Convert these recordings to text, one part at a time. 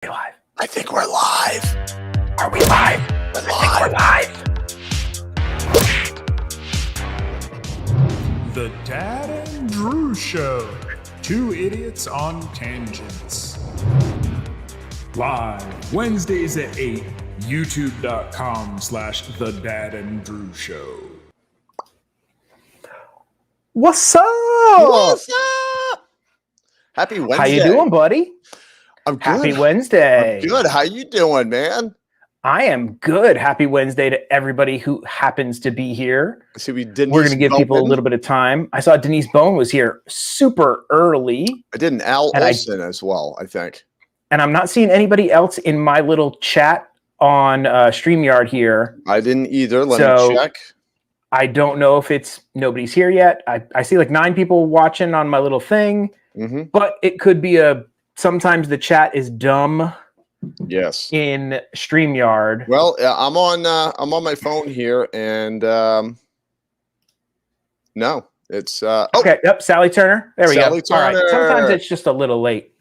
Live. I think we're live. Are we live? We're live. The Dad and Drew Show. Two idiots on tangents. Live Wednesdays at 8. YouTube.com/The Dad and Drew Show. What's up? What's up? Happy Wednesday. How you doing, buddy? I'm good. Happy Wednesday. I'm good. How you doing, man? I am good. Happy Wednesday to everybody who happens to be here. See, we're going to give people a little bit of time. I saw Denise Bone was here super early. I did an Al Olsen as well, I think. And I'm not seeing anybody else in my little chat on StreamYard here. I didn't either. Let me check. I don't know if it's nobody's here yet. I see like 9 people watching on my little thing, but it could be sometimes the chat is dumb. Yes. In StreamYard. Well, I'm on my phone here, and no, it's okay. Yep, Sally Turner. There we go. Sally Turner. All right. Sometimes it's just a little late.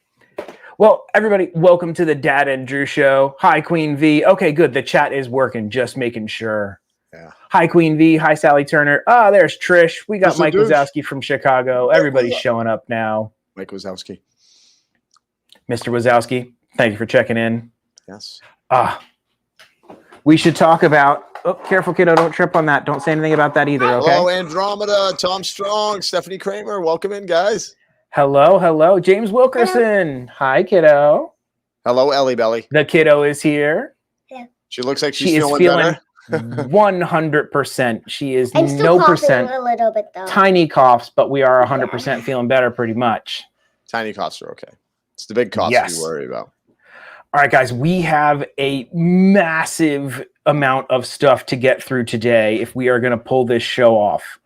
Well, everybody, welcome to the Dad and Drew Show. Hi, Queen V. Okay, good. The chat is working. Just making sure. Yeah. Hi, Queen V. Hi, Sally Turner. Ah, there's Trish. We got Mike Wazowski from Chicago. Everybody's showing up now. Mike Wazowski. Mr. Wazowski, thank you for checking in. Yes. We should talk about. Oh, careful, kiddo! Don't trip on that. Don't say anything about that either. Okay. Hello, Andromeda, Tom Strong, Stephanie Kramer. Welcome in, guys. Hello, James Wilkerson. Hi, kiddo. Hello, Ellie Belly. The kiddo is here. Yeah. She looks like she's feeling better. 100%. She is I'm still no percent. A little bit though. Tiny coughs, but we are 100% feeling better, pretty much. Tiny coughs are okay. It's the big coughs we worry about. All right, guys, we have a massive amount of stuff to get through today if we are going to pull this show off.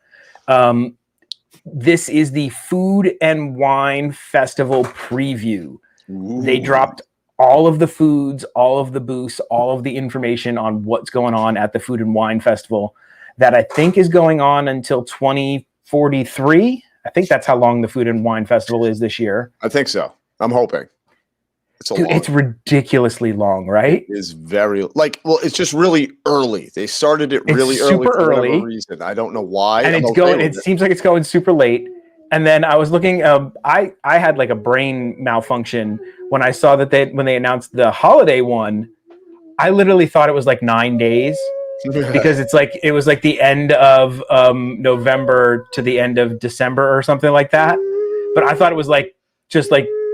This is the Food and Wine Festival preview. Ooh. They dropped all of the foods, all of the booths, all of the information on what's going on at the Food and Wine Festival that I think is going on until 2043. I think that's how long the Food and Wine Festival is this year. I think so. I'm hoping. It's ridiculously long, right? It is very it's just really early. They started it really early for whatever reason. I don't know why. And it seems like it's going super late. And then I was looking, I had like a brain malfunction when I saw that when they announced the holiday one. I literally thought it was like 9 days because it was like the end of November to the end of December or something like that. But I thought it was just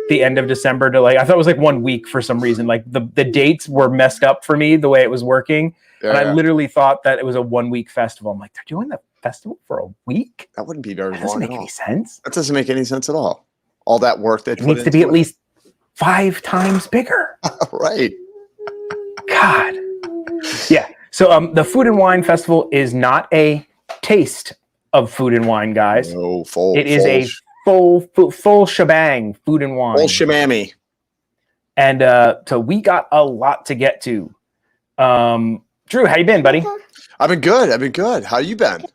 the end of December to I thought it was 1 week for some reason. The dates were messed up for me the way it was working. Yeah. And I literally thought that it was a 1 week festival. I'm like, they're doing the festival for a week? That wouldn't be very long. Doesn't make any sense. That doesn't make any sense at all. All that work that needs to be at least 5 times bigger. Right. God. Yeah. So the Food and Wine Festival is not a taste of food and wine, guys. No, it is a full shebang, food and wine. Full shamami. And so we got a lot to get to. Drew, how you been, buddy? I've been good. How you been?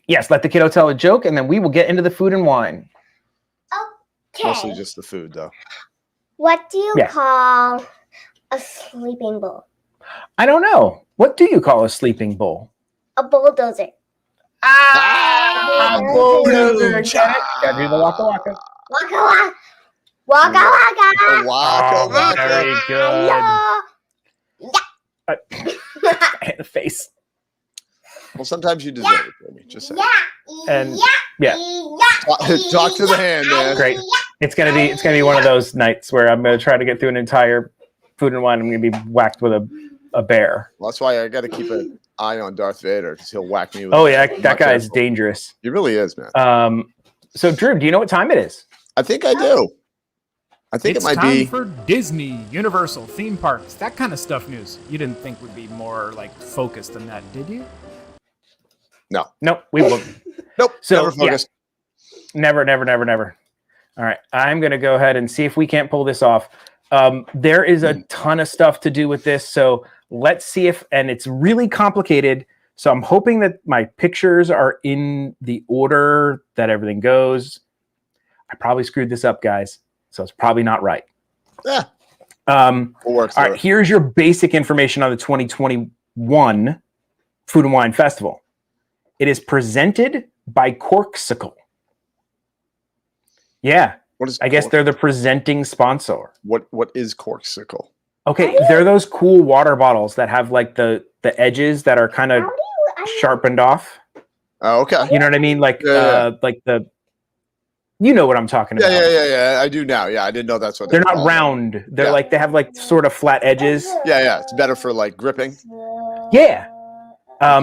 Yes, let the kiddo tell a joke, and then we will get into the food and wine. Okay. Mostly just the food, though. What do you call a sleeping bowl? I don't know. What do you call a sleeping bowl? A bulldozer. Bulldozer. Gotta do the waka waka. Waka waka. Waka waka. Waka waka. Very good. Yeah. Hit the face. Well, sometimes you deserve it, Jamie. Just saying. And talk to the hand, man. Great. It's gonna be one of those nights where I'm gonna try to get through an entire food and wine. I'm gonna be whacked with a bear. Well, that's why I got to keep an eye on Darth Vader because he'll whack me with. Oh yeah, that guy is dangerous. He really is, man. So Drew, do you know what time it is? I think I do. I think it might be for Disney, Universal, theme parks, that kind of stuff news. You didn't think would be more focused than that, did you? No. Nope, we won't. Nope. So, never focused. Yeah. Never. All right, I'm gonna go ahead and see if we can't pull this off. There is a ton of stuff to do with this, so let's see and it's really complicated. So I'm hoping that my pictures are in the order that everything goes. I probably screwed this up, guys. So it's probably not right. Yeah. We'll work through All right, here's your basic information on the 2021 Food and Wine Festival. It is presented by Corksicle. Yeah. What is I guess they're the presenting sponsor. What is Corksicle? Okay, they're those cool water bottles that have like the edges that are kind of sharpened off. Oh, okay. You know what I mean? Like like the you know what I'm talking about. Yeah. I do now. Yeah, I didn't know that's what they're not round. They're like they have like sort of flat edges. Yeah. It's better for like gripping. Yeah.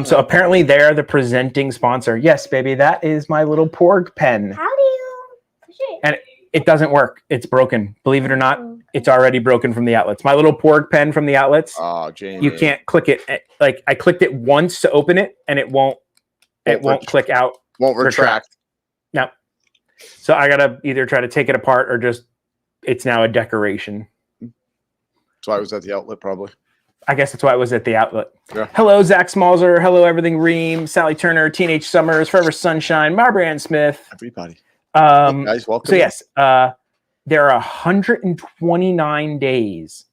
So apparently they're the presenting sponsor. Yes, baby, that is my little porg pen. How do you push it? And it doesn't work. It's broken. Believe it or not, it's already broken from the outlets. My little porg pen from the outlets. Oh, Jamie. You can't click it. Like I clicked it once to open it, and it won't click out. Won't retract. No. So I gotta either try to take it apart or just it's now a decoration. That's why I was at the outlet, probably. I guess that's why it was at the outlet. Yeah. Hello, Zach Smalzer. Hello, Everything Ream, Sally Turner, Teenage Summers, Forever Sunshine, Marbury Smith. Everybody. Hey guys, welcome. So yes, there are 129 days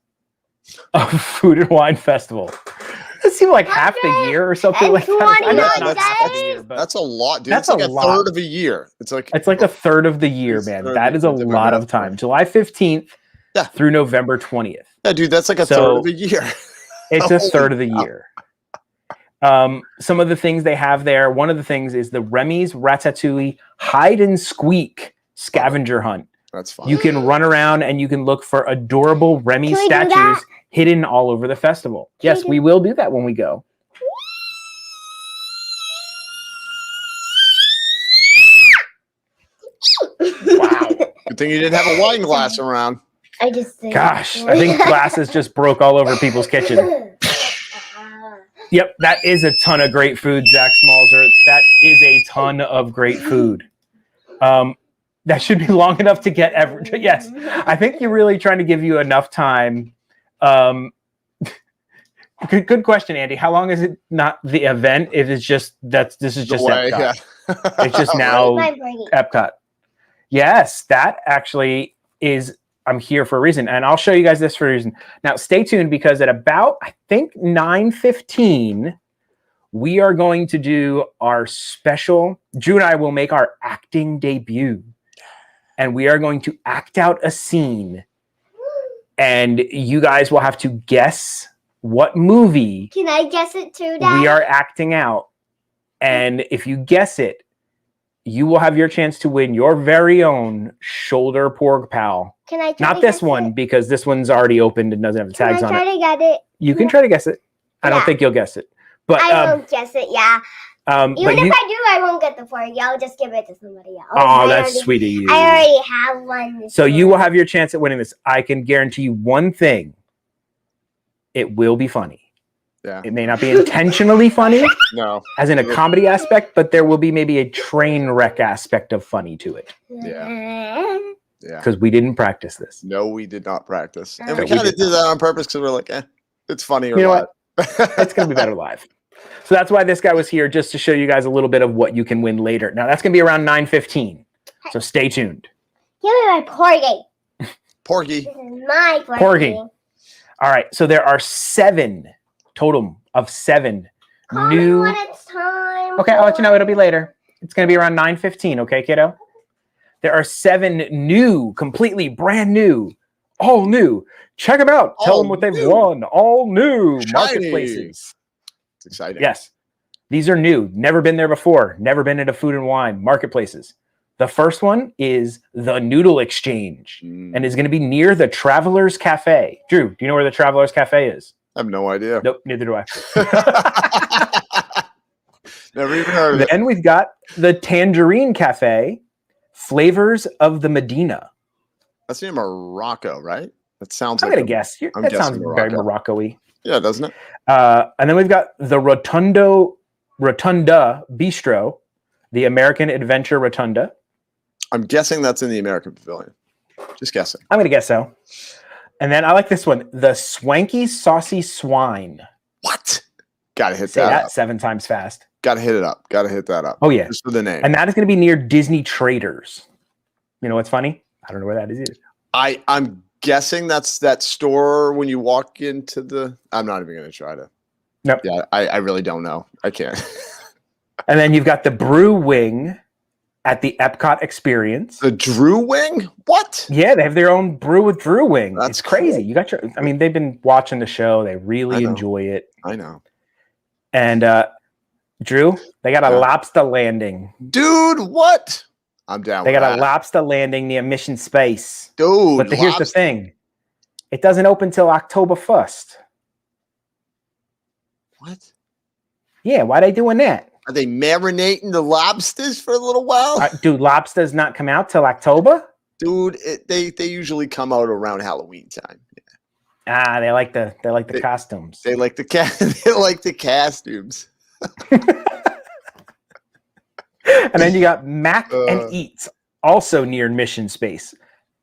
of Food and Wine Festival. It seems like half the year or something like that. I know it's not half the year, but that's a lot, dude. That's it's like a a lot. Third of a year. It's like a third of the year, man. That is a lot of time. July 15th through November 20th. Yeah, dude, that's like a third of a year. It's a third of the year. Some of the things they have there, one of the things is the Remy's Ratatouille Hide and Squeak scavenger hunt. That's fun. You can run around and you can look for adorable Remy statues hidden all over the festival. Yes, we will do that when we go. Wow. Good thing you didn't have a wine glass around. I just Gosh, I think glasses just broke all over people's kitchen. Yep, that is a ton of great food, Zach Smalzer. That is a ton of great food. That should be long enough to get yes, I think you're really trying to give you enough time. Good question, Andy. How long is it not the event? If it's just this is just Epcot. Yeah. It's just now Epcot. Yes, that actually is. I'm here for a reason, and I'll show you guys this for a reason. Now, stay tuned because at about I think 9:15, we are going to do our special. Drew and I will make our acting debut, and we are going to act out a scene, and you guys will have to guess what movie. Can I guess it too, Dad? We are acting out, and if you guess it, you will have your chance to win your very own shoulder pork pal. Can I try Not this one, because this one's already opened and doesn't have the tags on it. Can I try to get it? You can try to guess it. I don't think you'll guess it. But I won't guess it, yeah. Even but if I do, I won't get the pork. I'll just give it to somebody else. Oh, that's sweet of you. I already have one. So you will have your chance at winning this. I can guarantee you one thing. It will be funny. Yeah. It may not be intentionally funny. No. As in a comedy aspect, but there will be maybe a train wreck aspect of funny to it. Yeah. Yeah. Because we didn't practice this. No, we did not practice. And No, we we kind of did did that on purpose because we're like, it's funny or You know what. It's going to be better live. So that's why this guy was here, just to show you guys a little bit of what you can win later. Now, that's going to be around 9:15. So stay tuned. Give me my porgy. Porgy. This is my porgy. Porgy. All right. So there are 7 total of 7 Call new. me when it's time. Okay, I'll let you know. It'll be later. It's going to be around 9:15. Okay, kiddo? There are 7 new, completely brand new, all new. Check them out. Tell them what they've won. All new marketplaces. It's exciting. Yes. These are new. Never been there before. Never been into Food and Wine marketplaces. The first one is the Noodle Exchange and is going to be near the Travelers Cafe. Drew, do you know where the Travelers Cafe is? I have no idea. Nope, neither do I. Never even heard of it. Then we've got the Tangerine Cafe, Flavors of the Medina. That's near Morocco, right? That sounds I'm like going to guess. That sounds very Morocco-y. Yeah, doesn't it? And then we've got the Rotunda Bistro, the American Adventure Rotunda. I'm guessing that's in the American Pavilion. Just guessing. I'm going to guess so. And then I like this one, the Swanky Saucy Swine. What? Gotta hit Say that up. 7 times fast. Gotta hit it up. Gotta hit that up. Oh, yeah. Just for the name. And that is going to be near Disney Traders. You know what's funny? I don't know where that is either. I'm guessing that's that store when you walk into the. I'm not even going to try to. Nope. Yeah, I really don't know. I can't. And then you've got the Brew Wing at the Epcot Experience. The Drew Wing? What? Yeah, they have their own Brew with Drew Wing. That's it's crazy. cool. You got your. I mean, they've been watching the show. They really enjoy it. I know. And Drew, they got a Lobster Landing. Dude, what? I'm down. They got a Lobster Landing near Mission Space. Dude, but here's the thing: it doesn't open till October 1st. What? Yeah, why are they doing that? Are they marinating the lobsters for a little while? Do lobsters not come out till October? Dude, they usually come out around Halloween time. Yeah. They like the costumes. They like the they like the costumes. And then you got Mac and Eats, also near Mission Space,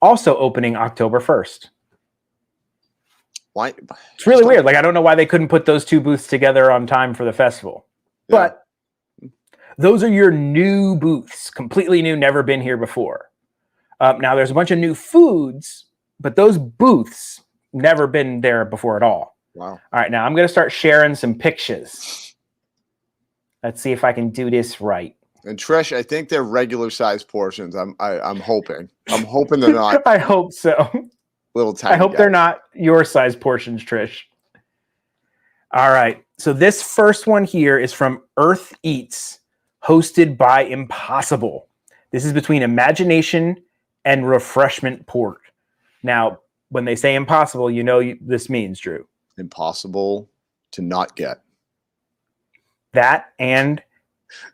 also opening October 1st. Why? It's really weird. Like, I don't know why they couldn't put those two booths together on time for the festival. Yeah. But those are your new booths, completely new, never been here before. Now, there's a bunch of new foods, but those booths never been there before at all. Wow. All right, now I'm going to start sharing some pictures. Let's see if I can do this right. And Trish, I think they're regular size portions. I'm hoping. I'm hoping they're not. I hope so. Little tiny. I hope they're not your size portions, Trish. All right. So this first one here is from Earth Eats, hosted by Impossible. This is between Imagination and Refreshment Port. Now, when they say impossible, you know this means, Drew. Impossible to not get. That, and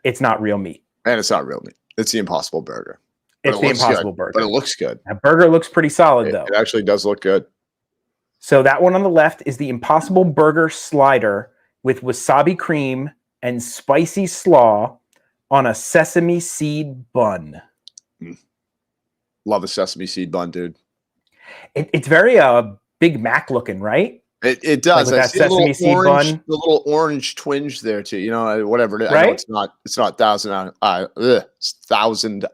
it's not real meat. And it's not real meat. It's the Impossible Burger. It's the Impossible Burger. But it looks good. That burger looks pretty solid, though. It actually does look good. So that one on the left is the Impossible Burger Slider with wasabi cream and spicy slaw on a sesame seed bun. Love a sesame seed bun, dude. It's very Big Mac looking, right? It does. Like I that see sesame seed bun. The little orange twinge there too. You know, whatever. Right? I know it's not Thousand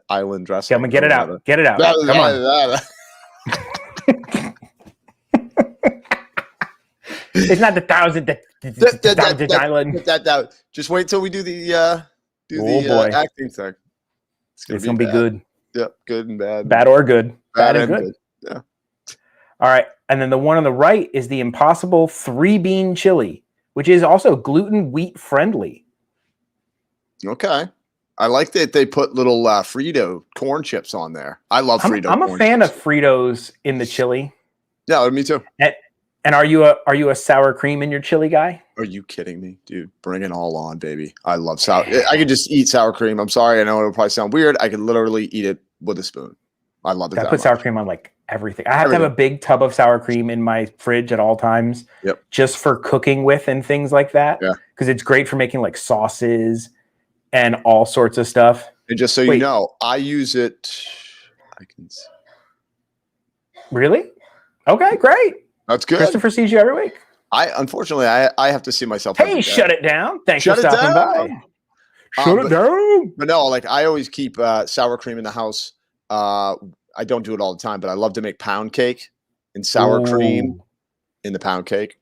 Island dressing. Come on, get it out. Get it out. Come on. It's not the Thousand Island. Just wait till we do the acting thing. It's gonna be good. Yep, good and bad. Bad or good. Bad and good. Yeah. All right. And then the one on the right is the Impossible 3-bean chili, which is also gluten wheat friendly. Okay. I like that they put little Frito corn chips on there. I love Frito. I'm a fan of Fritos in the chili. Yeah, me too. And are you a sour cream in your chili guy? Are you kidding me, dude? Bring it all on, baby. I love sour. I could just eat sour cream. I'm sorry. I know it'll probably sound weird. I could literally eat it with a spoon. I love it. I put sour cream on like everything. I have to have a big tub of sour cream in my fridge at all times. Yep. Just for cooking with and things like that. Yeah. Because it's great for making like sauces and all sorts of stuff. And just so you know, I use it. I can see. Really? Okay, great. That's good. Christopher sees you every week. Unfortunately, I have to see myself. Hey, shut it down. Thanks for stopping by. Shut it down. But no, like I always keep sour cream in the house. I don't do it all the time, but I love to make pound cake and sour cream in the pound cake.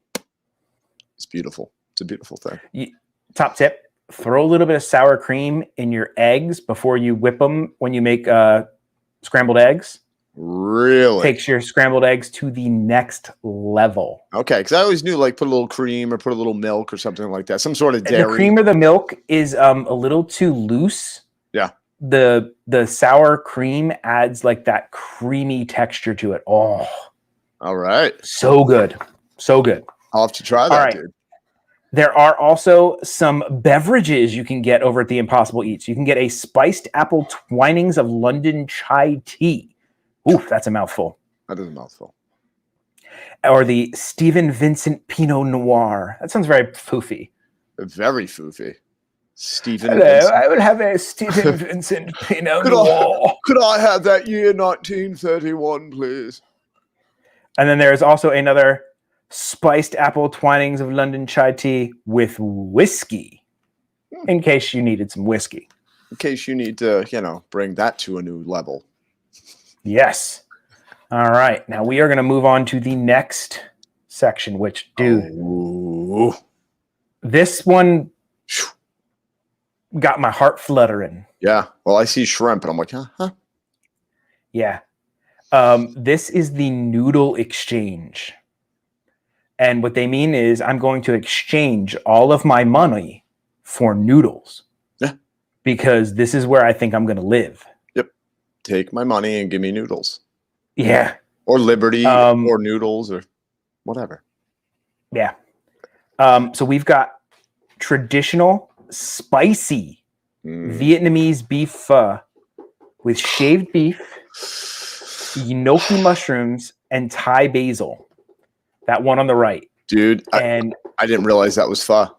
It's beautiful. It's a beautiful thing. Top tip: throw a little bit of sour cream in your eggs before you whip them when you make scrambled eggs. Really? Takes your scrambled eggs to the next level. Okay, because I always knew like put a little cream or put a little milk or something like that. Some sort of dairy. The cream or the milk is a little too loose. Yeah. The sour cream adds like that creamy texture to it. Oh. All right. So good. So good. I'll have to try that, dude. There are also some beverages you can get over at the Impossible Eats. You can get a spiced apple twinings of London chai tea. Oof, that's a mouthful. That is a mouthful. Or the Stephen Vincent Pinot Noir. That sounds very foofy. Very foofy. Stephen Hello, Vincent. I would have a Stephen Vincent Pinot Noir. Could I have that year 1931, please? And then there's also another spiced apple twinings of London chai tea with whiskey, in case you needed some whiskey. In case you need to, bring that to a new level. Yes. All right. Now we are going to move on to the next section, which, dude, this one got my heart fluttering. Yeah. Well, I see shrimp and I'm like, huh? Yeah. This is the Noodle Exchange. And what they mean is I'm going to exchange all of my money for noodles. Yeah. Because this is where I think I'm going to live. Yep. Take my money and give me noodles. Yeah. Or Liberty or noodles or whatever. Yeah. So we've got traditional spicy Vietnamese beef pho with shaved beef, gnocchi mushrooms, and Thai basil. That one on the right. Dude, and I didn't realize that was pho.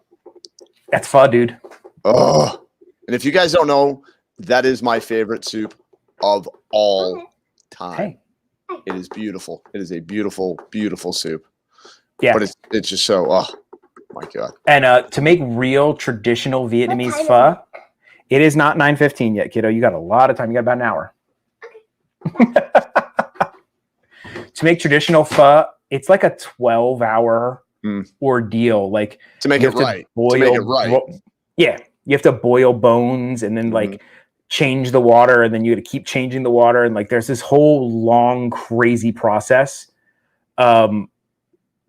That's pho, dude. Oh. And if you guys don't know, that is my favorite soup of all time. Hey. It is beautiful. It is a beautiful, beautiful soup. Yeah. But it's just so, oh my God. And to make real traditional Vietnamese pho, it is not 9:15 yet, kiddo. You got a lot of time. You got about an hour. To make traditional pho, it's like a 12-hour ordeal. Like to make it right. Yeah. You have to boil bones and then like change the water, and then you got to keep changing the water, and like there's this whole long crazy process.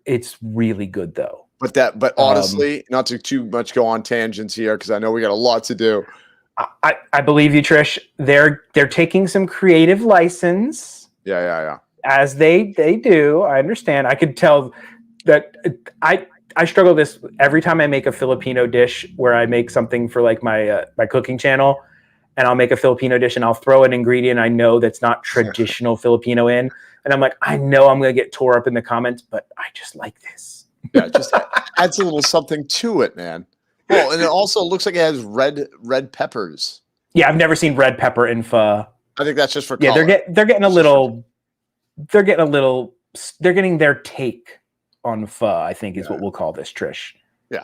It's really good though. But honestly, not to too much go on tangents here because I know we got a lot to do. I believe you, Trish. They're taking some creative license. Yeah. As they do. I understand. I could tell that I struggle this every time I make a Filipino dish where I make something for like my cooking channel, and I'll make a Filipino dish and I'll throw an ingredient I know that's not traditional Filipino in, and I'm like, I know I'm gonna get tore up in the comments, but I just like this. Yeah, it just adds a little something to it, man. Well, and it also looks like it has red peppers. Yeah, I've never seen red pepper in pho. I think that's just for color. Yeah, they're getting their take on pho, I think is what we'll call this, Trish. Yeah.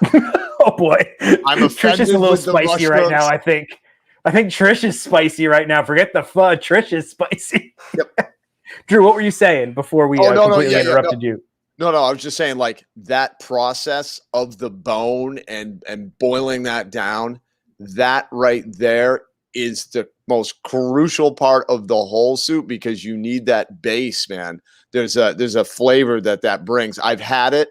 Oh boy. I'm Trish is a little spicy right now, I think. I think Trish is spicy right now. Forget the pho. Trish is spicy. Yep. Drew, what were you saying before we completely interrupted you? No, I was just saying like that process of the bone and boiling that down, that right there is the most crucial part of the whole soup because you need that base, man. There's a flavor that brings. I've had it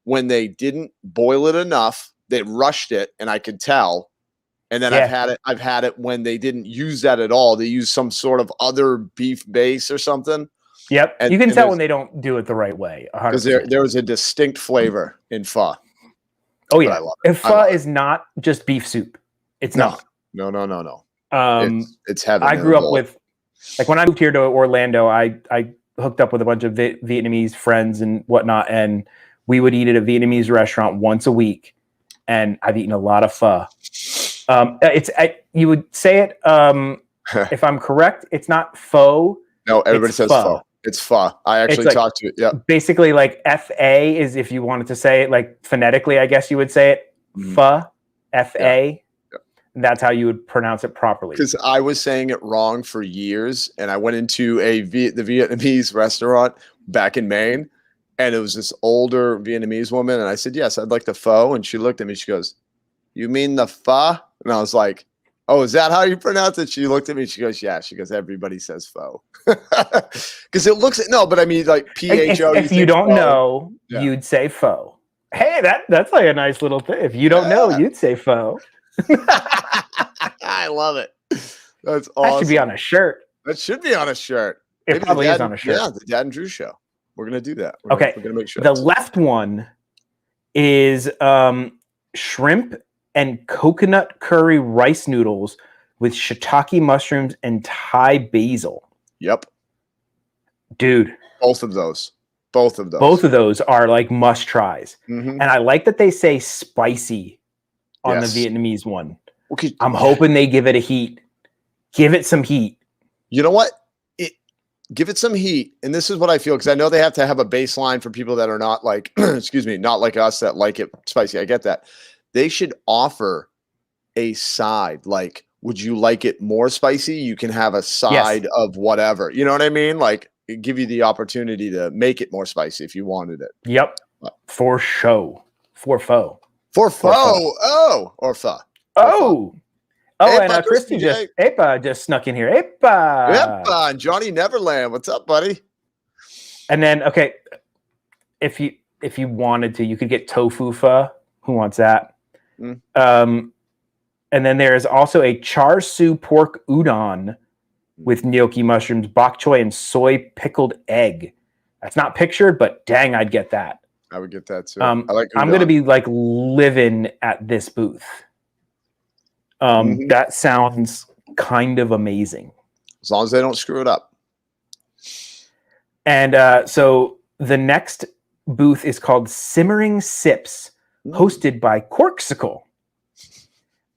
when they didn't boil it enough. They rushed it, and I could tell. And then I've had it when they didn't use that at all. They use some sort of other beef base or something. Yep. You can tell when they don't do it the right way. Because there was a distinct flavor in pho. Oh, yeah. If pho is not just beef soup, it's not. No. It's heaven. I grew up with, like when I moved here to Orlando, I hooked up with a bunch of Vietnamese friends and whatnot, and we would eat at a Vietnamese restaurant once a week, and I've eaten a lot of pho. You would say it, if I'm correct, it's not pho. No, everybody says pho. It's pho. I actually talked to it. Yeah. Basically, like FA is if you wanted to say it like phonetically, I guess you would say it. Pho, FA. Yeah. That's how you would pronounce it properly. Because I was saying it wrong for years, and I went into the Vietnamese restaurant back in Maine, and it was this older Vietnamese woman, and I said, "Yes, I'd like the pho," and she looked at me. She goes, "You mean the pho?" And I was like, "Oh, is that how you pronounce it?" She looked at me. She goes, "Yeah." She goes, "Everybody says pho." Because it looks but I mean like PHO. If you don't know, you'd say pho. Hey, that's like a nice little thing. If you don't know, you'd say pho. I love it. That's awesome. That should be on a shirt. That should be on a shirt. It probably is on a shirt. Yeah, the Dad and Drew show. We're gonna do that. We're gonna make sure. The left one is shrimp and coconut curry rice noodles with shiitake mushrooms and Thai basil. Yep. Dude. Both of those are like must tries. And I like that they say spicy on the Vietnamese one. Okay. I'm hoping they give it a heat. Give it some heat. You know what? Give it some heat. And this is what I feel, because I know they have to have a baseline for people that are not like, not like us that like it spicy. I get that. They should offer a side. Like, would you like it more spicy? You can have a side of whatever. You know what I mean? Like, give you the opportunity to make it more spicy if you wanted it. Yep. For show. For foe. For pho. Oh, or pho. Oh. Oh, Hey, and Christy just snuck in here. Epa, and Johnny Neverland. What's up, buddy? And then, okay, if you wanted to, you could get tofu pho. Who wants that? Mm. And then there is also a char siu pork udon with gnocchi mushrooms, bok choy, and soy pickled egg. That's not pictured, but dang, I'd get that. I would get that too. I'm going to be like living at this booth. That sounds kind of amazing. As long as they don't screw it up. And so the next booth is called Simmering Sips, hosted by Corksicle.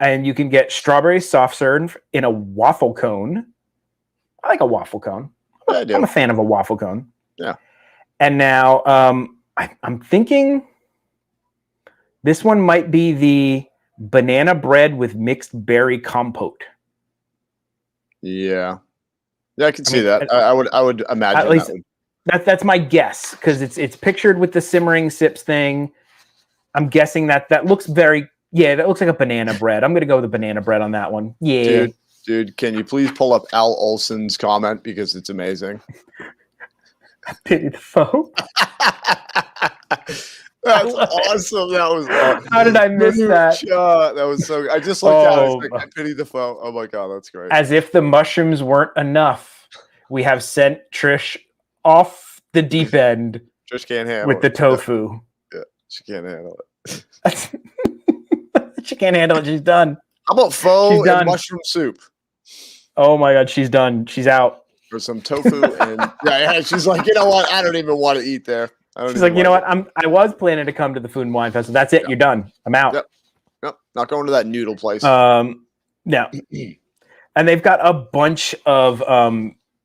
And you can get strawberry soft serve in a waffle cone. I like a waffle cone. Yeah, I do. I'm a fan of a waffle cone. Yeah. And now I'm thinking this one might be the banana bread with mixed berry compote. Yeah, I can see that. I would imagine at least that's my guess, because it's pictured with the Simmering Sips thing. I'm guessing that looks that looks like a banana bread. I'm gonna go with the banana bread on that one. Yeah, dude, can you please pull up Al Olson's comment because it's amazing. Pity the foe. That's awesome. That was awesome. How did I miss that? That was so good. I just looked at it. I was like, I pity the foe. Oh my god, that's great. As if the mushrooms weren't enough, we have sent Trish off the deep end. Trish can't handle with the tofu. Yeah, she can't handle it. She can't handle it. She's done. How about pho and mushroom soup? Oh my god, she's done. She's out. For some tofu and yeah, she's like, you know what? I don't even want to eat there. She's like, you know what? I was planning to come to the Food and Wine Festival. That's it. Yep. You're done. I'm out. Yep. Not going to that noodle place. No. And they've got a bunch of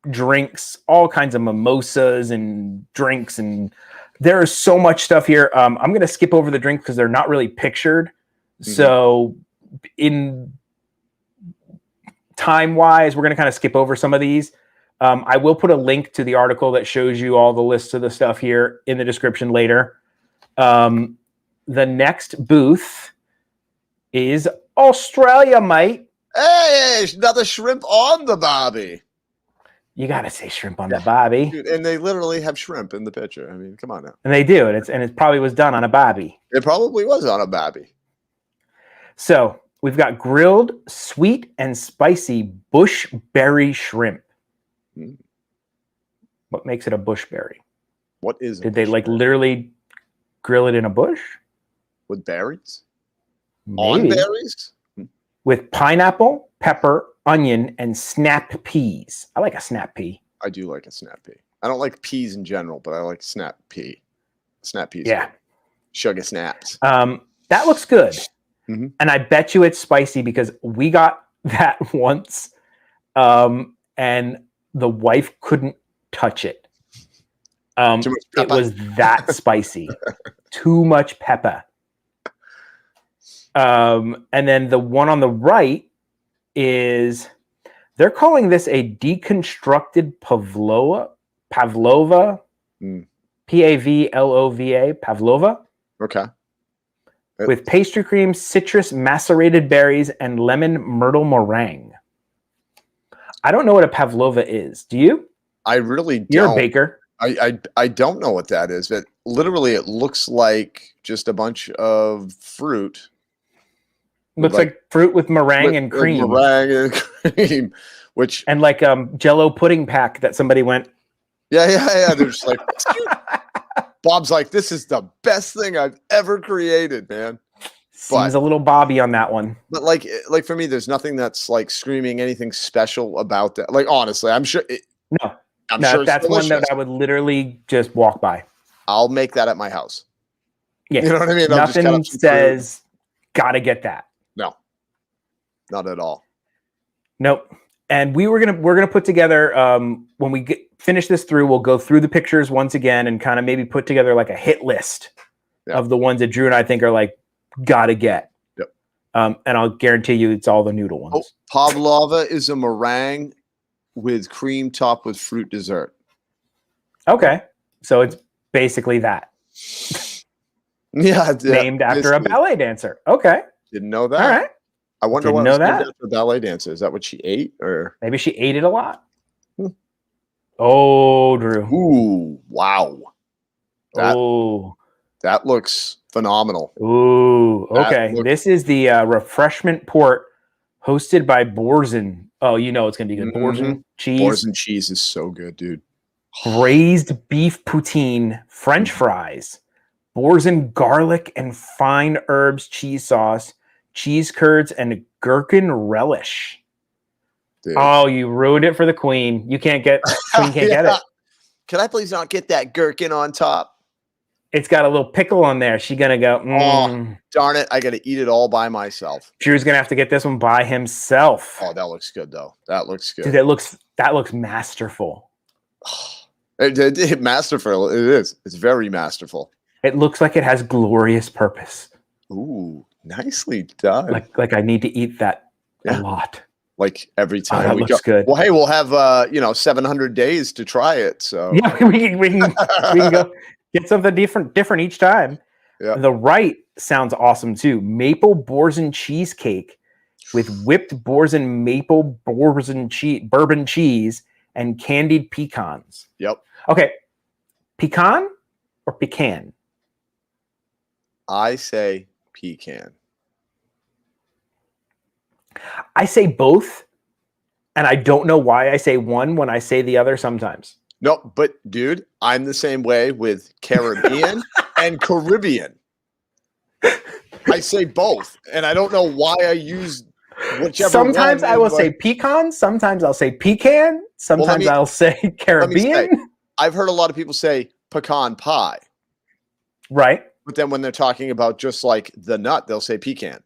drinks, all kinds of mimosas and drinks, and there is so much stuff here. I'm going to skip over the drinks because they're not really pictured. Mm-hmm. So in time-wise, we're going to kind of skip over some of these. I will put a link to the article that shows you all the lists of the stuff here in the description later. The next booth is Australia, mate. Hey, another shrimp on the barbie. You got to say shrimp on the barbie. Dude, and they literally have shrimp in the picture. I mean, come on now. And they do. And it probably was done on a barbie. It probably was on a barbie. So we've got grilled, sweet, and spicy bushberry shrimp. What makes it a bushberry? What is it? Did they like literally grill it in a bush? With berries? Maybe. On berries? With pineapple, pepper, onion, and snap peas. I like a snap pea. I do like a snap pea. I don't like peas in general, but I like snap pea. Snap peas. Yeah. Sugar snaps. That looks good. Mm-hmm. And I bet you it's spicy because we got that once. And the wife couldn't touch it. It was that spicy. Too much pepper. And then the one on the right is, they're calling this a deconstructed Pavlova. Pavlova. Pavlova. Okay. With pastry cream, citrus, macerated berries, and lemon myrtle meringue. I don't know what a Pavlova is. Do you? I really don't. You're a baker. I don't know what that is, but literally it looks like just a bunch of fruit. Looks like fruit with meringue and cream. Meringue and cream, which and like Jello pudding pack that somebody went. Yeah. They're just like, Bob's like, this is the best thing I've ever created, man. Seems a little Bobby on that one. But like for me, there's nothing that's like screaming anything special about that. Like honestly, I'm sure. I'm sure that's one that I would literally just walk by. I'll make that at my house. Yeah, you know what I mean. Nothing says gotta get that. No, not at all. Nope. And we're gonna put together when we finish this through, we'll go through the pictures once again and kind of maybe put together like a hit list of the ones that Drew and I think are like gotta get. Yep. And I'll guarantee you it's all the noodle ones. Oh, Pavlova is a meringue with cream topped with fruit dessert. Okay. So it's basically that. Yeah. Named after a ballet dancer. Okay. Didn't know that. All right. I wonder Didn't what know was named that. after a ballet dancer. Is that what she ate, or Maybe she ate it a lot. Hmm. Oh, Drew. Ooh, wow. That looks phenomenal. Ooh. Okay. That This is the refreshment port hosted by Borzen. Oh, you know it's going to be good. Borzen cheese. Borzen cheese is so good, dude. Braised beef poutine, French fries, Borzen garlic and fine herbs cheese sauce, cheese curds, and gherkin relish. Dude. Oh, you ruined it for the queen. You can't get queen can't get it. Can I please not get that gherkin on top? It's got a little pickle on there. She's gonna go. Oh, darn it! I got to eat it all by myself. Drew's gonna have to get this one by himself. Oh, that looks good though. That looks good. Dude, that looks masterful. Masterful. It is. It's very masterful. It looks like it has glorious purpose. Ooh, nicely done. Like I need to eat that a lot. Like every time that we looks go. good. Well, hey, we'll have 700 days to try it. So yeah, we can go get something different each time. Yeah. The right sounds awesome too. Maple Borzen cheesecake with whipped Borzen maple bourbon cheese and candied pecans. Yep. Okay, pecan or pecan? I say pecan. I say both, and I don't know why I say one when I say the other sometimes. No, but dude, I'm the same way with Caribbean and Caribbean. I say both, and I don't know why I use whichever. Sometimes I will say pecan. Sometimes I'll say pecan. Sometimes I'll say Caribbean. I've heard a lot of people say pecan pie. Right. But then when they're talking about just like the nut, they'll say pecan.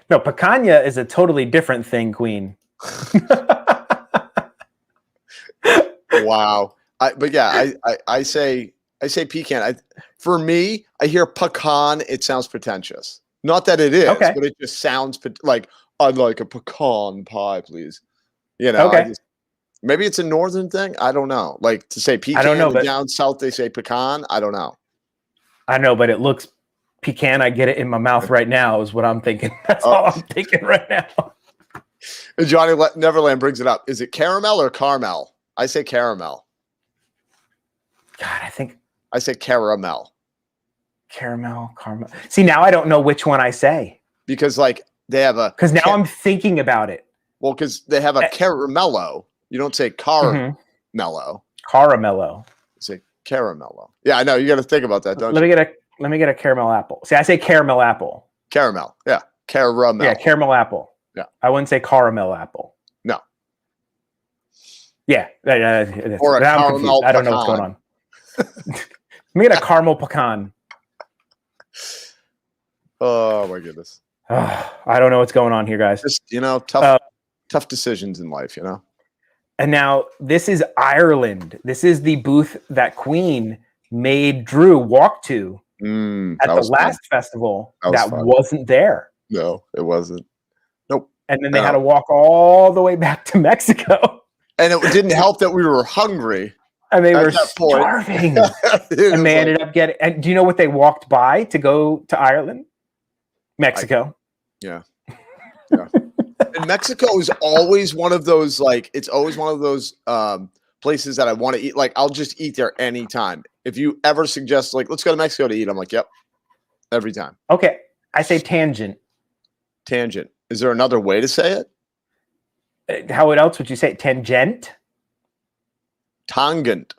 No, picanha is a totally different thing, Queen. Wow. But yeah, I say pecan. For me, I hear pecan, it sounds pretentious. Not that it is, but it just sounds like I'd like a pecan pie, please. Okay. Maybe it's a northern thing. I don't know. Like to say pecan, I don't know, but down south they say pecan. I don't know. I know, but it looks pecan. I get it in my mouth right now is what I'm thinking. That's all I'm thinking right now. Johnny Neverland brings it up. Is it caramel or caramel? I say caramel. God, I say caramel. Caramel. See, now I don't know which one I say. Because like they have a... Because now I'm thinking about it. Well, because they have a caramello. You don't say caramello. Caramello. You say caramello. Yeah, I know. You got to think about that, don't you? Let me get a caramel apple. See, I say caramel apple. Caramel. Yeah. Caramel. Yeah, caramel apple. Yeah. I wouldn't say caramel apple. No. Yeah. Or a caramel I don't know what's going on. Let me get a caramel pecan. Oh, my goodness. I don't know what's going on here, guys. Just, tough decisions in life, And now this is Ireland. This is the booth that Queen made Drew walk to at the last festival that wasn't there. No, it wasn't. Nope. And then they had to walk all the way back to Mexico. And it didn't help that we were hungry. And they were starving. And they ended up getting... And do you know what they walked by to go to Ireland? Mexico. Yeah. And Mexico is always one of those, it's always one of those places that I want to eat. Like, I'll just eat there anytime. If you ever suggest, let's go to Mexico to eat, I'm like, yep, every time. Okay. I say tangent. Tangent. Is there another way to say it? How else would you say it? Tangent? Tangent.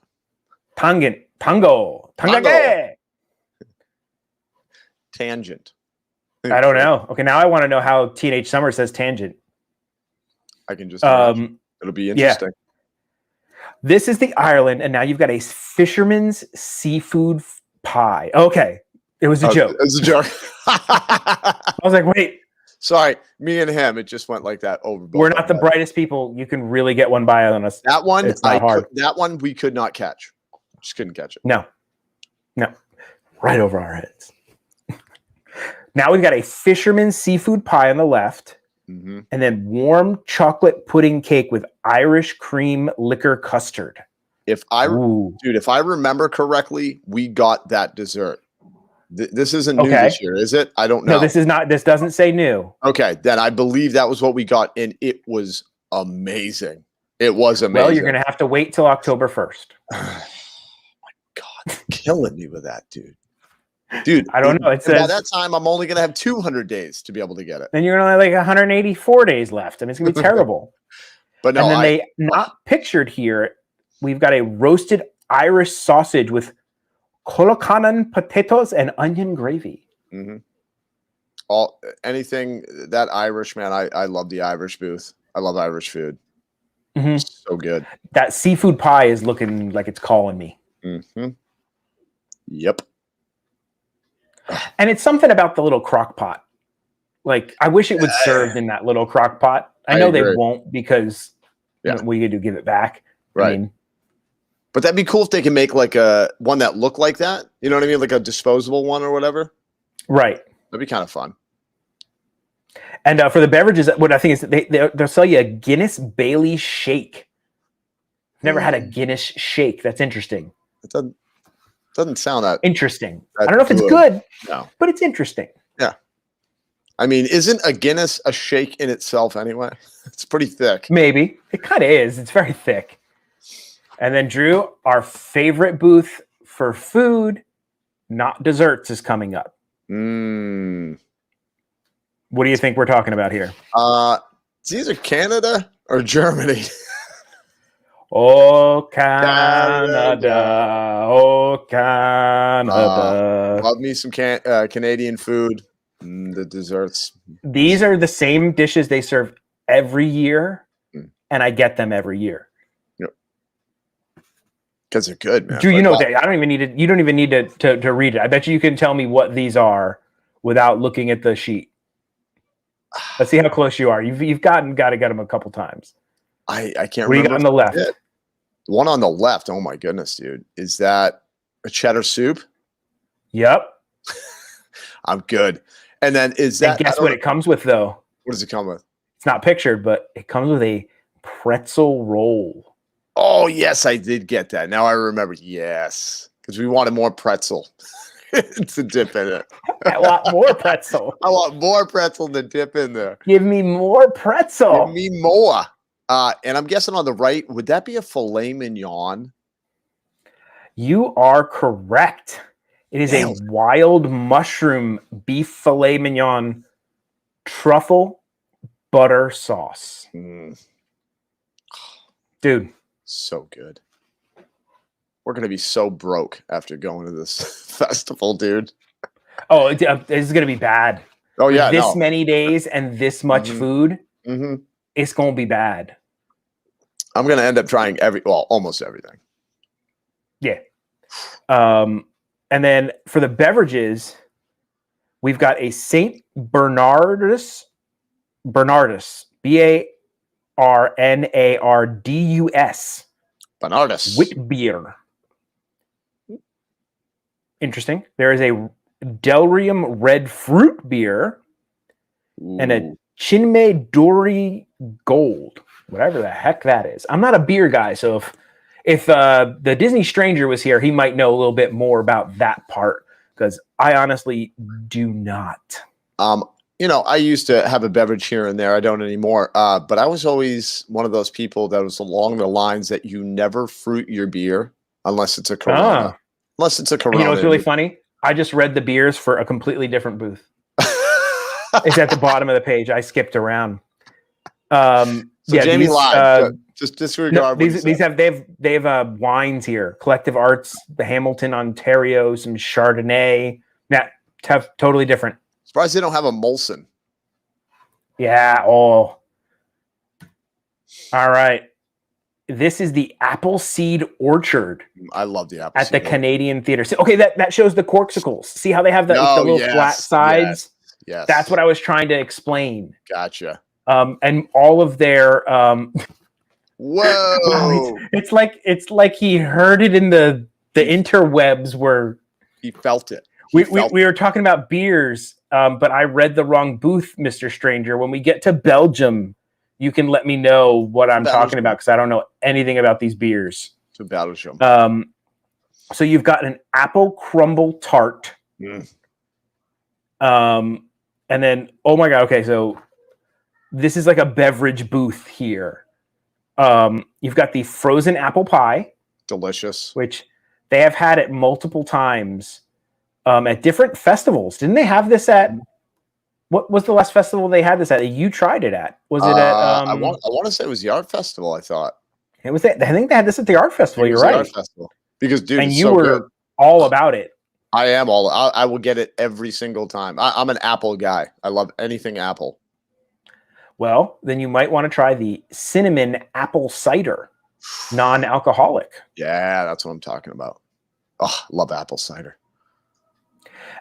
Tangent. Tango. Tangage. Tangent. I don't know. Okay, now I want to know how Teenage Summer says tangent. I can just it'll be interesting. Yeah. This is the Ireland, and now you've got a fisherman's seafood pie. Okay. It was a joke. It was a joke. I was like, wait. Sorry, me and him, it just went like that over. We're not the brightest people. You can really get one by on us. That one, it's not hard. That one we could not catch. Just couldn't catch it. No. Right over our heads. Now we've got a fisherman's seafood pie on the left, and then warm chocolate pudding cake with Irish cream liquor custard. if I remember correctly, we got that dessert. This isn't new this year, is it? I don't know. No, this is not. This doesn't say new. Okay, then I believe that was what we got, and it was amazing. It was amazing. Well, you're going to have to wait till October 1st. Oh my God, killing me with that, dude. Dude, I don't know. It says by that time, I'm only going to have 200 days to be able to get it. Then you're going to have like 184 days left. I mean, it's going to be terrible. But no, and then they not pictured here. We've got a roasted Irish sausage with colocanon potatoes and onion gravy. Mm-hmm. Anything that Irish, man. I love the Irish booth. I love Irish food. Mm-hmm. So good. That seafood pie is looking like it's calling me. Mm-hmm. Yep. And it's something about the little crock pot. Like, I wish it would serve in that little crock pot. I know they won't because what are you going to do? Give it back? Right. I mean, but that'd be cool if they can make like a one that looked like that. You know what I mean? Like a disposable one or whatever. Right. That'd be kind of fun. And for the beverages, what I think is they'll sell you a Guinness Bailey shake. Never had a Guinness shake. That's interesting. It doesn't sound that interesting. I don't know if it's good, but it's interesting. Yeah. I mean, isn't a Guinness a shake in itself anyway? It's pretty thick. Maybe. It kind of is. It's very thick. And then, Drew, our favorite booth for food, not desserts, is coming up. What do you think we're talking about here? It's either Canada or Germany. Oh, Canada. Oh, Canada. Love me some Canadian food. The desserts. These are the same dishes they serve every year, and I get them every year. Because they're good, man. Do you know that? I don't even need it. You don't even need to read it. I bet you can tell me what these are without looking at the sheet. Let's see how close you are. You've got to get them a couple times. I can't remember. What do you got on the left? The one on the left. Oh my goodness, dude. Is that a cheddar soup? Yep. I'm good. And then is that? And guess what it comes with, though? What does it come with? It's not pictured, but it comes with a pretzel roll. Oh yes, I did get that. Now I remember. Yes, because we wanted more pretzel to dip in it. I want more pretzel. I want more pretzel to dip in there. Give me more pretzel. Give me more. And I'm guessing on the right, would that be a filet mignon? You are correct. It is a wild mushroom beef filet mignon truffle butter sauce. Dude. So good. We're going to be so broke after going to this festival, dude. Oh, this is going to be bad. Oh, yeah. This many days and this much food, it's going to be bad. I'm going to end up trying almost everything. Yeah. And then for the beverages, we've got a St. Bernardus, Barnardus. Bernardus. Wit beer. Interesting. There is a Delirium red fruit beer and a Chinme Dory Gold. Whatever the heck that is. I'm not a beer guy, so if the Disney Stranger was here, he might know a little bit more about that part because I honestly do not. I used to have a beverage here and there. I don't anymore. But I was always one of those people that was along the lines that you never fruit your beer unless it's a Corona. Unless it's a Corona. You know what's really funny? I just read the beers for a completely different booth. It's at the bottom of the page. I skipped around. Jamie lied. Just disregard. These they have wines here. Collective Arts, the Hamilton, Ontario, some Chardonnay. Totally different. Surprised they don't have a Molson. Yeah. Oh. All right. This is the Appleseed Orchard. I love the At Appleseed the Canadian Theater. So, okay, that shows the corksicles. See how they have the little flat sides? Yes. That's what I was trying to explain. Gotcha. And all of their whoa. it's like he heard it in the interwebs where he felt it. We were talking about beers, but I read the wrong booth, Mr. Stranger. When we get to Belgium, you can let me know what I'm talking about because I don't know anything about these beers. So you've got an apple crumble tart. And then, oh my God. Okay. So this is like a beverage booth here. You've got the frozen apple pie. Delicious. Which they have had it multiple times at different festivals. Didn't they have this at, what was the last festival they had this at? You tried it at? Was it at? I want to say it was the art festival. I thought it was. I think they had this at the art festival. You're right. Art festival. Because dude, and it's you so were good. All about it. I am all. I will get it every single time. I'm an apple guy. I love anything apple. Well, then you might want to try the cinnamon apple cider, non-alcoholic. Yeah, that's what I'm talking about. Oh, love apple cider.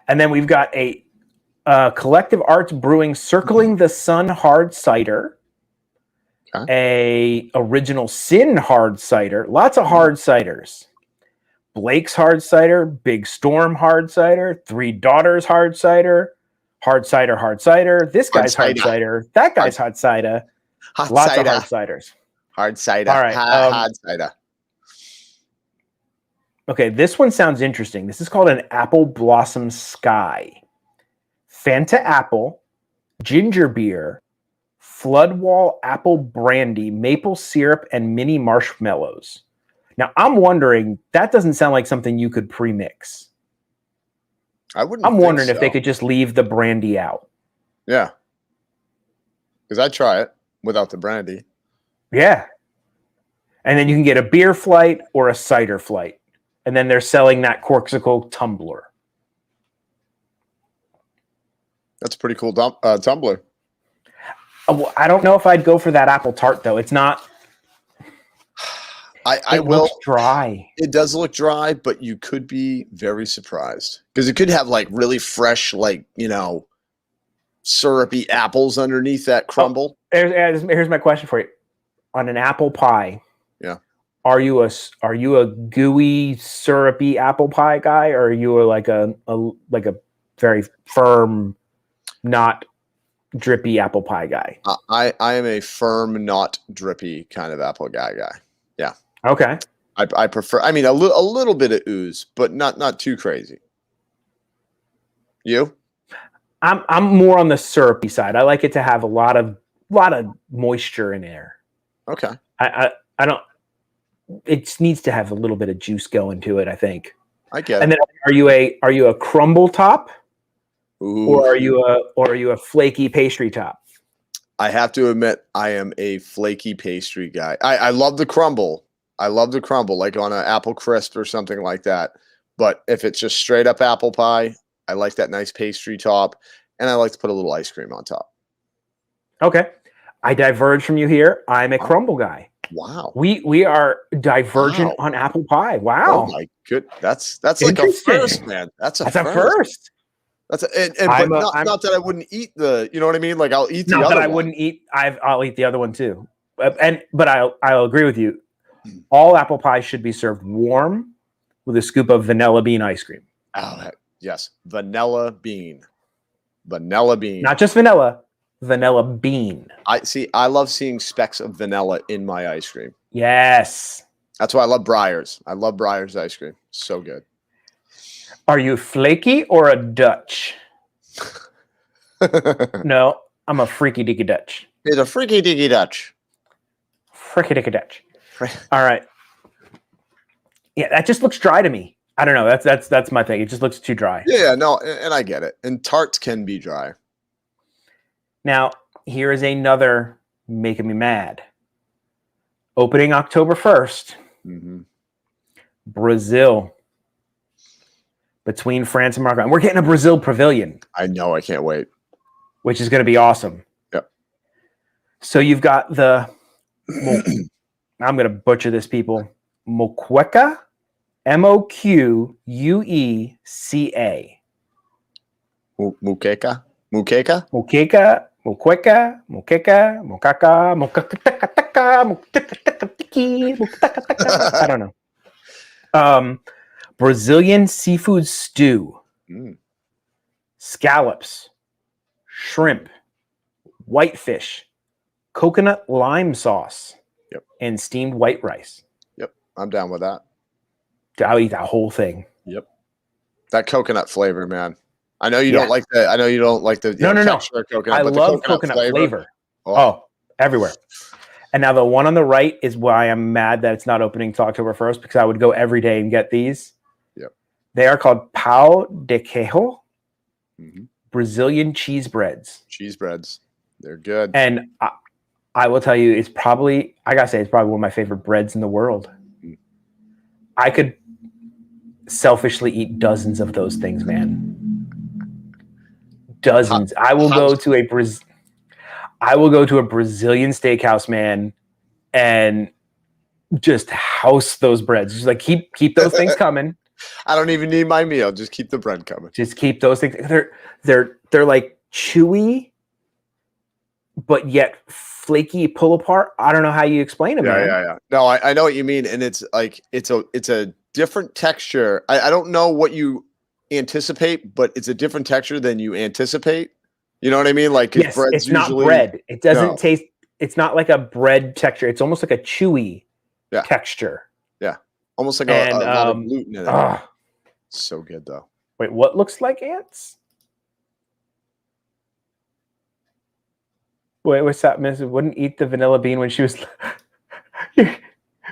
And then we've got a Collective Arts Brewing Circling the Sun hard cider, a Original Sin hard cider, lots of hard ciders. Blake's hard cider, Big Storm hard cider, Three Daughters hard cider, hard cider. This guy's hard cider. That guy's hard cider. Lots of hard ciders. Hard cider. All right. Hard cider. Okay, this one sounds interesting. This is called an Apple Blossom Sky. Fanta apple, ginger beer, Floodwall apple brandy, maple syrup, and mini marshmallows. Now, I'm wondering, that doesn't sound like something you could pre-mix. I'm wondering if they could just leave the brandy out. Yeah. Because I'd try it without the brandy. Yeah. And then you can get a beer flight or a cider flight. And then they're selling that Corksicle tumbler. That's a pretty cool tumbler. I don't know if I'd go for that apple tart, though. It's not... I will. Looks dry. It does look dry, but you could be very surprised. Because it could have, like, really fresh, like, you know, syrupy apples underneath that crumble. Here's my question for you. On an apple pie... Yeah. Are you a gooey, syrupy apple pie guy, or are you like a very firm, not drippy apple pie guy? I am a firm, not drippy kind of apple guy. Yeah. Okay. I prefer. I mean, a little bit of ooze, but not too crazy. You? I'm more on the syrupy side. I like it to have a lot of moisture in there. Okay. I don't. It needs to have a little bit of juice going to it, I think. I get it. And then are you a crumble top? Ooh. Or are you a flaky pastry top? I have to admit, I am a flaky pastry guy. I love the crumble. Like on an apple crisp or something like that. But if it's just straight up apple pie, I like that nice pastry top, and I like to put a little ice cream on top. Okay. I diverge from you here. I'm a crumble guy. Wow. We are divergent on apple pie. Wow. Oh my good. That's like a first, man. That's a first. That's not that I wouldn't eat the, you know what I mean? Like I'll eat the other one. Not that I wouldn't eat. I'll eat the other one too. But I'll agree with you. All apple pie should be served warm with a scoop of vanilla bean ice cream. Oh, yes. Vanilla bean. Not just vanilla. Vanilla bean. I love seeing specks of vanilla in my ice cream. Yes. That's why I love Breyers. I love Breyers ice cream. So good. Are you flaky or a Dutch? No, I'm a freaky dicky Dutch. It's a freaky dicky Dutch. Freaky dicky Dutch. All right. Yeah, that just looks dry to me. I don't know. That's my thing. It just looks too dry. Yeah, no, and I get it. And tarts can be dry. Now, here is another making me mad. Opening October 1st, Brazil. Between France and Morocco. And we're getting a Brazil pavilion. I know. I can't wait. Which is going to be awesome. Yep. So you've got the, I'm going to butcher this, people. Moqueca, Moqueca. Muqueca? I don't know. Brazilian seafood stew. Scallops, shrimp, whitefish, coconut lime sauce, and steamed white rice. Yep. I'm down with that. I'll eat that whole thing. Yep. That coconut flavor, man. I know you don't like the. I know you don't like the texture of coconut. I but love the coconut flavor. Oh. Oh, everywhere. And now the one on the right is why I'm mad that it's not opening till October 1st, because I would go every day and get these. Yep. They are called pão de queijo, Mm-hmm. Brazilian cheese breads. Cheese breads. They're good. And I will tell you, it's probably one of my favorite breads in the world. Mm. I could selfishly eat dozens of those things, man. Dozens. I will go to a Brazilian steakhouse, man, and just house those breads. Just like keep those things coming. I don't even need my meal. Just keep the bread coming. Just keep those things. They're like chewy, but yet flaky, pull apart. I don't know how you explain them. Yeah. No, I know what you mean, and it's like it's a different texture. I don't know what you anticipate, but it's a different texture than you anticipate. You know what I mean? Like yes, it's not bread. It doesn't taste. It's not like a bread texture. It's almost like a chewy texture. Yeah, almost like a lot of gluten in it. So good though. Wait, what looks like ants? Wait, what's that? Miss wouldn't eat the vanilla bean when she was.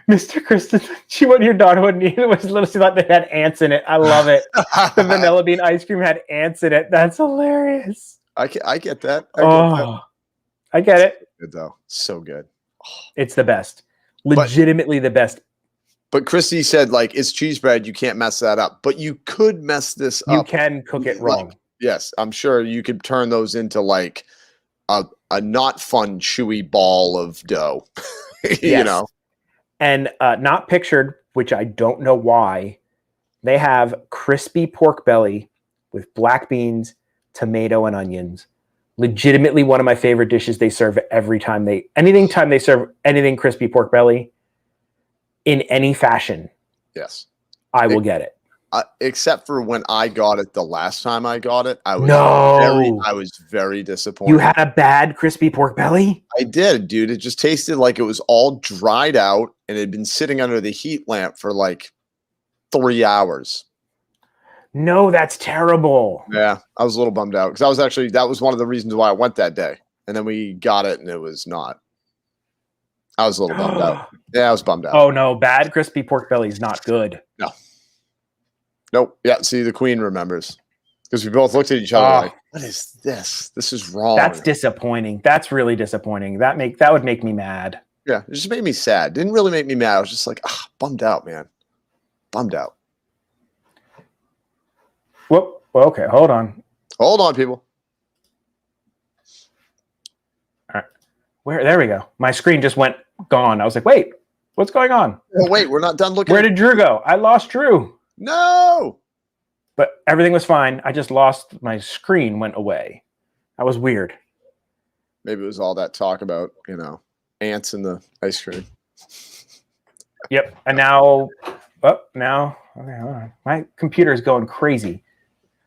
Mr. Kristen, your daughter wouldn't eat it. Was little. She thought they had ants in it. I love it. The vanilla bean ice cream had ants in it. That's hilarious. I get that. I get it. Good though. So good. It's the best. Legitimately the best. But Christy said, like, it's cheese bread. You can't mess that up. But you could mess this up. You can cook it wrong. Yes, I'm sure you could turn those into like a not fun chewy ball of dough. You know. And not pictured, which I don't know why, they have crispy pork belly with black beans, tomato, and onions. Legitimately one of my favorite dishes they serve every time they serve anything crispy pork belly in any fashion. Yes. I will get it. Except for when I got it the last time I got it. I was very disappointed. You had a bad crispy pork belly? I did, dude. It just tasted like it was all dried out and it had been sitting under the heat lamp for like 3 hours. No, that's terrible. Yeah, I was a little bummed out because that was one of the reasons why I went that day. And then we got it and it was not. I was a little bummed out. Yeah, I was bummed out. Oh no, bad crispy pork belly is not good. No. Nope. Yeah, see, the queen remembers. Because we both looked at each other like, what is this? This is wrong. That's disappointing. That's really disappointing. That would make me mad. Yeah, it just made me sad. Didn't really make me mad. I was just like, bummed out, man. Bummed out. Whoop. Well, okay, hold on. Hold on, people. All right. There we go. My screen just went gone. I was like, wait, what's going on? Oh, wait, we're not done looking. Where did Drew go? I lost Drew. No. But everything was fine. I just lost my screen, went away. That was weird. Maybe it was all that talk about, ants in the ice cream. Yep. And now, okay, hold on. My computer is going crazy.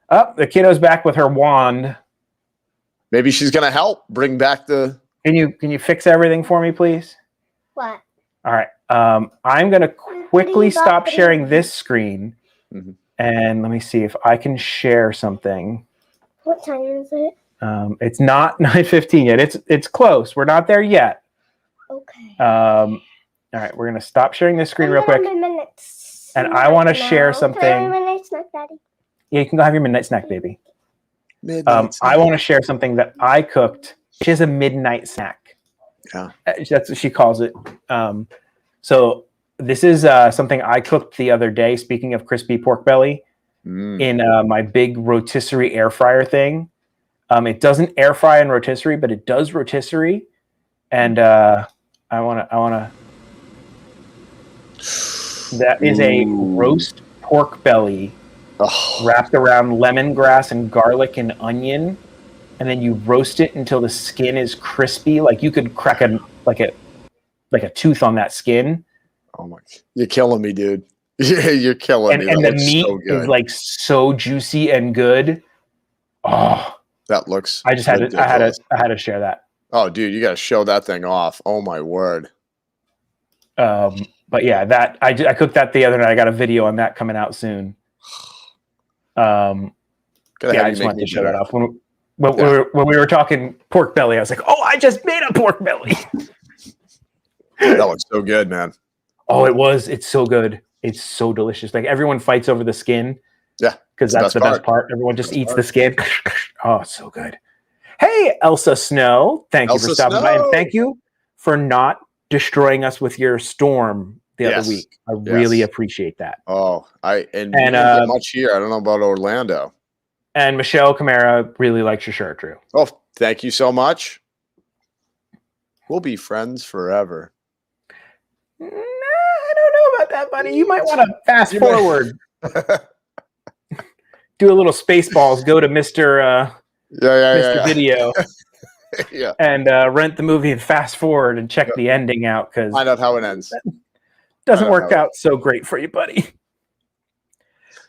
The kiddo's back with her wand. Maybe she's gonna help bring back the. Can you fix everything for me, please? What? All right. I'm gonna quickly stop sharing this screen, and let me see if I can share something. What time is it? It's not 9:15 yet. It's close. We're not there yet. Okay. All right. We're gonna stop sharing this screen real quick, and I want to share something. Can I have my midnight snack, Daddy? Yeah, you can go have your midnight snack, baby. I want to share something that I cooked. Which is a midnight snack. Yeah, that's what she calls it. So this is something I cooked the other day. Speaking of crispy pork belly, in my big rotisserie air fryer thing. It doesn't air fry in rotisserie, but it does rotisserie, and I wanna. That is a roast pork belly wrapped around lemongrass and garlic and onion. And then you roast it until the skin is crispy. Like you could crack a tooth on that skin. Oh my! You're killing me, dude. Yeah, you're killing me. And the meat is like so juicy and good. Oh, that looks. I had to share that. Oh, dude, you got to show that thing off. Oh my word. But yeah, that I cooked that the other night. I got a video on that coming out soon. Yeah, I just wanted to show that off. When we were talking pork belly, I was like, "Oh, I just made a pork belly." That looks so good, man. Oh, it's so good. It's so delicious. Like everyone fights over the skin. Yeah, because that's the best part. Everyone just eats the skin. Oh, it's so good. Hey, Elsa Snow. Thank you for stopping by, and thank you for not destroying us with your storm the other week. I really appreciate that. Oh, we didn't get much here. I don't know about Orlando. And Michelle Camara really likes your shirt, Drew. Oh, thank you so much. We'll be friends forever. Nah, I don't know about that, buddy. You might want to fast forward. Do a little Spaceballs. Go to Mr. Video. Yeah. And rent the movie and fast forward and check the ending out because find out how it ends. Doesn't work out so great for you, buddy.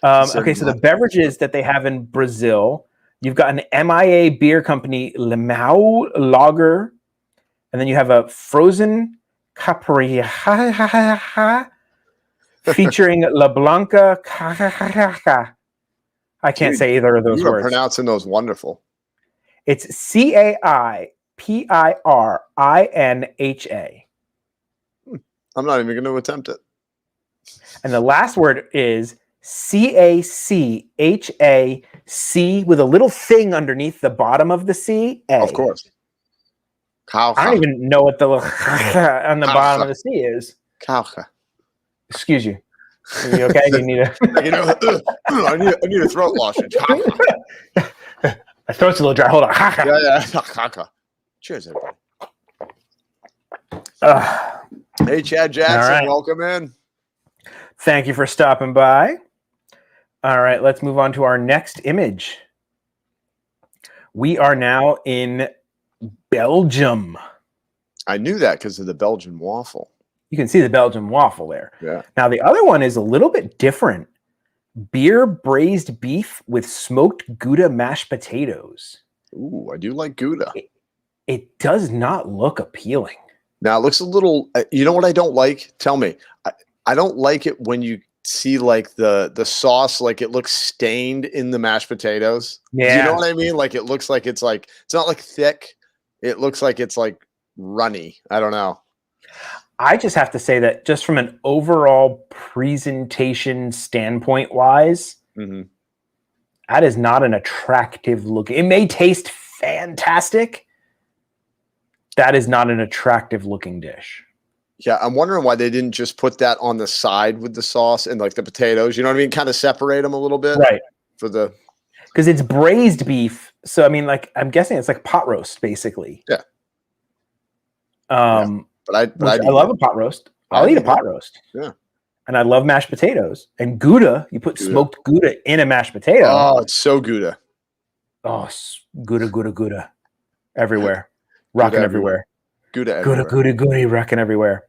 Okay, so the beverages that they have in Brazil, you've got an MIA beer company, Limau Lager, and then you have a frozen Capri featuring La Blanca. I can't say either of those words. You're pronouncing those wonderful. It's CAIPIRINHA. I'm not even going to attempt it. And the last word is CACHAC with a little thing underneath the bottom of the C. Of course. I don't even know what the on the bottom of the C is. Excuse you. Are you okay? You need I need a throat lozenge. My throat's a little dry. Hold on. Yeah. Cheers, everybody. Hey, Chad Jackson. Welcome in. Thank you for stopping by. All right, let's move on to our next image. We are now in Belgium. I knew that because of the Belgian waffle. You can see the Belgian waffle there. Yeah. Now, the other one is a little bit different. Beer braised beef with smoked Gouda mashed potatoes. Ooh, I do like Gouda. It does not look appealing. Now, it looks a little, you know what I don't like? Tell me. I don't like it when you see like the sauce, like it looks stained in the mashed potatoes. Yeah. You know what I mean? Like it looks like it's not like thick. It looks like it's like runny. I don't know. I just have to say that just from an overall presentation standpoint wise, that is not an attractive look. It may taste fantastic. That is not an attractive looking dish. Yeah, I'm wondering why they didn't just put that on the side with the sauce and like the potatoes. You know what I mean? Kind of separate them a little bit, right? Because it's braised beef, so I mean, like I'm guessing it's like pot roast, basically. Yeah. But I love a pot roast. I'll eat a pot roast. Yeah. And I love mashed potatoes and Gouda. You put smoked Gouda in a mashed potato. Oh, it's so Gouda. Oh, Gouda everywhere, rocking everywhere. Gouda, rocking everywhere.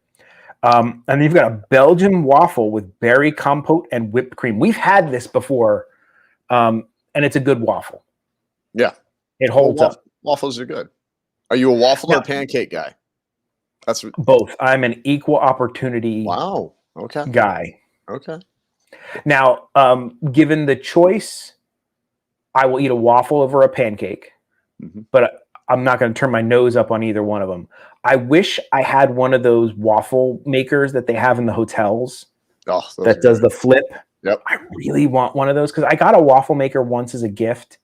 And then you've got a Belgian waffle with berry compote and whipped cream. We've had this before, and it's a good waffle. Yeah, it holds up. Waffles are good. Are you a waffle or pancake guy? That's both. I'm an equal opportunity. Wow. Okay. Guy. Okay. Now, given the choice, I will eat a waffle over a pancake, but I'm not going to turn my nose up on either one of them. I wish I had one of those waffle makers that they have in the hotels that does the flip. Yep. I really want one of those because I got a waffle maker once as a gift,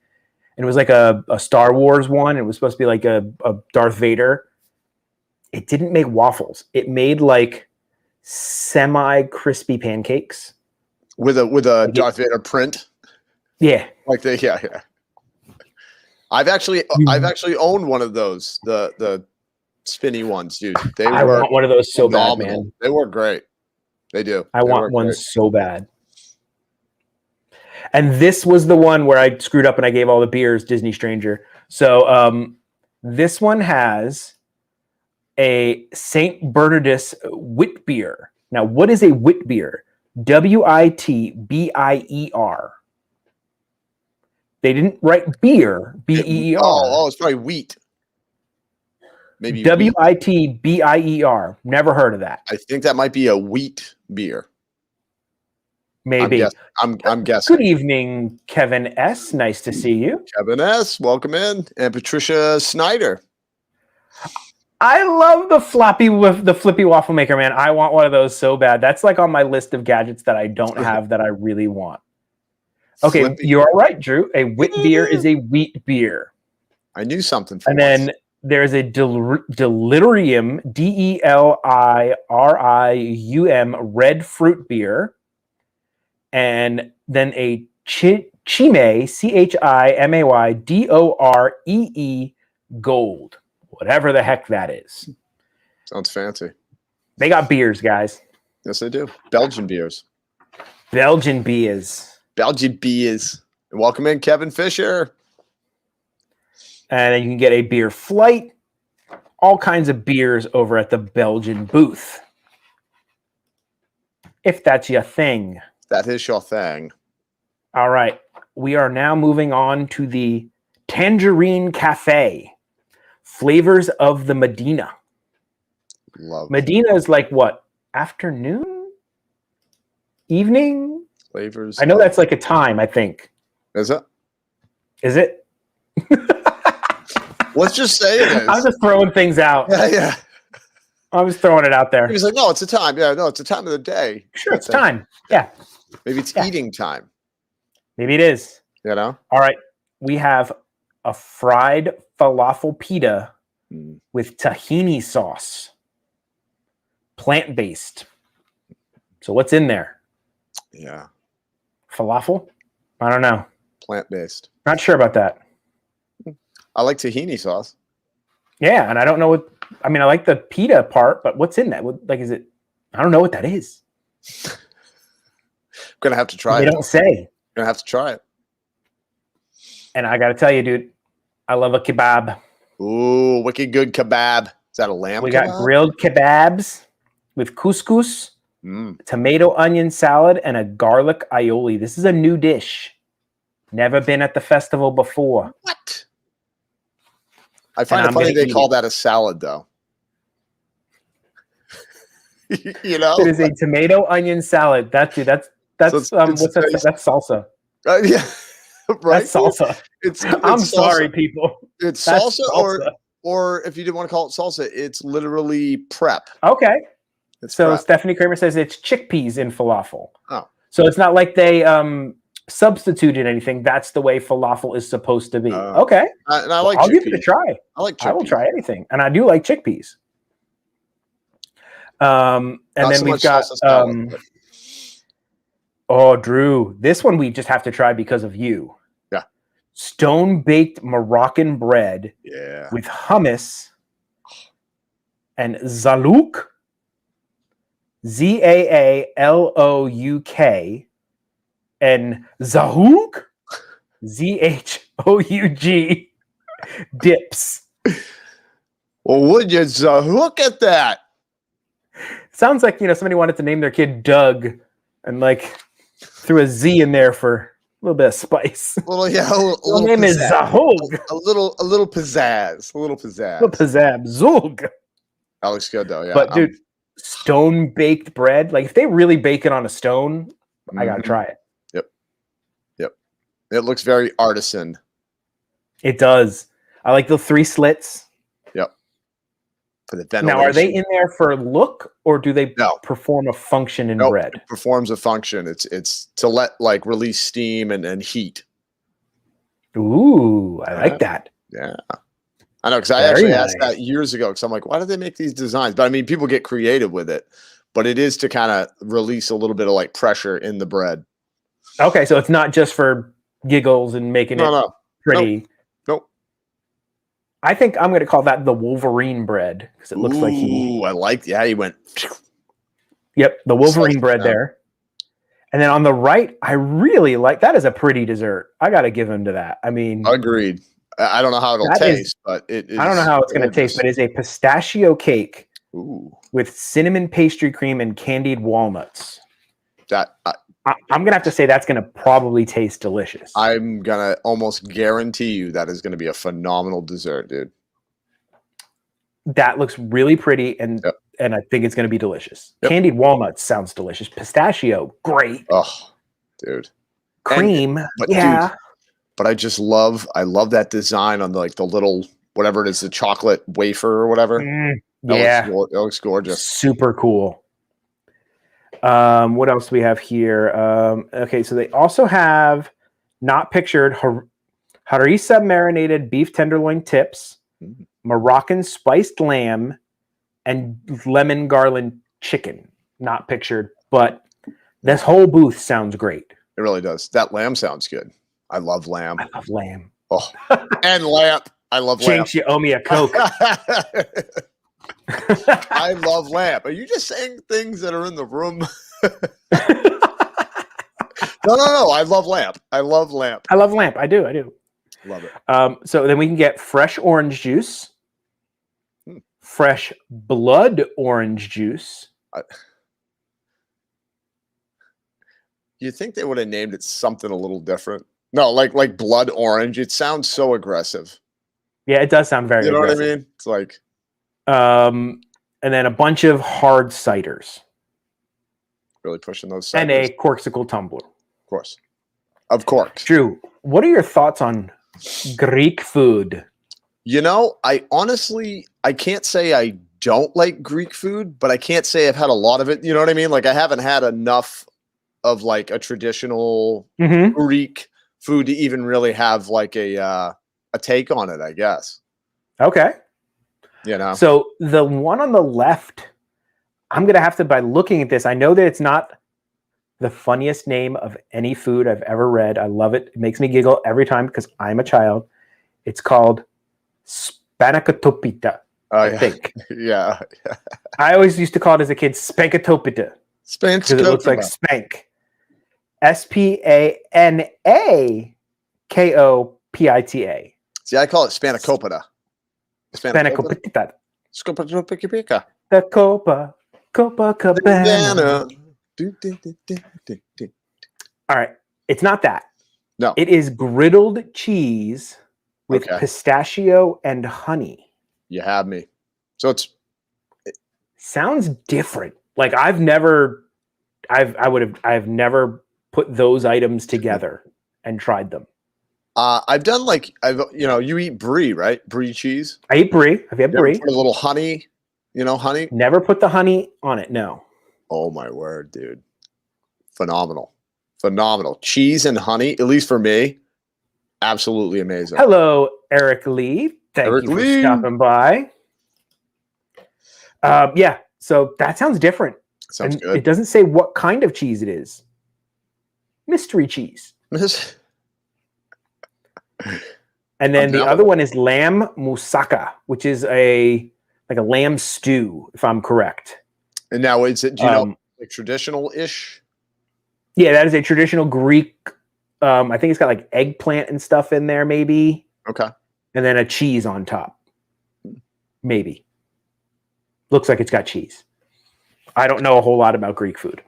and it was like a Star Wars one. It was supposed to be like a Darth Vader. It didn't make waffles. It made like semi-crispy pancakes with a Darth Vader print. Yeah, yeah. I've actually owned one of those, the spinny ones, dude. I want one of those so bad, man. They work great. They do. I want one so bad. And this was the one where I screwed up and I gave all the beers Disney Stranger. So this one has a St. Bernardus wit beer. Now, what is a wit beer? WITBIER. They didn't write beer, BEER. Oh, it's probably wheat. Maybe Witbier. Never heard of that. I think that might be a wheat beer. Maybe. I'm guessing. Good evening, Kevin S. Nice to see you. Kevin S., welcome in. And Patricia Snyder. I love the flippy waffle maker, man. I want one of those so bad. That's like on my list of gadgets that I don't have that I really want. Okay, Flippy. you're all right, Drew. A wit beer is a wheat beer. I knew something. For And once. then there's a delirium, Delirium red fruit beer. And then a Chimay, CHIMAY, gold. Whatever the heck that is. Sounds fancy. They got beers, guys. Yes, they do. Belgian beers. Belgian beers. Belgian beers. And welcome in, Kevin Fisher. And then you can get a beer flight. All kinds of beers over at the Belgian booth. If that's your thing. That is your thing. All right. We are now moving on to the Tangerine Cafe. Flavors of the Medina. Love Medina is like what? Afternoon? Evening? flavors. I know that's like a time, I think. Is it? Is it? Let's just say it is. I'm just throwing things out. Yeah. I'm just throwing it out there. He was like, no, it's a time. Yeah, no, it's a time of the day. Sure, it's time. Yeah. Maybe it's Yeah. eating time. Maybe it is. You know? All right. We have a fried falafel pita with tahini sauce. Plant-based. So what's in there? Yeah. Falafel? I don't know. Plant-based. Not sure about that. I like tahini sauce. Yeah, and I don't know what I mean, I like the pita part, but what's in that? Like, is it? I don't know what that is. Gonna have to try They it. don't say. Gonna have to try it. And I got to tell you, dude, I love a kebab. Ooh, wicked good kebab. Is that a lamb We kebab? got grilled kebabs with couscous, tomato onion salad, and a garlic aioli. This is a new dish. Never been at the festival before. What? I find And it I'm funny gonna they eat call it. that a salad, though. You know? It is a tomato onion salad. That's So it's what's that? based- That's salsa. Yeah. Right? That's salsa. It's I'm salsa. sorry, people. It's That's salsa, or if you didn't want to call it salsa, it's literally prep. Okay. It's So prep. Stephanie Kramer says it's chickpeas in falafel. Oh. So it's not like they substituted anything. That's the way falafel is supposed to be. Okay. And I like I'll chickpeas. give it a try. I like chickpeas. I will try anything. And I do like chickpeas. And Not then so we've much got salsa salad, but- oh, Drew, this one we just have to try because of you. Yeah. Stone baked Moroccan bread Yeah. with hummus and zalouk. Zaalouk and zahoug. Zhoug dips. Well, would you look at that? Sounds like somebody wanted to name their kid Doug and like threw a Z in there for a little bit of spice. Well, yeah, a Her little name is pizzazz. Zahoug. A little pizzazz. A little pizzazz. Little pizzazz. Zug. That looks good though. Yeah. But dude, stone baked bread. Like if they really bake it on a stone, I gotta try it. It looks very artisan. It does. I like the 3 slits. Yep. For the Now, are they ventilation. in there for look, or do they No. perform a function in Nope. bread? It performs a function. It's to let like release steam and heat. Ooh, I like that. Yeah. I know, because I Very actually asked nice. that years ago, because I'm like, why do they make these designs? But I mean, people get creative with it, but it is to kind of release a little bit of like pressure in the bread. Okay, so it's not just for giggles and making it No. pretty. Nope. I think I'm going to call that the Wolverine bread because it looks like he. Ooh, I like. Yeah, he went. Yep, the Wolverine Slice it bread down. there. And then on the right, I really like that. Is a pretty dessert. I got to give him to that. I mean, Agreed. I don't know how it'll That is- taste, but it is. I don't know how it's going to taste, but it's a pistachio cake Ooh, with cinnamon pastry cream and candied walnuts. that I'm going to have to say that's going to probably taste delicious. I'm gonna almost guarantee you that is going to be a phenomenal dessert, dude. that looks really pretty, and I think it's going to be delicious. Candied walnuts sounds delicious. Pistachio, great. Oh, dude. Cream, Dude, but I love that design on the little, whatever it is, the chocolate wafer or whatever. It looks gorgeous. Super cool. What else do we have here? Okay, so they also have not pictured harissa marinated beef tenderloin tips, Moroccan spiced lamb, and lemon garland chicken. Not pictured, but this whole booth sounds great. It really does. That lamb sounds good. I love lamb. I love lamb. Oh, and lamp. I love lamp. Jinx, you owe me a Coke. I love lamp. Are you just saying things that are in the room? No. I love lamp. I love lamp. I love lamp. I do. Love it. So then we can get fresh orange juice, fresh blood orange juice. You think they would have named it something a little different? No, like blood orange. It sounds so aggressive. Yeah, it does sound very aggressive. What I mean? It's like and then a bunch of hard ciders. Really pushing those ciders. And a corksicle tumbler. Of course. Drew, what are your thoughts on Greek food? I can't say I don't like Greek food, but I can't say I've had a lot of it. You know what I mean? Like, I haven't had enough of like a traditional Greek food to even really have like a take on it, I guess. Okay. So the one on the left, I'm going to have to, by looking at this, I know that it's not the funniest name of any food I've ever read. I love it. It makes me giggle every time because I'm a child. It's called Spanakotopita, I think. Yeah. I always used to call it as a kid Spanakotopita. Because it looks like spank. Spanakopita. See, I call it Spanakopita. Spanakopita. Spanakopita. The Copacabana. All right. It's not that. No. It is griddled cheese with pistachio and honey. You have me. So sounds different. Like I've never put those items together and tried them. I've done you eat brie, right? Brie cheese. I eat brie. Have you had brie? Put a little honey, honey. Never put the honey on it. No. Oh my word, dude. Phenomenal. Cheese and honey, at least for me, absolutely amazing. Hello, Eric Lee. Thank you for stopping by. Yeah, so that sounds different. Sounds good. It doesn't say what kind of cheese it is. Mystery cheese. And then the other one is lamb moussaka, which is like a lamb stew, if I'm correct. And now is it, like traditional-ish? Yeah, that is a traditional Greek. I think it's got like eggplant and stuff in there, maybe. Okay. And then a cheese on top. Maybe. Looks like it's got cheese. I don't know a whole lot about Greek food.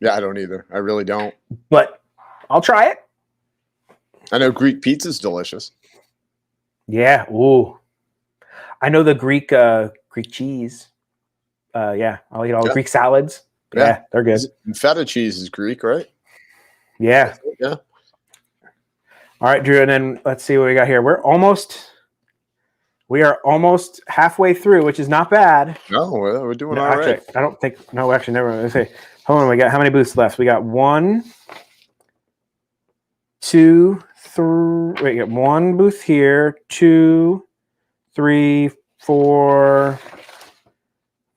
Yeah, I don't either. I really don't. But I'll try it. I know Greek pizza's delicious. Yeah. Ooh. I know the Greek cheese. Yeah, I'll eat all the Greek salads. Yeah, they're good. And feta cheese is Greek, right? Yeah. Yeah. All right, Drew, and then let's see what we got here. We are almost halfway through, which is not bad. No, we're doing all right. I don't think. No, actually, never mind. Let's see. Hold on. We got how many booths left? We got 1, 2, 3. Wait, we got 1 booth here. 2, 3, 4,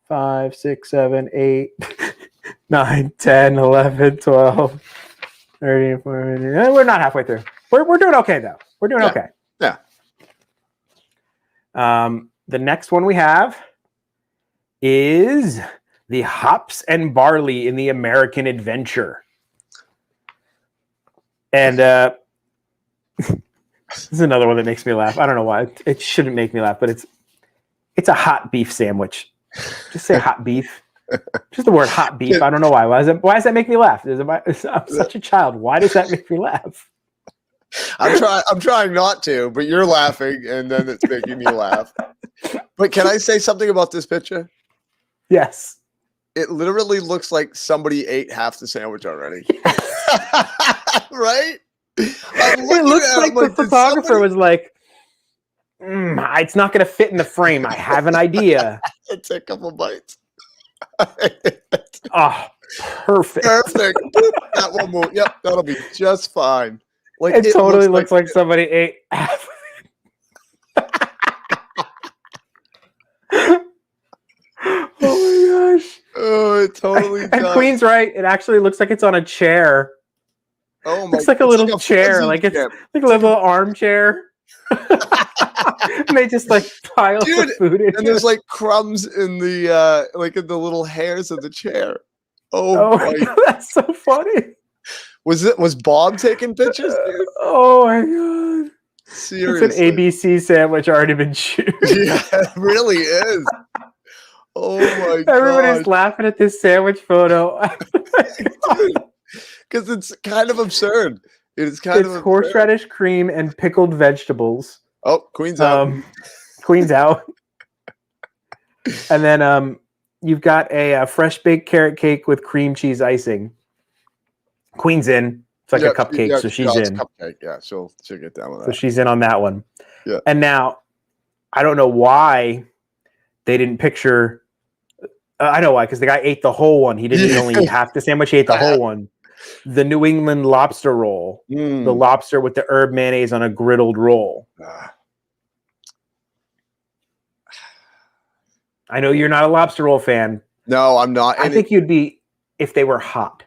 5, 6, 7, 8, 9, 10, 11, 12, 13, 14. We're not halfway through. We're doing okay though. We're doing okay. Yeah. The next one we have is the hops and barley in the American Adventure. And this is another one that makes me laugh. I don't know why. It shouldn't make me laugh, but it's a hot beef sandwich. Just say hot beef. Just the word hot beef. I don't know why. Why does that make me laugh? I'm such a child. Why does that make me laugh? I'm trying not to, but you're laughing, and then it's making me laugh. But can I say something about this picture? Yes. It literally looks like somebody ate half the sandwich already. Right? It looks like the photographer was like, it's not going to fit in the frame. I have an idea. Take a couple bites. Oh, perfect. Perfect. That one will, yep, that'll be just fine. Like It totally looks like somebody ate half. Oh my gosh. Oh, it totally And does. Queen's right. It actually looks like it's on a chair. Oh my! It's like a little chair, like it's like a little armchair. And they just like pile the food in. And there's like crumbs in the like in the little hairs of the chair. Oh my God, that's so funny. Was Bob taking pictures? Dude? Oh my god! Seriously, it's an ABC sandwich already been chewed. Yeah, it really is. Oh my god! Everybody's laughing at this sandwich photo. Because it's kind of absurd. It's horseradish cream and pickled vegetables. Oh, Queen's out. Queen's out. And then you've got a fresh baked carrot cake with cream cheese icing. Queen's in. It's like a cupcake, so she's in. Cupcake. Yeah, she'll get down with that. So she's in on that one. Yeah. And now, I don't know why they didn't picture. I know why, because the guy ate the whole one. He didn't only eat half the sandwich. He ate the whole one. The New England lobster roll. The lobster with the herb mayonnaise on a griddled roll. I know you're not a lobster roll fan. No, I'm not. I think you'd be if they were hot.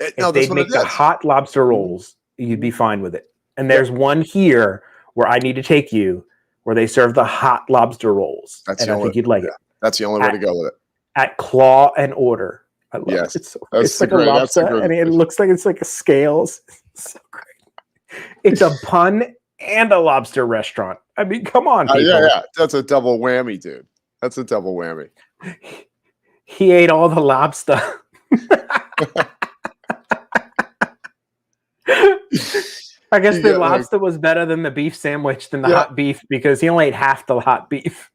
If they'd make the hot lobster rolls, you'd be fine with it. And there's one here where I need to take you where they serve the hot lobster rolls. I think you'd like it. That's the only way to go with it. At Claw and Order. I love it. It's like a lobster, and it looks like it's like a scales. It's so great. It's a pun and a lobster restaurant. I mean, come on, people. Yeah. That's a double whammy, dude. That's a double whammy. He ate all the lobster. I guess the lobster was better than the beef sandwich than the hot beef because he only ate half the hot beef,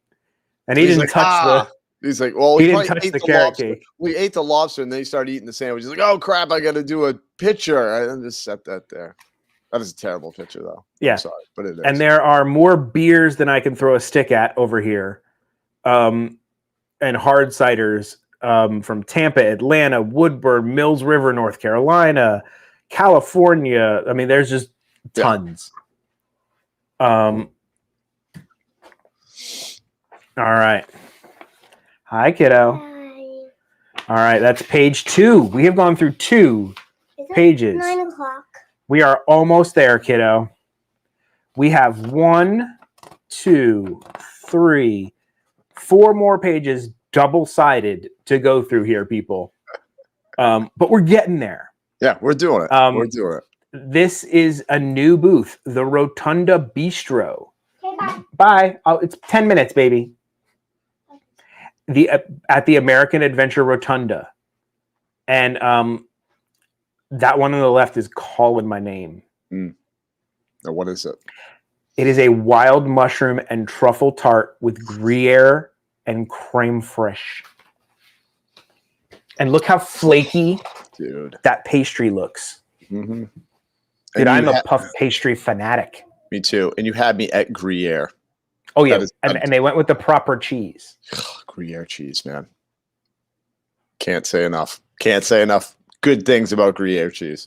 and he didn't touch the. He's like, well, he didn't touch the carrot lobster. cake. We ate the lobster, and then he started eating the sandwich. He's like, oh crap, I got to do a picture. I just set that there. That is a terrible picture, though. Yeah, I'm sorry, but it is. And there are more beers than I can throw a stick at over here, and hard ciders from Tampa, Atlanta, Woodburn, Mills River, North Carolina, California. I mean, there's just tons. All right. Hi, kiddo. Hi. All right, that's page 2. We have gone through 2 pages. 9 o'clock. We are almost there, kiddo. We have 1, 2, 3, 4 more pages double-sided to go through here, people. But we're getting there. Yeah, we're doing it. We're doing it. This is a new booth, the Rotunda Bistro. Okay, bye. Bye. It's 10 minutes, baby. At the American Adventure Rotunda. And that one on the left is Calling My Name. Now, what is it? It is a wild mushroom and truffle tart with Gruyere and creme fraiche. And look how flaky that pastry looks. Mm-hmm. Dude, I'm a puff pastry fanatic. Me too. And you had me at Gruyere. Oh, yeah. And they went with the proper cheese. Gruyere cheese, man. Can't say enough. Can't say enough good things about Gruyere cheese.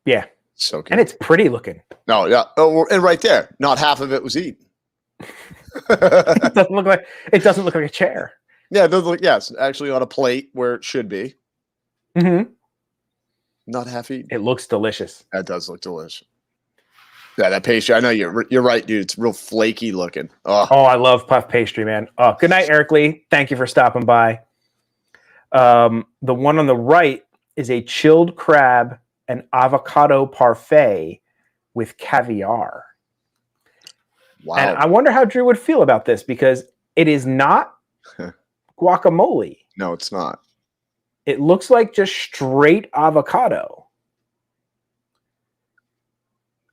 Yeah. So good. And it's pretty looking. No, yeah. Oh, and right there, not half of it was eaten. It doesn't look like a chair. Yeah, it does look, yes, actually on a plate where it should be. Mm-hmm. Not half eaten. It looks delicious. That does look delicious. Yeah, that pastry. I know you're right, dude. It's real flaky looking. Oh, I love puff pastry, man. Oh, good night, Eric Lee. Thank you for stopping by. The one on the right is a chilled crab and avocado parfait with caviar. Wow. And I wonder how Drew would feel about this because it is not guacamole. No, it's not. It looks like just straight avocado.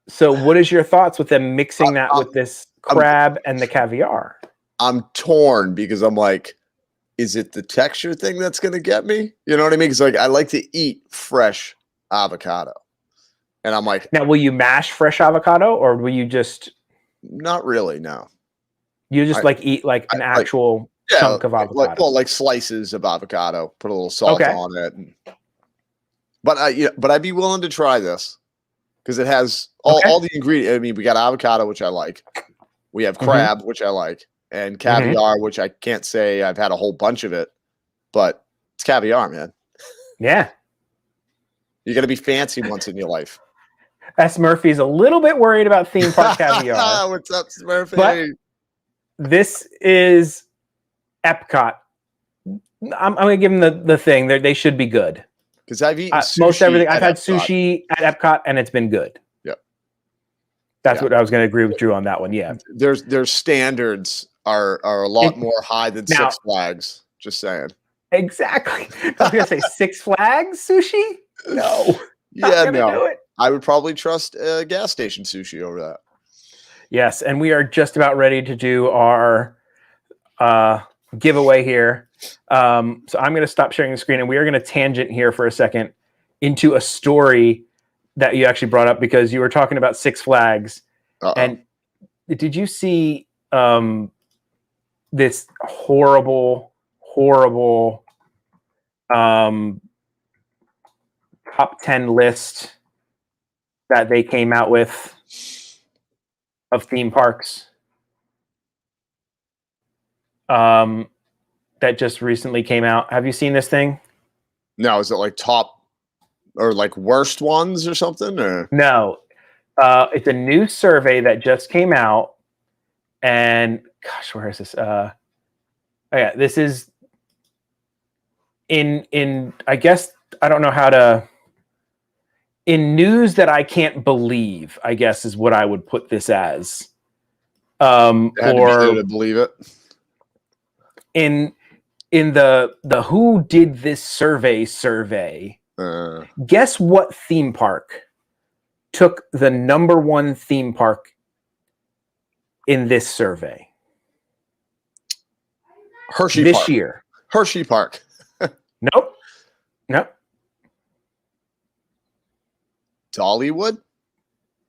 So what is your thoughts with them mixing that with this crab and the caviar? I'm torn because I'm like, is it the texture thing that's going to get me? You know what I mean? Because like I like to eat fresh avocado, and I'm like, Now, will you mash fresh avocado, or will you just not really. No, eat like an like actual chunk of avocado? like slices of avocado. Put a little salt Okay. on it. But I'd be willing to try this because it has all the ingredients. I mean, we got avocado, which I like. We have crab, which I like, and caviar, which I can't say I've had a whole bunch of it, but it's caviar, man. Yeah. You got to be fancy once in your life. S. Murphy's a little bit worried about theme park caviar. What's up, Smurfy? But this is Epcot. I'm going to give them the thing. They should be good. Because I've eaten most everything. I've had Epcot. sushi at Epcot, and it's been good. Yep. That's what I was going to agree with Drew on that one. Yeah. Their standards are a lot more high than Six Flags. Just saying. Exactly. I was going to say Six Flags sushi? No. Yeah, Do it. I would probably trust gas station sushi over that. Yes, and we are just about ready to do our giveaway here. So I'm going to stop sharing the screen, and we are going to tangent here for a second into a story that you actually brought up because you were talking about Six Flags. And did you see this horrible top 10 list that they came out with of theme parks that just recently came out? Have you seen this thing? No, is it like top or like worst ones or something? Or no, it's a new survey that just came out, and gosh, where is this? Oh yeah, this is in I guess I don't know how to. In news that I can't believe, I guess is what I would put this as. Or to believe it. In the who did this survey, guess what theme park took the #1 theme park in this survey? Hershey this Park. Year. Hershey Park. Nope. Dollywood?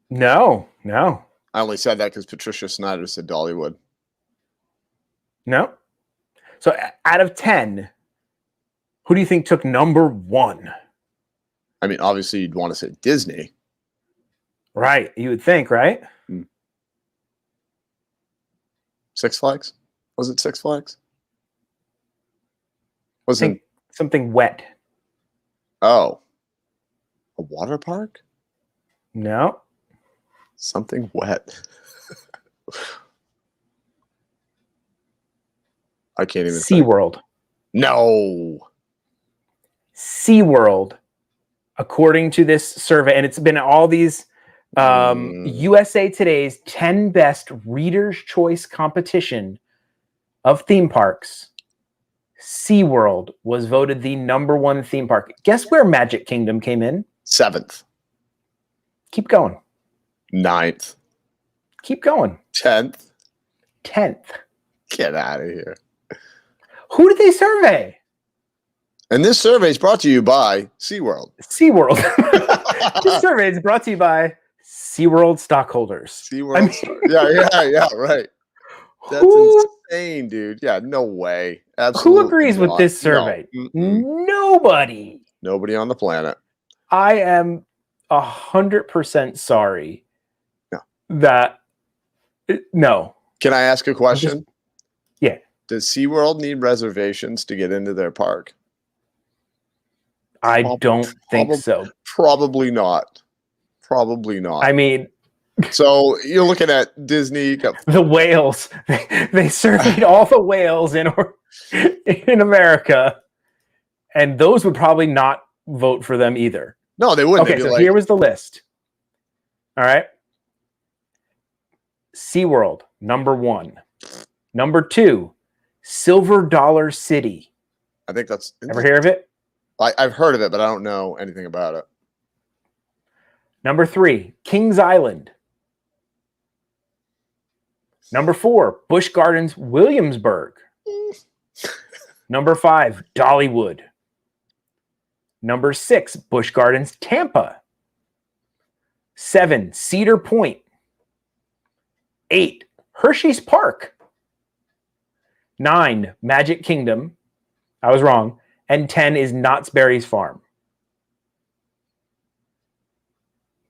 No. I only said that because Patricia Snyder said Dollywood. No. So out of 10, who do you think took #1? I mean, obviously you'd want to say Disney. Right. You would think, right? Six Flags? Was it Six Flags? Think something wet. Oh. A water park? No. Something wet. I can't even SeaWorld. No. SeaWorld, according to this survey, and it's been all these USA Today's 10 best Reader's Choice competition of theme parks. SeaWorld was voted the #1 theme park. Guess where Magic Kingdom came in? 7th. Keep going. 9th. Keep going. 10th. 10th. Get out of here. Who did they survey? And this survey is brought to you by SeaWorld. SeaWorld. This survey is brought to you by SeaWorld stockholders. SeaWorld. Yeah, right. That's insane, dude. Yeah, no way. Absolutely. Who agrees with this survey? No. Nobody. Nobody on the planet. I am 100% sorry. No. Can I ask a question? Yeah. Does SeaWorld need reservations to get into their park? I don't think so. Probably not. Probably not. I mean, so you're looking at Disney. The whales. They surveyed all the whales in America, and those would probably not vote for them either. No, they wouldn't. Okay, so here was the list. All right. SeaWorld, #1. #2, Silver Dollar City. I think that's... Ever hear of it? I've heard of it, but I don't know anything about it. #3, Kings Island. Number 4, Busch Gardens, Williamsburg. Number 5, Dollywood. Number 6, Busch Gardens, Tampa. 7, Cedar Point. 8, Hershey's Park. 9, Magic Kingdom. I was wrong. And 10 is Knott's Berry's Farm.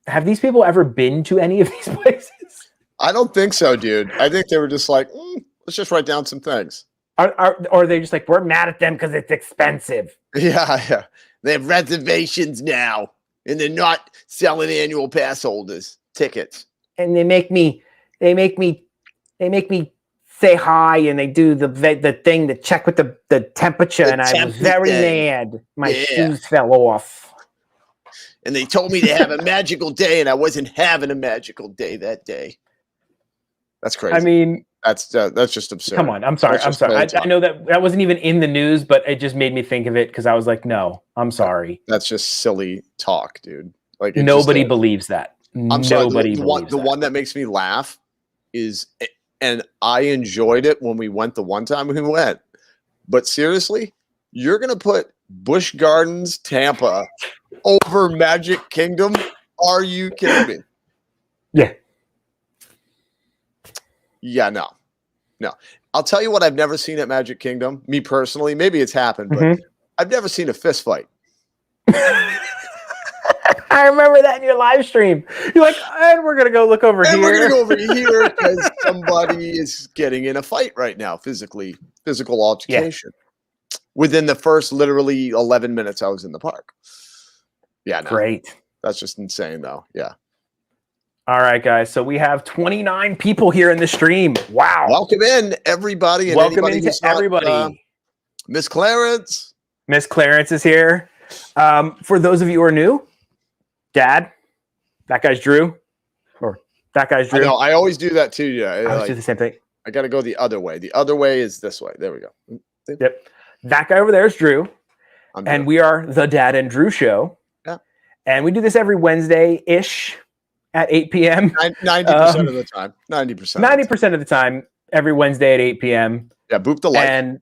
Have these people ever been to any of these places? I don't think so, dude. I think they were just like, let's just write down some things. Or are they just like, we're mad at them because it's expensive? Yeah. They have reservations now, and they're not selling annual pass holders tickets. And they make me say hi, and they do the thing to check with the temperature, and I was very mad. My shoes fell off. And they told me to have a magical day, and I wasn't having a magical day that day. That's crazy. I mean, that's just absurd. Come on, I'm sorry. I know that wasn't even in the news, but it just made me think of it because I was like, no, I'm sorry. That's just silly talk, dude. Like nobody believes that. I'm sorry. The one that makes me laugh is, and I enjoyed it when we went the one time we went. But seriously, you're gonna put Busch Gardens, Tampa over Magic Kingdom? Are you kidding me? Yeah. Yeah, no. I'll tell you what I've never seen at Magic Kingdom. Me personally, maybe it's happened, but I've never seen a fist fight. I remember that in your live stream. You're like, and we're gonna go look over here. We're gonna go over here because somebody is getting in a fight right now, physical altercation. Yeah. Within the first literally 11 minutes I was in the park. Yeah, no. Great. That's just insane, though. Yeah. All right, guys. So we have 29 people here in the stream. Wow. Welcome in, everybody. And welcome into everybody. Miss Clarence. Miss Clarence is here. For those of you who are new, Dad, that guy's Drew. Or that guy's Drew. I know. I always do that too. Yeah. I always do the same thing. I got to go the other way. The other way is this way. There we go. Yep. That guy over there is Drew. And we are the Dad and Drew Show. Yeah. And we do this every Wednesday-ish. At 8 p.m. 90% of the time. 90% of the time, every Wednesday at 8 p.m. Yeah, boop the like. And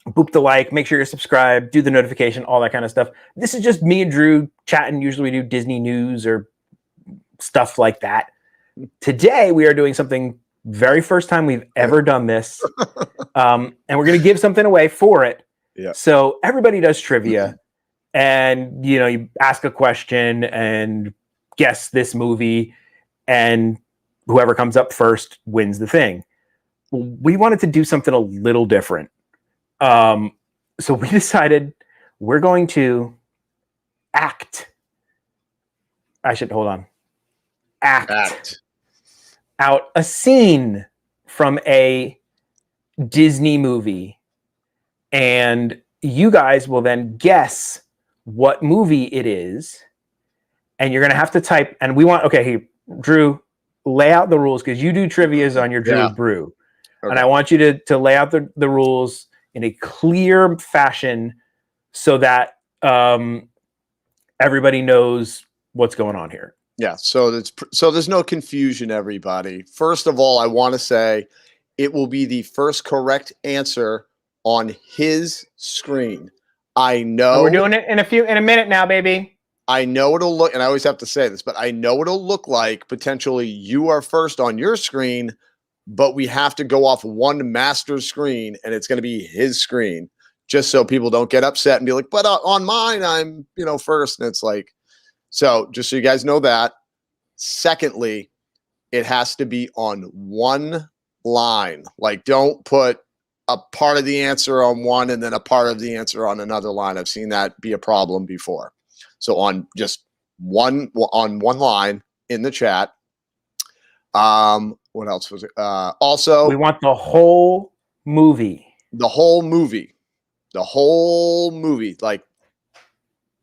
boop the like. Make sure you're subscribed. Do the notification, all that kind of stuff. This is just me and Drew chatting. Usually we do Disney news or stuff like that. Today, we are doing something very first time we've ever done this. And we're going to give something away for it. Yeah. So everybody does trivia. And, you ask a question and guess this movie, and whoever comes up first wins the thing. We wanted to do something a little different. So we decided we're going to act out a scene from a Disney movie. And you guys will then guess what movie it is. And you're going to have to type, and we want, hey, Drew, lay out the rules because you do trivias on your Drew Brew. Okay. And I want you to lay out the rules in a clear fashion so that everybody knows what's going on here. Yeah, so there's no confusion, everybody. First of all, I want to say it will be the first correct answer on his screen. I know. And we're doing it in a minute now, baby. I know it'll look, and I always have to say this, but I know it'll look like potentially you are first on your screen, but we have to go off one master screen, and it's going to be his screen, just so people don't get upset and be like, but on mine, I'm, first. And it's like, so just so you guys know that. Secondly, it has to be on one line. Like, don't put a part of the answer on one and then a part of the answer on another line. I've seen that be a problem before. So on just one line in the chat. What else was it? Also, we want the whole movie. The whole movie. Like,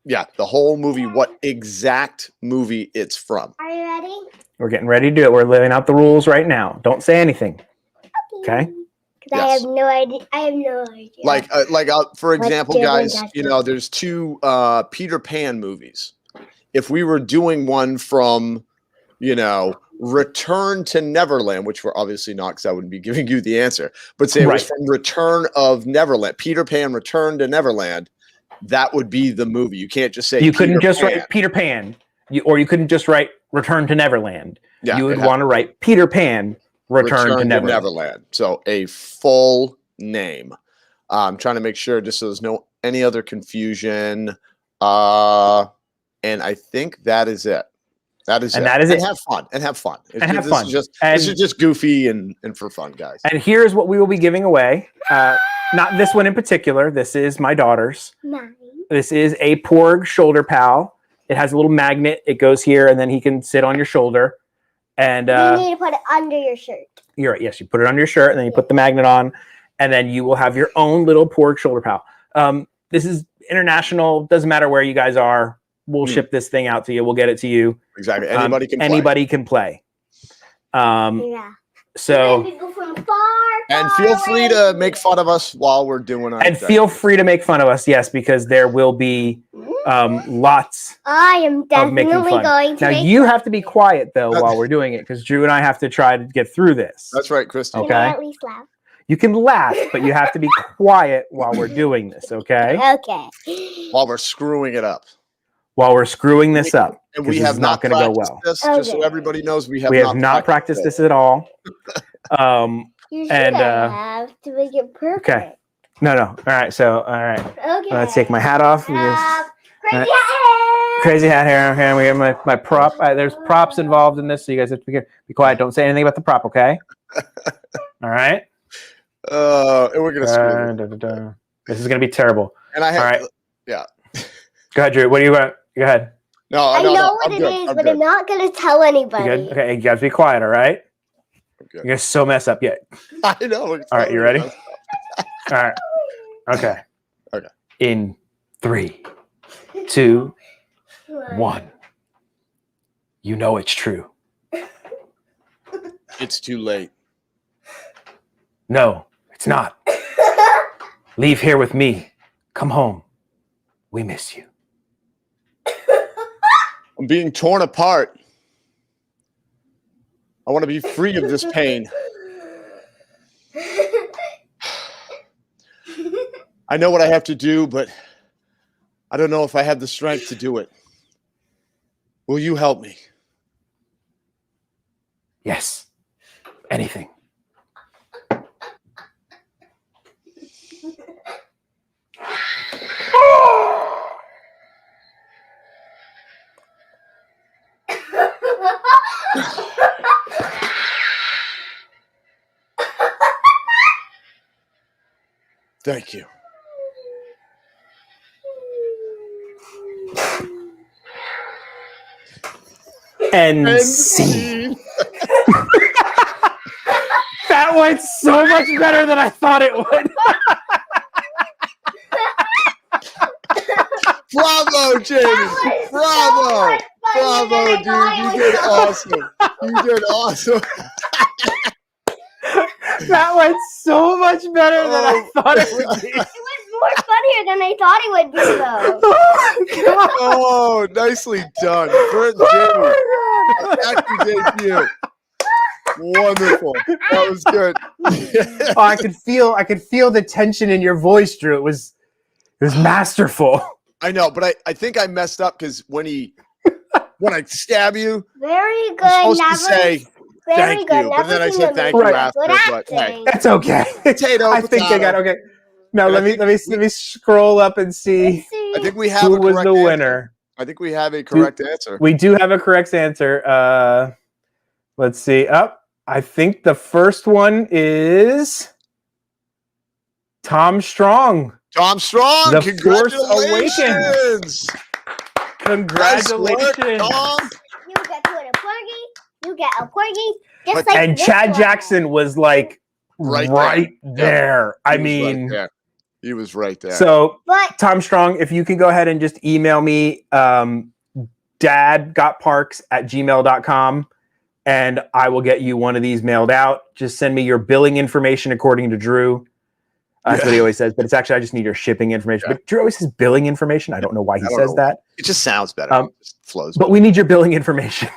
yeah, the whole movie. What exact movie it's from? Are you ready? We're getting ready to do it. We're laying out the rules right now. Don't say anything. Okay. Yes. I have no idea. Like, for example, guys, there's two Peter Pan movies. If we were doing one from, Return to Neverland, which we're obviously not because I wouldn't be giving you the answer, but say it was from Return of Neverland, Peter Pan Return to Neverland, that would be the movie. You can't just say you couldn't just write Peter Pan, or you couldn't just write Return to Neverland. Yeah, you would want to write Peter Pan Return to Neverland. So a full name. I'm trying to make sure just so there's any other confusion. And I think that is it. That is it. And have fun. This is just goofy and for fun, guys. And here's what we will be giving away. Not this one in particular. This is my daughter's. Mine. This is a Porg shoulder pal. It has a little magnet. It goes here, and then he can sit on your shoulder. And you need to put it under your shirt. You're right. Yes, you put it under your shirt, and then you put the magnet on, and then you will have your own little Porg shoulder pal. This is international. Doesn't matter where you guys are. We'll ship this thing out to you. We'll get it to you. Exactly. Anybody can play. Anybody can play. Yeah. So and feel free to make fun of us while we're doing our feel free to make fun of us, yes, because there will be lots. I am definitely going to. Now you have to be quiet though while we're doing it, because Drew and I have to try to get through this. That's right, Kristen. Okay. Can I at least laugh? You can laugh, but you have to be quiet while we're doing this, okay? Okay. While we're screwing it up. While we're screwing this up. And we have not going to go well. Just so everybody knows, we have not practiced this at all. You should have to make it perfect. Okay. No. All right. So, all right. Okay. Let's take my hat off. Crazy hat here. Okay. We have my prop. There's props involved in this, so you guys have to be quiet. Don't say anything about the prop, okay? All right. And we're gonna screw This is gonna be terrible. And I have, all right. Yeah. Go ahead, Drew. What do you want? Go ahead. I know what it is, but I'm not gonna tell anybody. You good? Okay, you guys be quiet. All right. You're gonna so mess up yet. I know. All right, you ready? All right. Okay. Okay. In 3, 2, 1. You know it's true. It's too late. No, it's not. Leave here with me. Come home. We miss you. I'm being torn apart. I want to be free of this pain. I know what I have to do, but I don't know if I have the strength to do it. Will you help me? Yes. Anything. Thank you. And scene. That went so much better than I thought it would. Bravo, Jamie! Bravo! Bravo, dude! You did awesome. You did awesome. That went so much better than I thought it would be. It was more funnier than I thought it would be, though. Oh, nicely done. For Jamie. That's your debut. Wonderful. That was good. Oh, I could feel the tension in your voice, Drew. It was masterful. I know, but I think I messed up because when I stab you, very good. I'm supposed to say thank you, but then I said thank you after. But hey, that's okay. Potato. I think I got okay. Now let me scroll up and see. I think we have who was the winner. I think we have a correct answer. We do have a correct answer. Let's see. I think the first one is Tom Strong. Tom Strong, The congratulations! Congratulations, nice work, Tom. You get to win a porgy. You get a porgy. Just like and this Chad one. Jackson was like right there. I mean, he was right there. So, Tom Strong, if you can go ahead and just email me, dadgotparks@gmail.com, and I will get you one of these mailed out. Just send me your billing information according to Drew. That's what he always says, but it's actually I just need your shipping information. But Drew always says billing information. I don't know why he says that. It just sounds better. It just flows. But we need your billing information.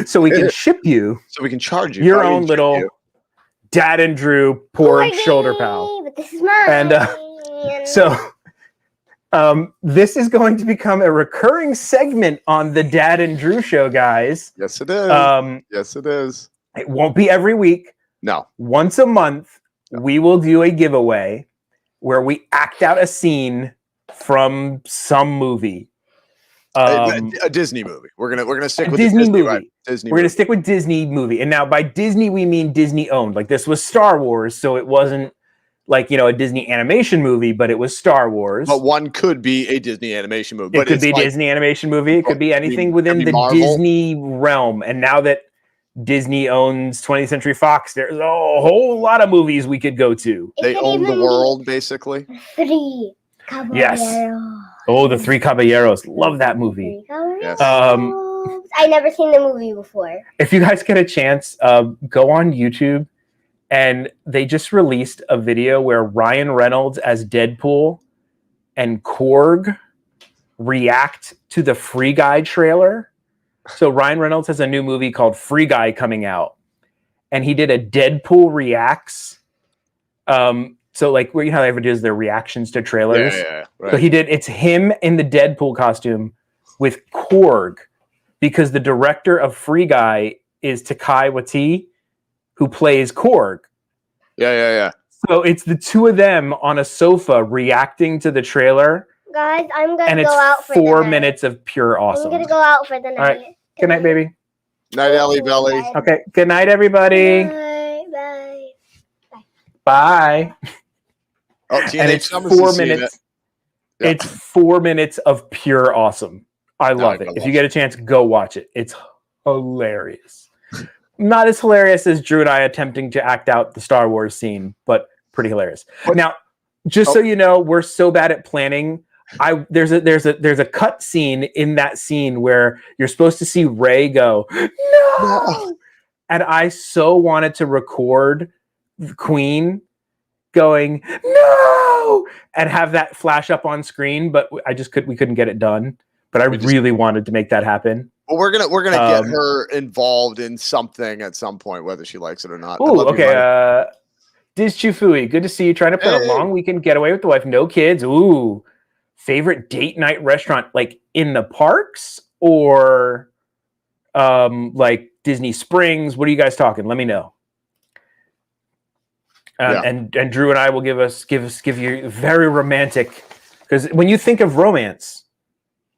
so we can ship you So we can charge you. your Probably own ship little you. Dad and Drew porridge shoulder pal. But this is mine. And so this is going to become a recurring segment on the Dad and Drew show, guys. Yes, it is. Yes, it is. It won't be every week. No. Once a month, we will do a giveaway where we act out a scene from some movie. A Disney movie. We're gonna stick with Disney the Disney movie. Right? Disney. We're gonna stick with Disney movie, and now by Disney we mean Disney owned. Like this was Star Wars, so it wasn't like a Disney animation movie, but it was Star Wars. But one could be a Disney animation movie. It could be a Disney animation movie. It could be anything within the Marvel. Disney realm. And now that Disney owns 20th Century Fox, there's a whole lot of movies we could go to. They own the world, basically. 3 Caballeros. Yes. Oh, the Three Caballeros. Love that movie. Yes. I never seen the movie before. If you guys get a chance, go on YouTube, and they just released a video where Ryan Reynolds as Deadpool and Korg react to the Free Guy trailer. So Ryan Reynolds has a new movie called Free Guy coming out, and he did a Deadpool reacts. So like where how they ever do is their reactions to trailers. Yeah, right. So it's him in the Deadpool costume with Korg, because the director of Free Guy is Takai Waititi, who plays Korg. Yeah. So it's the two of them on a sofa reacting to the trailer. Guys, I'm going And to it's go out for the 4 night. minutes of pure awesome. I'm going to go out for the night. All right. Good night, baby. Night, Ellie Belly. Okay. Good night, everybody. Bye. Bye. Oh, And Teenage it's Summer's 4 has seen minutes. it. Yeah. It's 4 minutes of pure awesome. I love I it. love If you get a chance, go watch it. It's hilarious. Not as hilarious as Drew and I attempting to act out the Star Wars scene, but pretty hilarious. Now, just so you know, we're so bad at planning. There's a cut scene in that scene where you're supposed to see Rey go, no! And I so wanted to record the Queen going, no! And have that flash up on screen, but we couldn't get it done. But I really wanted to make that happen. Well, we're gonna get her involved in something at some point, whether she likes it or not. Ooh, okay. Diz Chufui, good to see you. Trying to plan a long weekend getaway with the wife, no kids. Ooh, favorite date night restaurant, like in the parks or like Disney Springs? What are you guys talking? Let me know. And Drew and I will give you very romantic, because when you think of romance,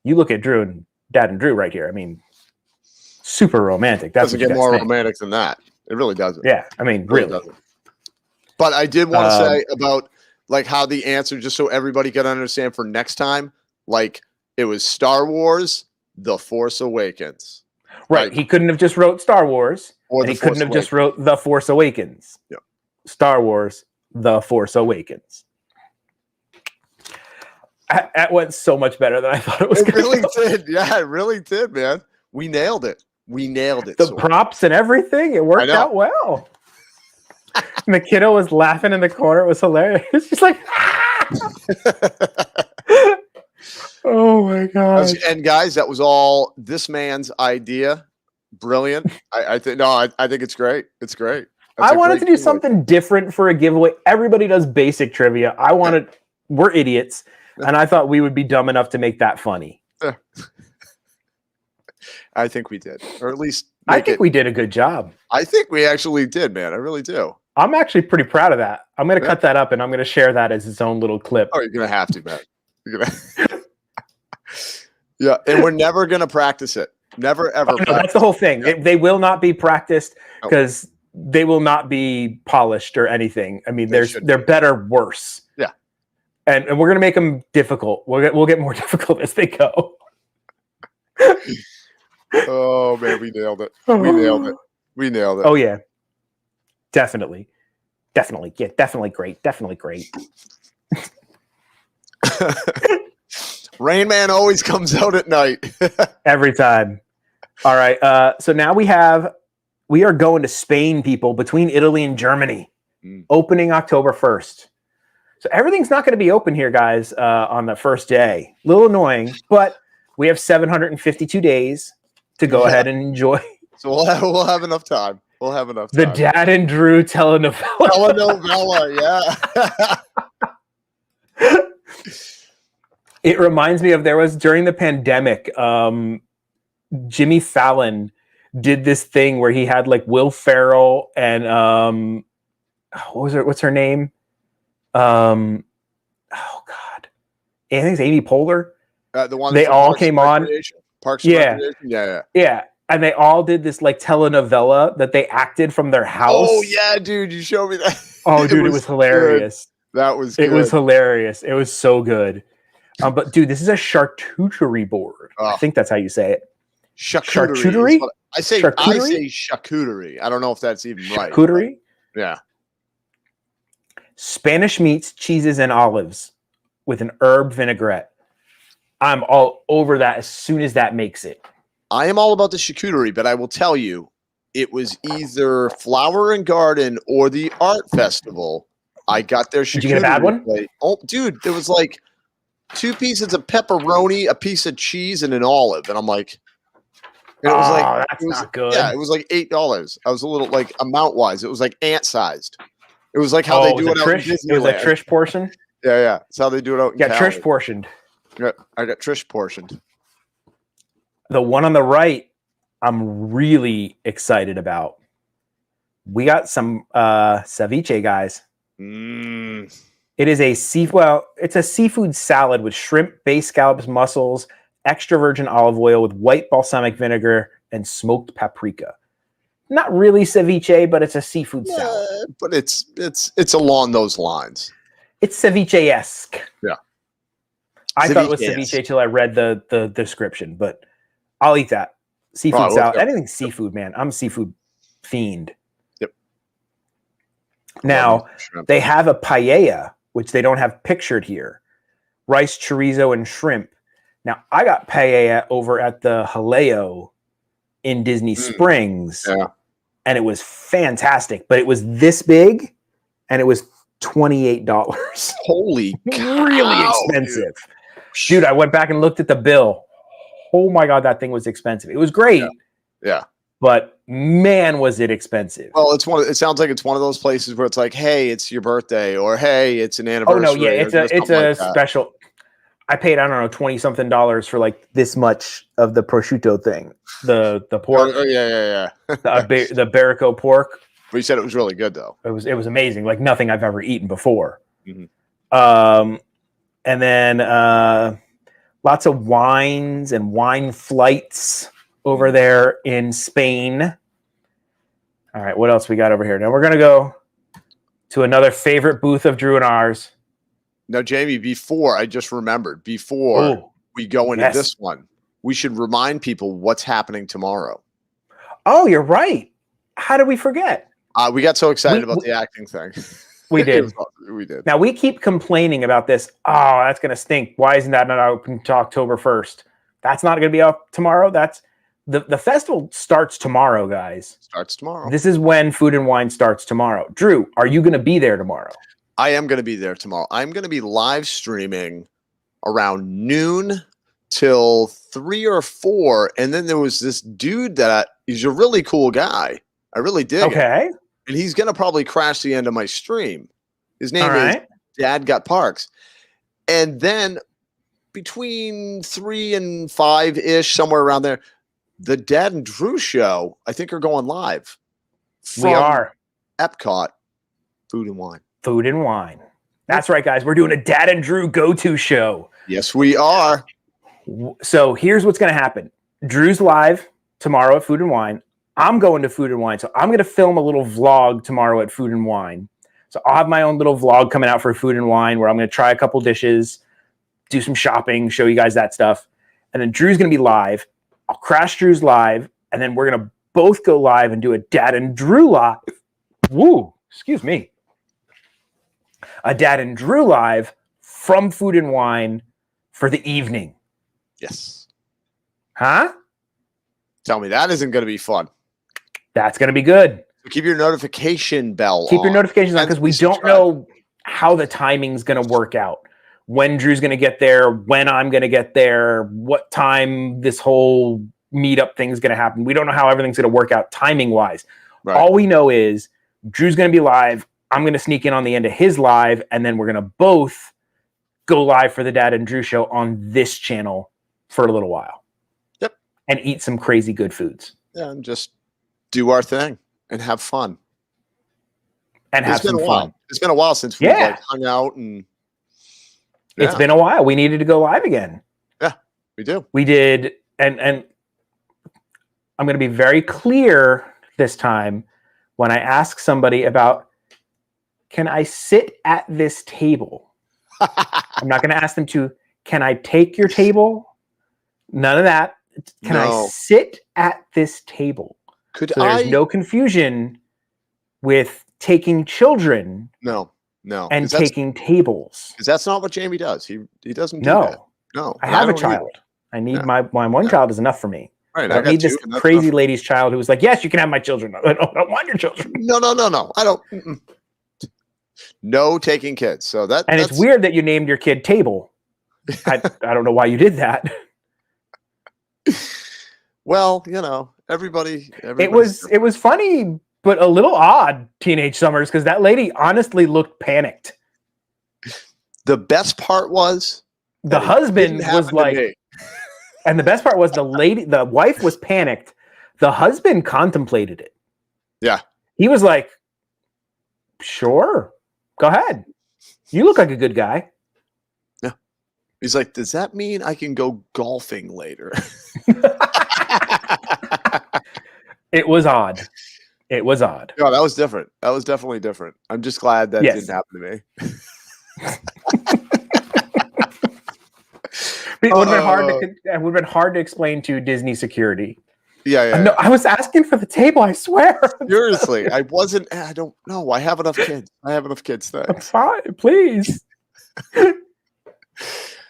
you look at Drew and Dad and Drew right here. I mean, super romantic. That doesn't get more romantic than that. It really doesn't. Yeah, I mean, really. Doesn't. But I did want to say about like how the answer, just so everybody can understand for next time, like it was Star Wars, The Force Awakens. Right. He couldn't have just wrote Star Wars, or he couldn't have just wrote The Force Awakens. Yeah. Star Wars, The Force Awakens. That went so much better than I thought it was going to. It really did. Yeah, it really did, man. We nailed it. The props and everything, it worked out well. And the kiddo was laughing in the corner. It was hilarious. She's like, oh my god! And guys, that was all this man's idea. Brilliant. I think it's great. It's great. I wanted to do something different for a giveaway. Everybody does basic trivia. We're idiots. And I thought we would be dumb enough to make that funny. I think we did. Or at least I think we did a good job. I think we actually did, man. I really do. I'm actually pretty proud of that. I'm going to cut that up and I'm going to share that as its own little clip. Oh, you're going to have to, man. Yeah, and we're never going to practice it. Never, ever. No, that's the whole thing. Yeah. They will not be practiced because they will not be polished or anything. I mean, they're better, worse. Yeah. And we're going to make them difficult. We'll get more difficult as they go. Oh, man, we nailed it. We nailed it. Oh, yeah. Definitely. Yeah, definitely great. Rain Man always comes out at night. Every time. All right. So now we are going to Spain, people, between Italy and Germany, opening October 1st. So everything's not going to be open here, guys, on the first day. A little annoying, but we have 752 days to go ahead and enjoy So we'll have enough time. We'll have enough The time. Dad and Drew telenovela. Telenovela, yeah. It reminds me of there was during the pandemic, Jimmy Fallon did this thing where he had like Will Ferrell and what's her name? Oh God. I think it's Amy Poehler. The one they all came on. Parks and Recreation? Yeah. And they all did this like telenovela that they acted from their house. Oh yeah, dude, you showed me that. Oh, dude, it was hilarious. Good. That was good. It was hilarious. It was so good. But dude, this is a charcuterie board. I think that's how you say it. Charcuterie? I say charcuterie. I don't know if that's even right. Charcuterie? Yeah. Spanish meats, cheeses, and olives with an herb vinaigrette. I'm all over that as soon as that makes it. I am all about the charcuterie, but I will tell you, it was either Flower and Garden or the Art Festival. I got their charcuterie. Did you get a bad one? Plate. Oh, dude, there was like 2 pieces of pepperoni, a piece of cheese, and an olive. And I'm like, and it was like, that's not good. Yeah, it was like $8. I was a little like amount wise. It was like ant sized. It was like how they do it out in Disneyland. It was a Trish portion? Yeah. It's how they do it out in Cali. Trish portioned. Yeah, I got Trish portioned. The one on the right, I'm really excited about. We got some ceviche, guys. It is it's a seafood salad with shrimp, bay scallops, mussels, extra virgin olive oil with white balsamic vinegar and smoked paprika. Not really ceviche, but it's a seafood salad. But it's along those lines. It's ceviche-esque. Yeah. I thought it was ceviche till I read the description, but I'll eat that. Seafood salad. Anything seafood, man. I'm a seafood fiend. Yep. Now, they have a paella, which they don't have pictured here. Rice, chorizo, and shrimp. Now, I got paella over at the Jaleo in Disney Springs. Yeah. And it was fantastic. But it was this big, and it was $28. Holy cow, really expensive. Dude, I went back and looked at the bill. Oh my God, that thing was expensive. It was great. Yeah. But man, was it expensive. Well, it sounds like it's one of those places where it's like, hey, it's your birthday, or hey, it's an anniversary. Oh no, yeah, it's a special. I paid, I don't know, $20-something for like this much of the prosciutto thing. The pork. Oh, yeah. the Barrico pork. But you said it was really good though. It was amazing, like nothing I've ever eaten before. Mm-hmm. And then lots of wines and wine flights over there in Spain. All right, what else we got over here? Now we're going to go to another favorite booth of Drew and ours. Now, Jamie, I just remembered, before we go into this one, we should remind people what's happening tomorrow. Oh, you're right. How did we forget? We got so excited about the acting thing. We did. We did. Now, we keep complaining about this. Oh, that's going to stink. Why isn't that not open to October 1st? That's not going to be up tomorrow. That's the festival starts tomorrow, guys. Starts tomorrow. This is when Food and Wine starts tomorrow. Drew, are you going to be there tomorrow? I am going to be there tomorrow. I'm going to be live streaming around noon till 3 or 4. And then there was this dude he's a really cool guy. I really dig him. And he's going to probably crash the end of my stream. His name is Dad Got Parks. And then between 3 and 5-ish, somewhere around there, the Dad and Drew show, I think, are going live. We are. Epcot, Food and Wine. Food and Wine. That's right, guys. We're doing a Dad and Drew go-to show. Yes, we are. So here's what's going to happen. Drew's live tomorrow at Food and Wine. I'm going to Food and Wine. So I'm going to film a little vlog tomorrow at Food and Wine. So I'll have my own little vlog coming out for Food and Wine where I'm going to try a couple dishes, do some shopping, show you guys that stuff. And then Drew's going to be live. I'll crash Drew's live. And then we're going to both go live and do a Dad and Drew live. Woo, excuse me. A Dad and Drew live from Food and Wine for the evening. Yes. Huh? Tell me that isn't going to be fun. That's going to be good. Keep your notification bell on. Keep your notifications on because we don't know how the timing's going to work out. When Drew's going to get there, when I'm going to get there, what time this whole meetup thing's going to happen. We don't know how everything's going to work out timing wise. Right. All we know is Drew's going to be live. I'm going to sneak in on the end of his live, and then we're going to both go live for the Dad and Drew show on this channel for a little while. Yep. And eat some crazy good foods. Yeah, and just do our thing and have fun. And have some fun. It's been a while since we've like hung out and It's been a while. We needed to go live again. Yeah, we do. We did, and I'm going to be very clear this time when I ask somebody about, can I sit at this table? I'm not going to ask them to, can I take your table? None of that. Can I sit at this table? Could so there's no confusion with taking children. No. And taking tables. Because that's not what Jamie does. He doesn't do that. No. I have a child. I need my one child is enough for me. Right. I don't need this crazy lady's child who was like, yes, you can have my children. I don't want your children. No. I don't. No taking kids. So that's it's weird that you named your kid Table. I don't know why you did that. Well, everybody it was funny, but a little odd, Teenage Summers, because that lady honestly looked panicked. The best part was the husband was like, and the best part was the wife was panicked. The husband contemplated it. Yeah. He was like, sure, go ahead. You look like a good guy. Yeah. He's like, does that mean I can go golfing later? It was odd. It was odd. No, that was different. That was definitely different. I'm just glad that didn't happen to me. It would have been hard to explain to Disney security. Yeah. No, I was asking for the table, I swear. Seriously, I don't know. I have enough kids. Thanks. Fine, please.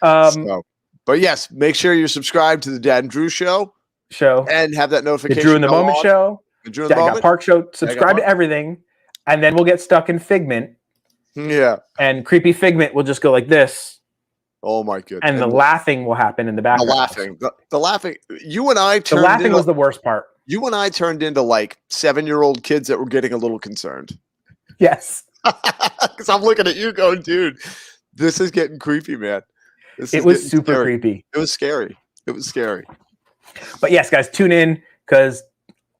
But yes, make sure you're subscribed to the Dad and Drew show and have that notification. The Drew in the Moment show. The Drew in the Moment Park show. Subscribe to everything, and then we'll get stuck in Figment. Yeah. And creepy Figment will just go like this. Oh my goodness. And the laughing will happen in the background. The laughing. You and I turned. The laughing was the worst part. You and I turned into like 7-year-old kids that were getting a little concerned. Yes. Because I'm looking at you going, dude, this is getting creepy, man. It was super creepy. It was scary. But yes, guys, tune in because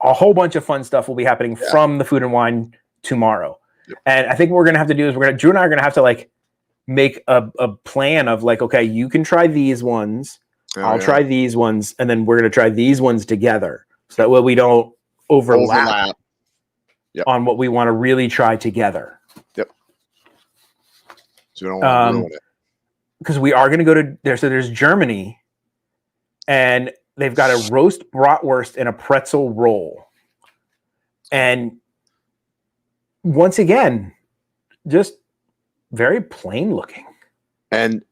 a whole bunch of fun stuff will be happening from the Food and Wine tomorrow. Yep. And I think what we're going to have to do is Drew and I are going to have to like make a plan of like, okay, you can try these ones. I'll try these ones. And then we're going to try these ones together. So that way we don't overlap. Yep. On what we want to really try together. Yep. So we don't want to ruin it. Because we are going to go to there. So there's Germany, and they've got a roast bratwurst and a pretzel roll. And once again, just very plain looking. And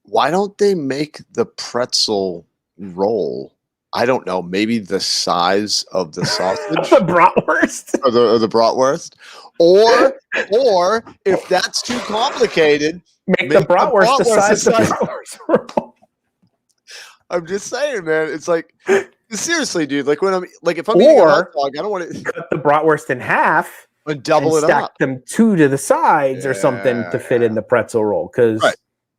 why don't they make the pretzel roll? I don't know. Maybe the size of the sausage, the bratwurst, or the bratwurst, or if that's too complicated, make the bratwurst the size of the bratwurst roll. I'm just saying, man. It's like seriously, dude. Like if I'm eating a hot dog, I don't want to cut the bratwurst in half and double it stack up, them 2 to the sides or something to fit in the pretzel roll. Because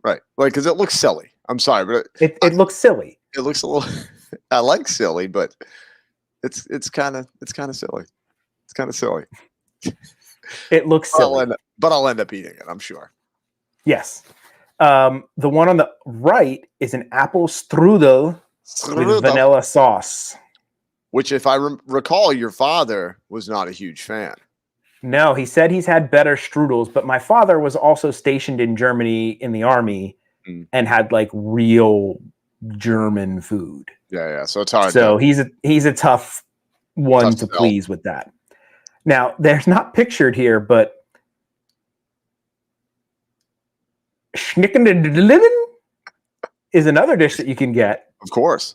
right, like because it looks silly. I'm sorry, but it looks silly. It looks a little. I like silly, but it's kind of silly. It's kind of silly. It looks silly, but I'll end up eating it. I'm sure. Yes. The one on the right is an apple strudel with vanilla sauce. Which, if I recall, your father was not a huge fan. No, he said he's had better strudels, but my father was also stationed in Germany in the army and had like real German food. Yeah. So it's hard. So he's a tough one to please with that. Now, there's not pictured here, but Schnickendeliven is another dish that you can get. Of course.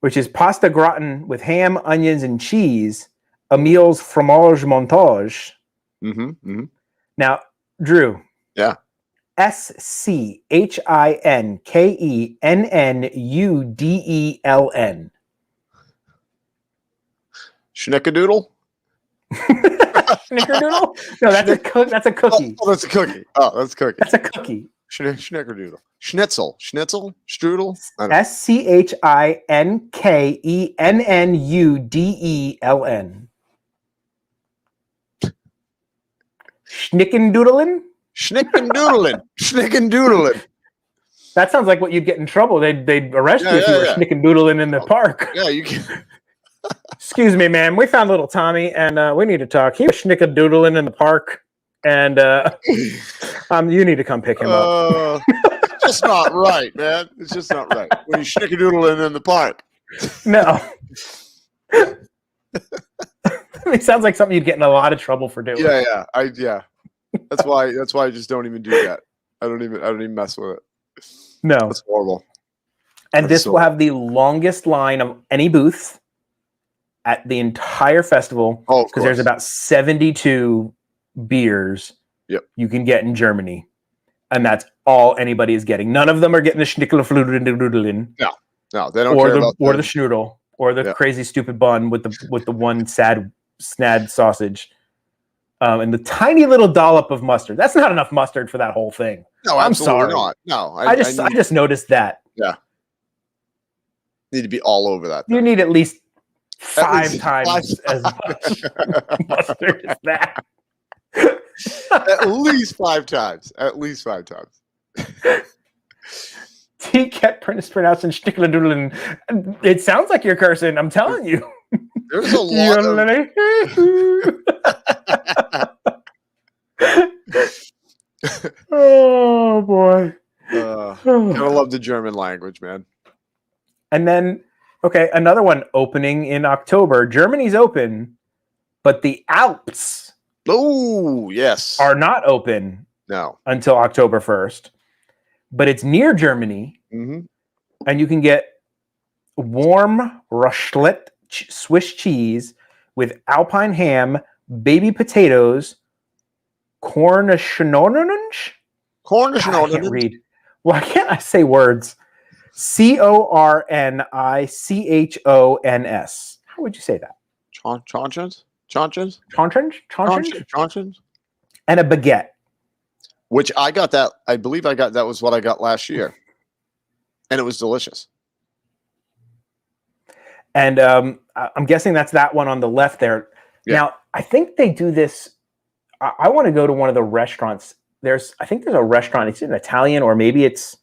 Which is pasta gratin with ham, onions, and cheese, Emil's fromage montage. Now, Drew. Yeah. SCHINKENNUDELN. Schnickerdoodle? Snickerdoodle? No, that's a cookie. Oh, that's a cookie. Oh, that's a cookie. That's a cookie. Schnickerdoodle. Schnitzel. Strudel? SCHINKENNUDELN. Schnickendoodlin? Schnickendoodlin. That sounds like what you'd get in trouble. They'd arrest you if you were schnickendoodling in the park. Yeah, you can. Excuse me, ma'am. We found little Tommy, and we need to talk. He was schnickendoodling in the park, and you need to come pick him up. It's just not right, man. It's just not right. When you schnickerdoodling in the park. No. It sounds like something you'd get in a lot of trouble for doing. Yeah. That's why I just don't even do that. I don't even mess with it. No. That's horrible. And this will have the longest line of any booth at the entire festival. Oh, because there's about 72 beers you can get in Germany. And that's all anybody is getting. None of them are getting the Schnickelfludeln. No, they don't care about the Strudel or the crazy stupid bun with the one sad snad sausage. And the tiny little dollop of mustard. That's not enough mustard for that whole thing. No, I'm absolutely sorry. not. No, I just noticed that. Yeah. Need to be all over that. You need at least five times as much mustard as that. At least 5 times. At least 5 times. T kept pronouncing Schnickeldoodlin. It sounds like you're cursing. I'm telling you. There's a lot Oh boy. Gotta love the German language, man. And then, another one opening in October. Germany's open, but the Alps are not open until October 1st. But it's near Germany, and you can get warm raclette Swiss cheese with Alpine ham, baby potatoes, Cornichonenunch? I can't read. Why can't I say words? Cornichons. How would you say that? Chonchins? And a baguette. Which I got that. I believe that was what I got last year. And it was delicious. And I'm guessing that's that one on the left there. Yeah. Now, I think they do this. I want to go to one of the restaurants. I think there's a restaurant. It's an Italian or maybe it's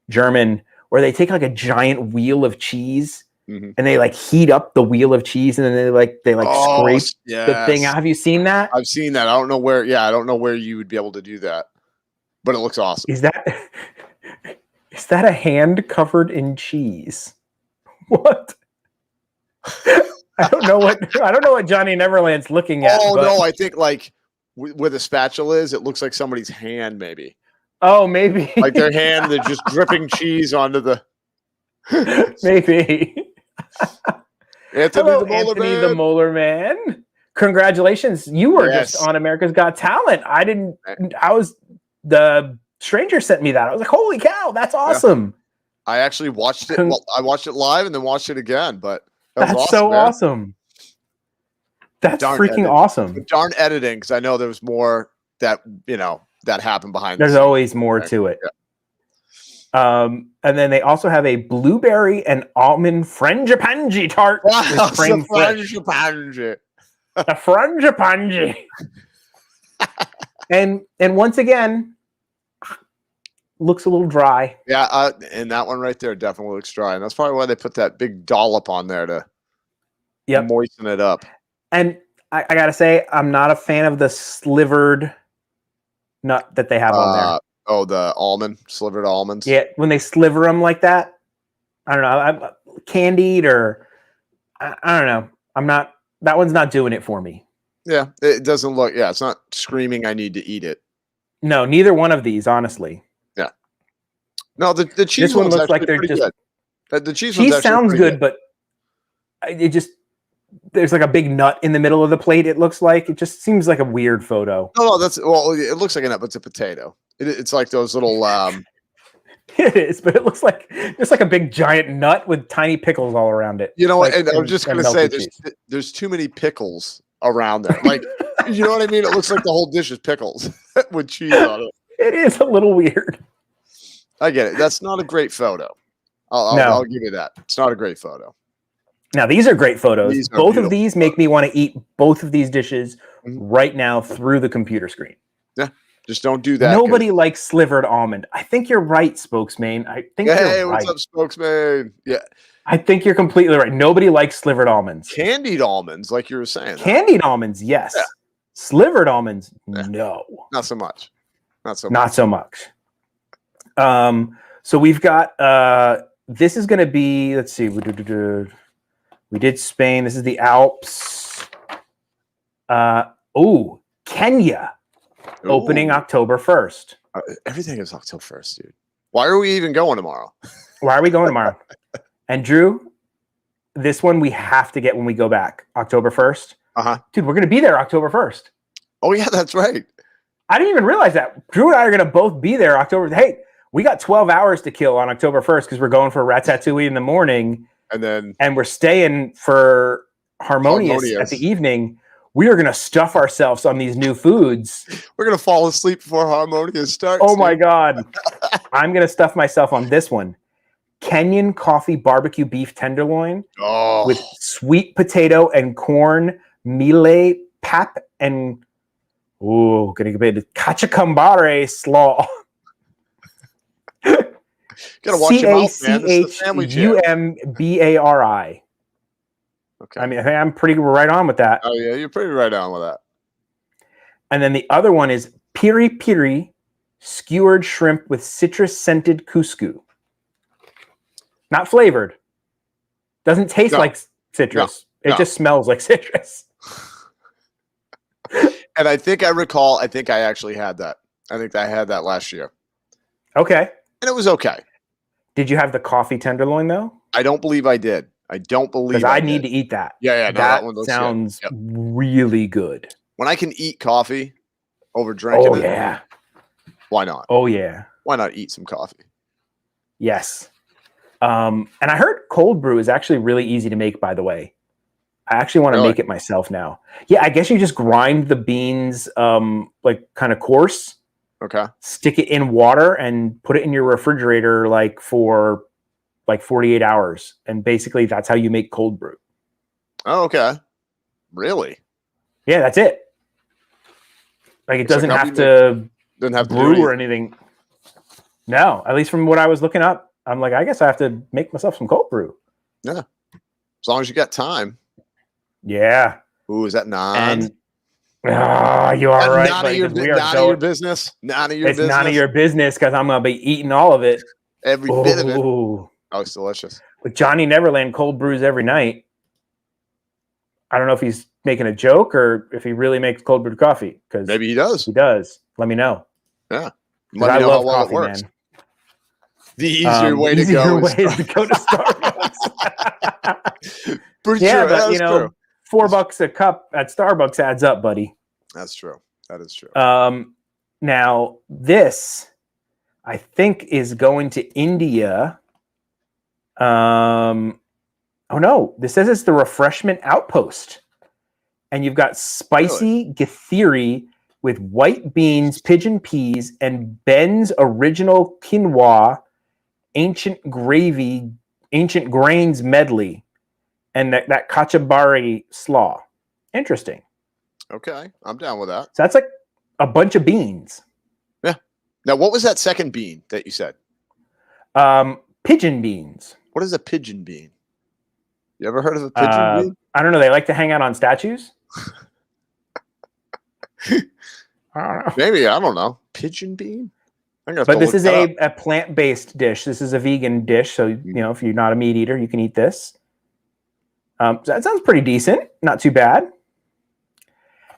German where they take like a giant wheel of cheese and they like heat up the wheel of cheese and then they scrape the thing out. Have you seen that? I've seen that. I don't know where. Yeah, I don't know where you would be able to do that, but it looks awesome. Is that a hand covered in cheese? What? I don't know what Johnny Neverland's looking at. Oh no, I think like where the spatula is, it looks like somebody's hand, maybe. Oh, maybe. Like their hand, they're just dripping cheese onto the. Maybe. Hello, Anthony the Molar Man. Congratulations. You were just on America's Got Talent. The stranger sent me that. I was like, holy cow, that's awesome. Yeah. I actually watched it. I watched it live and then watched it again, but that's awesome, so man. Awesome. That's freaking awesome. Darn editing, because I know there was more that happened behind. There's always more to it. Yeah. And then they also have a blueberry and almond frangipani tart. Wow, frangipani. A frangipani. and once again, looks a little dry. Yeah, and that one right there definitely looks dry, and that's probably why they put that big dollop on there to moisten it up. And I gotta say, I'm not a fan of the slivered nut that they have on there. Oh, the slivered almonds. Yeah, when they sliver them like that, I don't know. I'm candied or I don't know. I'm not. That one's not doing it for me. Yeah, it doesn't look. Yeah, it's not screaming. I need to eat it. No, neither one of these, honestly. Yeah. No, the cheese. This one looks like they're just. Good. The cheese sounds good, but it just. There's like a big nut in the middle of the plate. It looks like it just seems like a weird photo. No, it looks like a nut, but it's a potato. It's like those little. It is, but it looks like just like a big giant nut with tiny pickles all around it. You know, like, and I'm just going to say melted cheese. there's too many pickles around there. Like, you know what I mean? It looks like the whole dish is pickles with cheese on it. It is a little weird. I get it. That's not a great photo. I'll give you that. It's not a great photo. Now, these are great photos. These are both beautiful of these make me want to eat both of these dishes right now through the computer screen. Yeah, just don't do that. Nobody likes slivered almond. I think you're right, spokesman. I think you're right. What's up, spokesman? Yeah. I think you're completely right. Nobody likes slivered almonds. Candied almonds, like you were saying. Candied almonds, yes. Yeah. Slivered almonds, no. Not so much. Not so much. So we've got this is going to be, let's see, we did Spain. This is the Alps. Kenya, opening October 1st. Everything is October 1st, dude. Why are we even going tomorrow? Why are we going tomorrow? And Drew, this one we have to get when we go back, October 1st. Dude, we're going to be there October 1st. Oh, yeah, that's right. I didn't even realize that. Drew and I are going to both be there October. Hey, we got 12 hours to kill on October 1st because we're going for Ratatouille in the morning. And we're staying for Harmonious at the evening. We are going to stuff ourselves on these new foods. We're going to fall asleep before Harmonious starts. Oh, my God. I'm going to stuff myself on this one. Kenyan coffee barbecue beef tenderloin with sweet potato and corn, mealie pap, and gonna get the kachakambare slaw. Gotta watch your mouth, man. This is the family jam. Cachambari. Okay. I mean, I'm pretty right on with that. Oh yeah, you're pretty right on with that. And then the other one is piri piri skewered shrimp with citrus scented couscous. Not flavored. Doesn't taste like citrus. It just smells like citrus. And I think I recall, I think I actually had that. I think I had that last year. Okay. And it was okay. Did you have the coffee tenderloin though? I don't believe I did. I don't believe because I need to eat that. Yeah. No, that one sounds really good. When I can eat coffee over drinking it, why not? Oh yeah. Why not eat some coffee? Yes. And I heard cold brew is actually really easy to make, by the way. I actually want to make it myself now. Yeah, I guess you just grind the beans like kind of coarse. Okay. Stick it in water and put it in your refrigerator for 48 hours. And basically that's how you make cold brew. Oh, okay. Really? Yeah, that's it. Like it doesn't have to brew or anything. No, at least from what I was looking up. I'm like, I guess I have to make myself some cold brew. Yeah. As long as you got time. Yeah. Ooh, is that naan? You are right. None of your business. None of your business. It's none of your business because I'm going to be eating all of it. Every bit of it. Oh, it's delicious. With Johnny Neverland cold brews every night. I don't know if he's making a joke or if he really makes cold brewed coffee. Because maybe he does. He does. Let me know. Yeah. Let me know how well it works. Man. The easier way to go is to go to Starbucks. But true. $4 a cup at Starbucks adds up, buddy. That's true. That is true. Now this, I think, is going to India. Oh no! This says it's the Refreshment Outpost, and you've got spicy githeri with white beans, pigeon peas, and Ben's original quinoa. Ancient grains medley, and that kachambari slaw. Interesting. Okay, I'm down with that. So that's like a bunch of beans. Yeah. Now, what was that second bean that you said? Pigeon beans. What is a pigeon bean? You ever heard of a pigeon bean? I don't know. They like to hang out on statues. I don't know. Maybe, I don't know. Pigeon bean? But this is a plant-based dish. This is a vegan dish. So, if you're not a meat eater, you can eat this. So that sounds pretty decent. Not too bad.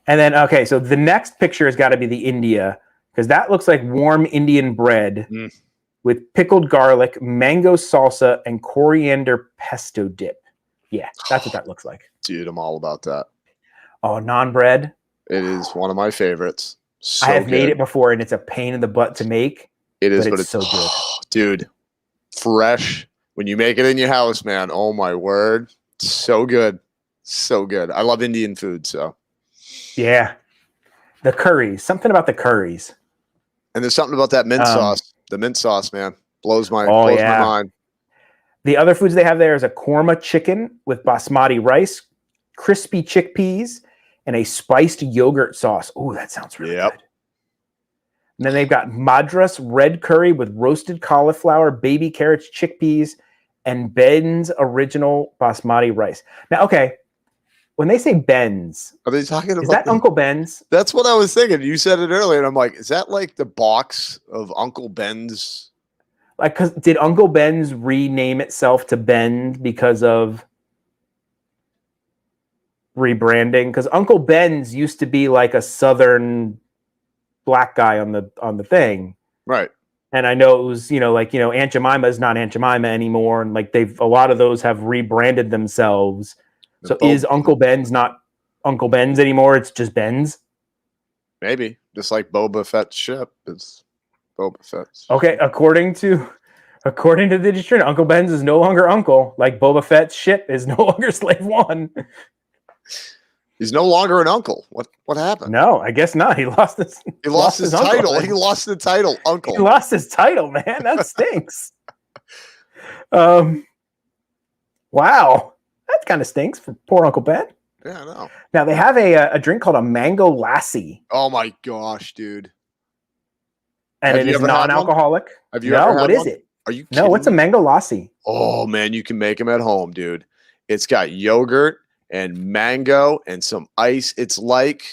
And then, okay, so the next picture has got to be the India, because that looks like warm Indian bread with pickled garlic, mango salsa, and coriander pesto dip. Yeah, that's what that looks like. Dude, I'm all about that. Oh, naan bread. It is one of my favorites. So I have made it before, and it's a pain in the butt to make. It is, but but it's so good. Dude, fresh. When you make it in your house, man, oh my word. So good. So good. I love Indian food, so. Yeah. The curries. Something about the curries. And there's something about that mint sauce. The mint sauce, man. Blows my mind. The other foods they have there is a korma chicken with basmati rice, crispy chickpeas, and a spiced yogurt sauce. Oh, that sounds really good. And then they've got Madras red curry with roasted cauliflower, baby carrots, chickpeas, and Ben's original basmati rice. Now, okay, when they say Ben's, are they talking about? Is that Uncle Ben's? That's what I was thinking. You said it earlier, and I'm like, is that like the box of Uncle Ben's? Like, did Uncle Ben's rename itself to Ben because of rebranding? Because Uncle Ben's used to be like a Southern black guy on the thing, right? And I know it was, Aunt Jemima is not Aunt Jemima anymore, and like a lot of those have rebranded themselves. So is Uncle Ben's not Uncle Ben's anymore? It's just Ben's. Maybe just like Boba Fett's ship is Boba Fett's. Okay, according to the dictionary, Uncle Ben's is no longer Uncle. Like Boba Fett's ship is no longer Slave One. He's no longer an uncle. What happened? No, I guess not. He lost his title. Uncle. He lost the title, uncle. He lost his title, man. That stinks. Wow. That kind of stinks for poor Uncle Ben. Yeah, I know. Now they have a drink called a mango lassi. Oh my gosh, dude. And it is non-alcoholic. Have you ever had what one? is it? Are you kidding? No, what's a mango lassi? Oh man, you can make them at home, dude. It's got yogurt and mango and some ice. It's like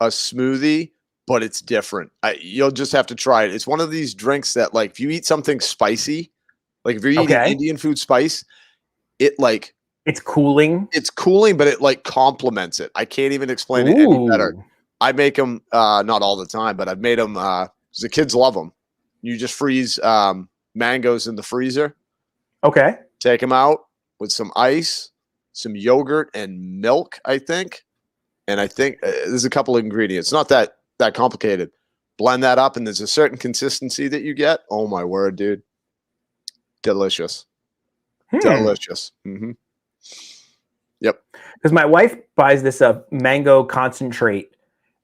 a smoothie, but it's different. You'll just have to try it. It's one of these drinks that, like, if you eat something spicy, like if you're eating Indian food spice, it's cooling. It's cooling, but it like complements it. I can't even explain it any better. I make them not all the time, but I've made them. The kids love them. You just freeze mangoes in the freezer. Okay. Take them out with some ice, some yogurt and milk, I think. And I think there's a couple of ingredients. Not that complicated. Blend that up, and there's a certain consistency that you get. Oh, my word, dude. Delicious. Delicious. Mm-hmm. Yep. Because my wife buys this mango concentrate,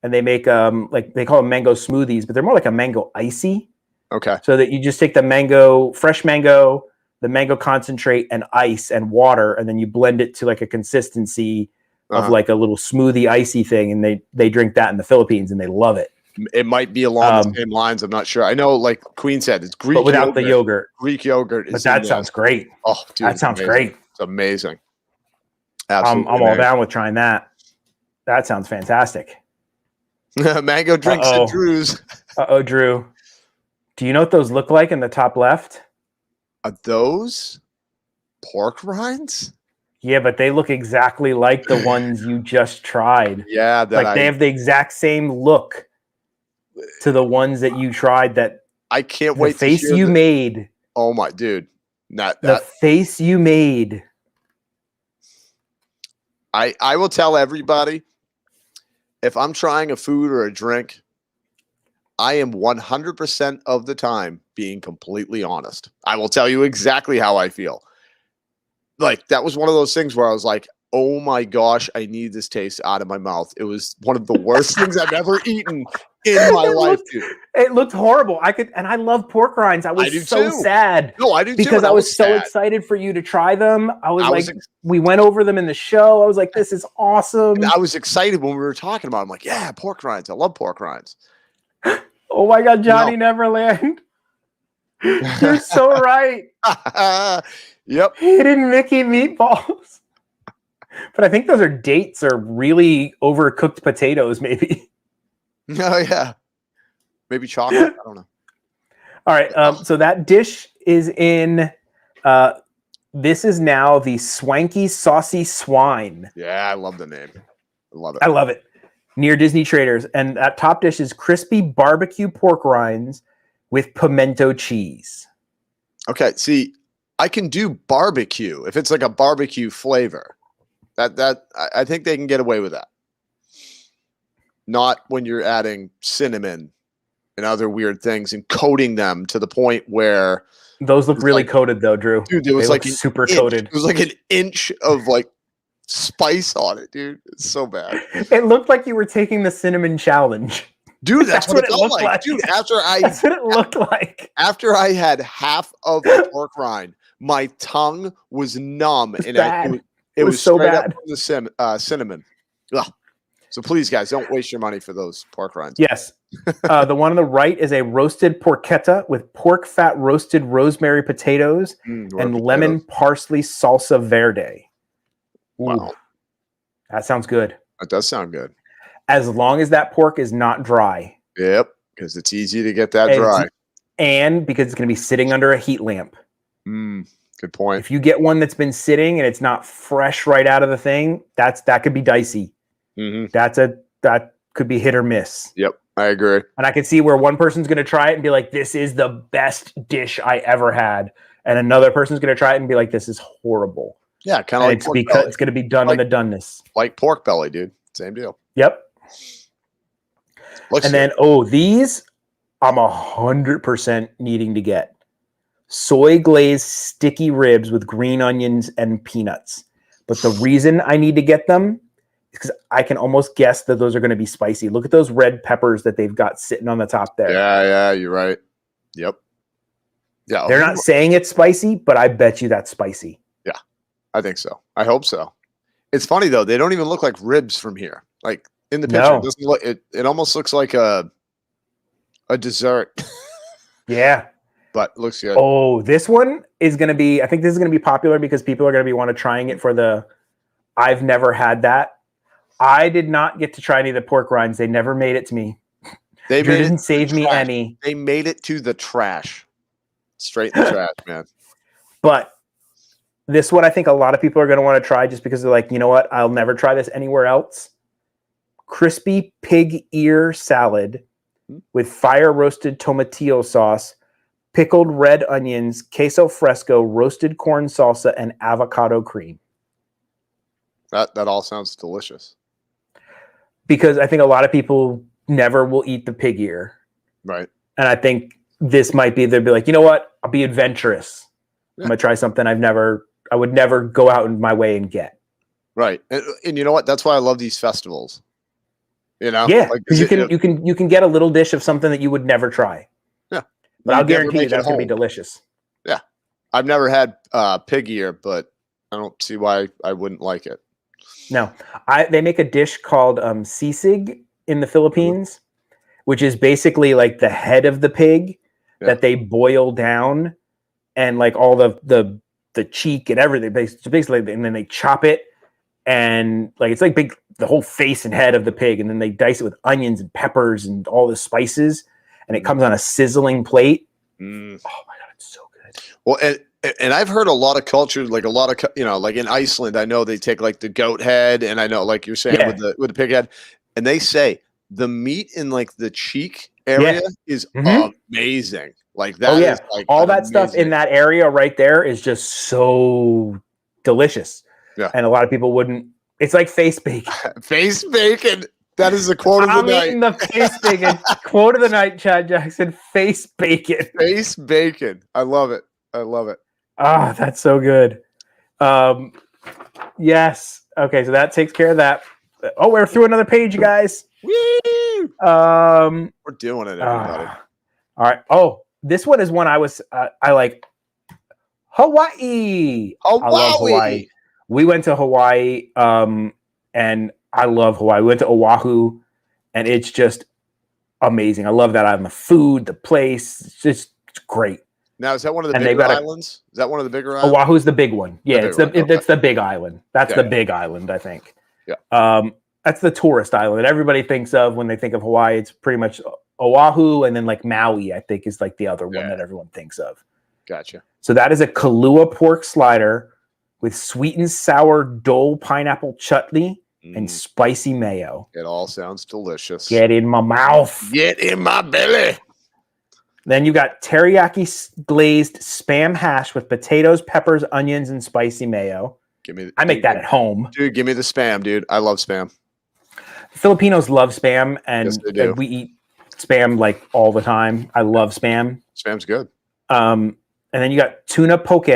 and they make they call them mango smoothies, but they're more like a mango icy. Okay. So that you just take the fresh mango, the mango concentrate, and ice and water, and then you blend it to like a consistency of like a little smoothie icy thing, and they drink that in the Philippines and they love it. It might be along the same lines. I'm not sure. I know, like Queen said, it's Greek, but without the yogurt. Greek yogurt. But that sounds great. Oh, dude, that sounds great. It's amazing. Absolutely, I'm all down with trying that. That sounds fantastic. Mango drinks and Drews. Drew. Do you know what those look like in the top left? Are those pork rinds? Yeah, but they look exactly like the ones you just tried. Yeah, they have the exact same look to the ones that you tried. That I can't wait. The face you made. Oh my dude, the face you made. I will tell everybody, if I'm trying a food or a drink, I am 100% of the time being completely honest. I will tell you exactly how I feel. Like, that was one of those things where I was like, oh my gosh, I need this taste out of my mouth. It was one of the worst things I've ever eaten in my life, dude. It looked horrible. I love pork rinds. I was so sad. No, I do too. Because I was so excited for you to try them. I was we went over them in the show. I was like, this is awesome. And I was excited when we were talking about it. I'm like, yeah, pork rinds. I love pork rinds. Oh my God, Johnny Neverland. You're so right. Yep. Hidden Mickey meatballs. But I think those are dates or really overcooked potatoes, maybe. Oh, yeah. Maybe chocolate. I don't know. All right. So that dish is in, this is now the Swanky Saucy Swine. Yeah, I love the name. I love it. I love it. Near Disney Traders. And that top dish is crispy barbecue pork rinds with pimento cheese. Okay. See, I can do barbecue if it's like a barbecue flavor. That I think they can get away with that. Not when you're adding cinnamon and other weird things and coating them to the point where those look really like, coated though, Drew. dude, it was they like look super inch. coated. It was like an inch of like spice on it, dude. It's so bad. It looked like you were taking the cinnamon challenge. Dude, that's what it felt looked like. Dude, that's what it looked like. After I had half of the pork rind, my tongue was numb, It's and bad. it was so straight bad. up from the cinnamon. Ugh. So please, guys, don't waste your money for those pork rinds. Yes. The one on the right is a roasted porchetta with pork fat roasted rosemary potatoes and lemon parsley salsa verde. Ooh, wow. that sounds good. That does sound good. As long as that pork is not dry. Yep, because it's easy to get that dry. And because it's going to be sitting under a heat lamp. Good point. If you get one that's been sitting and it's not fresh right out of the thing, that could be dicey. That could be hit or miss. Yep, I agree. And I can see where one person's going to try it and be like, this is the best dish I ever had. And another person's going to try it and be like, this is horrible. Yeah, kind of like it's because it's going to be done in the doneness. Like pork belly, dude. Same deal. Yep. Looks and good. then, these I'm 100% needing to get. Soy glazed sticky ribs with green onions and peanuts. But the reason I need to get them is because I can almost guess that those are going to be spicy. Look at those red peppers that they've got sitting on the top there. Yeah, you're right. Yep. Yeah. They're not saying it's spicy, but I bet you that's spicy. Yeah, I think so. I hope so. It's funny though; they don't even look like ribs from here. Like in the picture, No. it doesn't look. It almost looks like a dessert. Yeah. But looks good. Oh, this one is going to be, I think this is going to be popular because people are going to be trying it for the, I've never had that. I did not get to try any of the pork rinds. They never made it to me. They didn't save me any. They made it to the trash. Straight in the trash, man. But this one, I think a lot of people are going to want to try just because they're like, you know what? I'll never try this anywhere else. Crispy pig ear salad with fire roasted tomatillo sauce, pickled red onions, queso fresco, roasted corn salsa, and avocado cream. That all sounds delicious. Because I think a lot of people never will eat the pig ear. Right. And I think this might be, they'll be like, you know what? I'll be adventurous. Yeah. I'm going to try something I would never go out in my way and get. Right. And you know what? That's why I love these festivals. You know? Yeah. Because you can get a little dish of something that you would never try. Yeah. But I'll guarantee you that's going to be delicious. Yeah. I've never had pig ear, but I don't see why I wouldn't like it. No. They make a dish called sisig in the Philippines, which is basically like the head of the pig that they boil down and like all the cheek and everything basically, and then they chop it and like it's like the whole face and head of the pig, and then they dice it with onions and peppers and all the spices, and it comes on a sizzling plate. Oh my god, it's so good. Well, and I've heard a lot of cultures, like a lot of, you know, like in Iceland, I know they take like the goat head, and I know, like you're saying, with the pig head, and they say the meat in like the cheek area is amazing. Like that is like all that stuff in that area right there is just so delicious. Yeah. And a lot of people wouldn't. It's like face bacon. Face bacon. That is the quote of the night. I'm eating the face bacon. Quote of the night, Chad Jackson. Face bacon. Face bacon. I love it. I love it. Ah, that's so good. Yes. Okay, so that takes care of that. Oh, we're through another page, you guys. Woo! We're doing it, everybody. All right. Oh, this one is one I like. Hawaii. I love Hawaii. We went to Hawaii, and I love Hawaii. We went to Oahu, and it's just amazing. I love that island. The food, the place, it's great. Now, is that one of the bigger islands? Is that one of the bigger islands? Oahu's the big one. Yeah, it's the big island. That's the big island, I think. Yeah. That's the tourist island that everybody thinks of when they think of Hawaii. It's pretty much Oahu, and then like Maui, I think, is like the other one that everyone thinks of. Gotcha. So that is a Kahlua pork slider with sweet and sour dole pineapple chutney and spicy mayo. It all sounds delicious. Get in my mouth. Get in my belly. Then you got teriyaki glazed Spam hash with potatoes, peppers, onions, and spicy mayo. I make that at home. Dude, give me the Spam, dude. I love Spam. Filipinos love Spam, and yes, they do. we eat Spam like all the time. I love Spam. Spam's good. And then you got tuna poke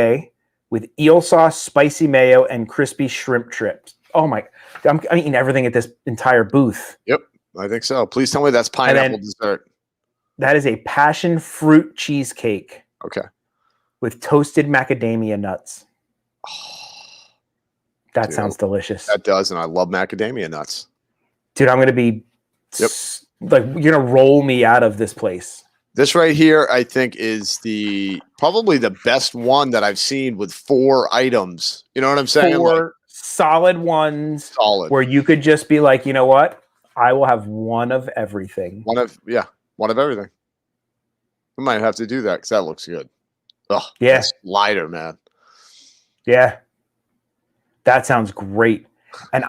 with eel sauce, spicy mayo, and crispy shrimp strips. Oh my! I'm eating everything at this entire booth. Yep, I think so. Please tell me that's pineapple dessert. That is a passion fruit cheesecake. Okay. With toasted macadamia nuts. That Dude, sounds delicious. That does, and I love macadamia nuts. Dude, I'm gonna be like, you're gonna roll me out of this place. This right here, I think, is probably the best one that I've seen with 4 items. You know what I'm saying? 4 solid ones. Solid. Where you could just be like, you know what? I will have one of everything. One of everything. We might have to do that because that looks good. Oh, yeah. Lighter, man. Yeah. That sounds great. And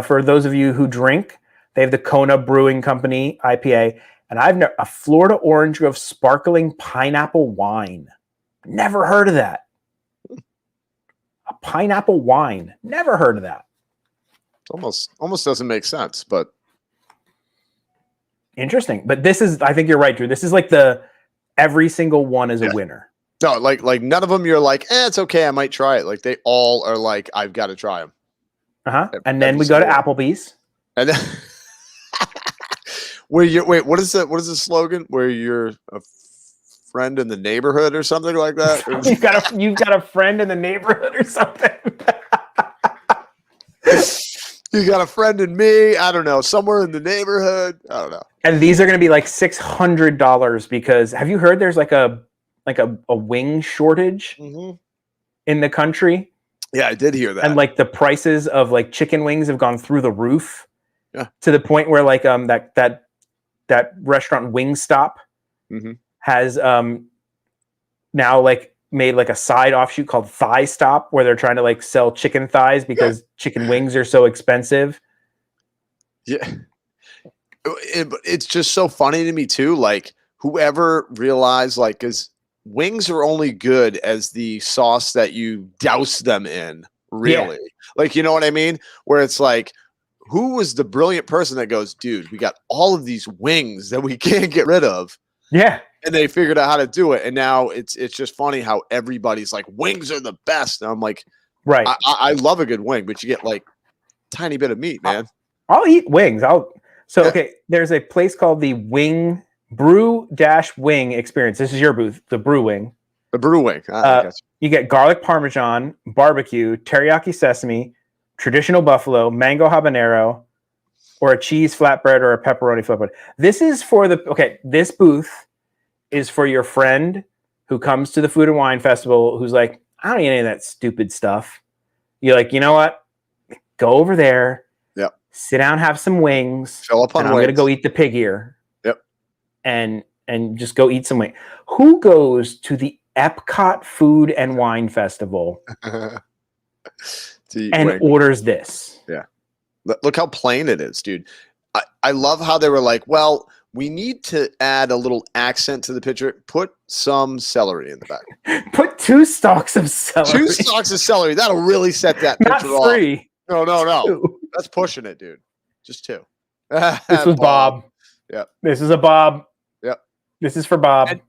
for those of you who drink, they have the Kona Brewing Company IPA. And I've a Florida Orange Grove sparkling pineapple wine. Never heard of that. A pineapple wine. Never heard of that. Almost doesn't make sense, but interesting. But this is, I think you're right, Drew. This is like every single one is a winner. No, like none of them you're like, it's okay, I might try it. Like they all are like, I've got to try them. And then we go to Applebee's. And then what is the slogan? Where you're a friend in the neighborhood or something like that? you've got a friend in the neighborhood or something. You got a friend in me. I don't know. Somewhere in the neighborhood. I don't know. And these are going to be like $600 because have you heard there's like a wing shortage in the country? Yeah, I did hear that. And like the prices of like chicken wings have gone through the roof. Yeah. To the point where like that restaurant Wingstop has now like made like a side offshoot called Thigh Stop where they're trying to like sell chicken thighs because chicken wings are so expensive. Yeah. It's just so funny to me too. Like whoever realized like, cause wings are only good as the sauce that you douse them in, really. Yeah. Like, you know what I mean? Where it's like, who was the brilliant person that goes, dude, we got all of these wings that we can't get rid of. Yeah. And they figured out how to do it. And now it's just funny how everybody's like, wings are the best. And I'm like, right. I love a good wing, but you get like tiny bit of meat, man. I'll eat wings. Okay. There's a place called the Brew-Wing Experience. This is your booth, the Brew Wing. The Brew Wing. You get garlic parmesan, barbecue, teriyaki sesame, traditional buffalo, mango habanero, or a cheese flatbread or a pepperoni flatbread. This is for this booth is for your friend who comes to the Food and Wine Festival who's like, I don't eat any of that stupid stuff. You're like, you know what? Go over there. Yep. Sit down, have some wings. Fill up on and I'm wings. going to go eat the pig ear. Yep. And just go eat some wings. Who goes to the Epcot Food and Wine Festival and orders this? Yeah. Look how plain it is, dude. I love how they were like, well, we need to add a little accent to the picture. Put some celery in the back. Put 2 stalks of celery. 2 stalks of celery. That'll really set that picture off. Not 3. No. 2. That's pushing it, dude. Just 2. This was Bob. Yep. This is a Bob. Yep. This is for Bob. And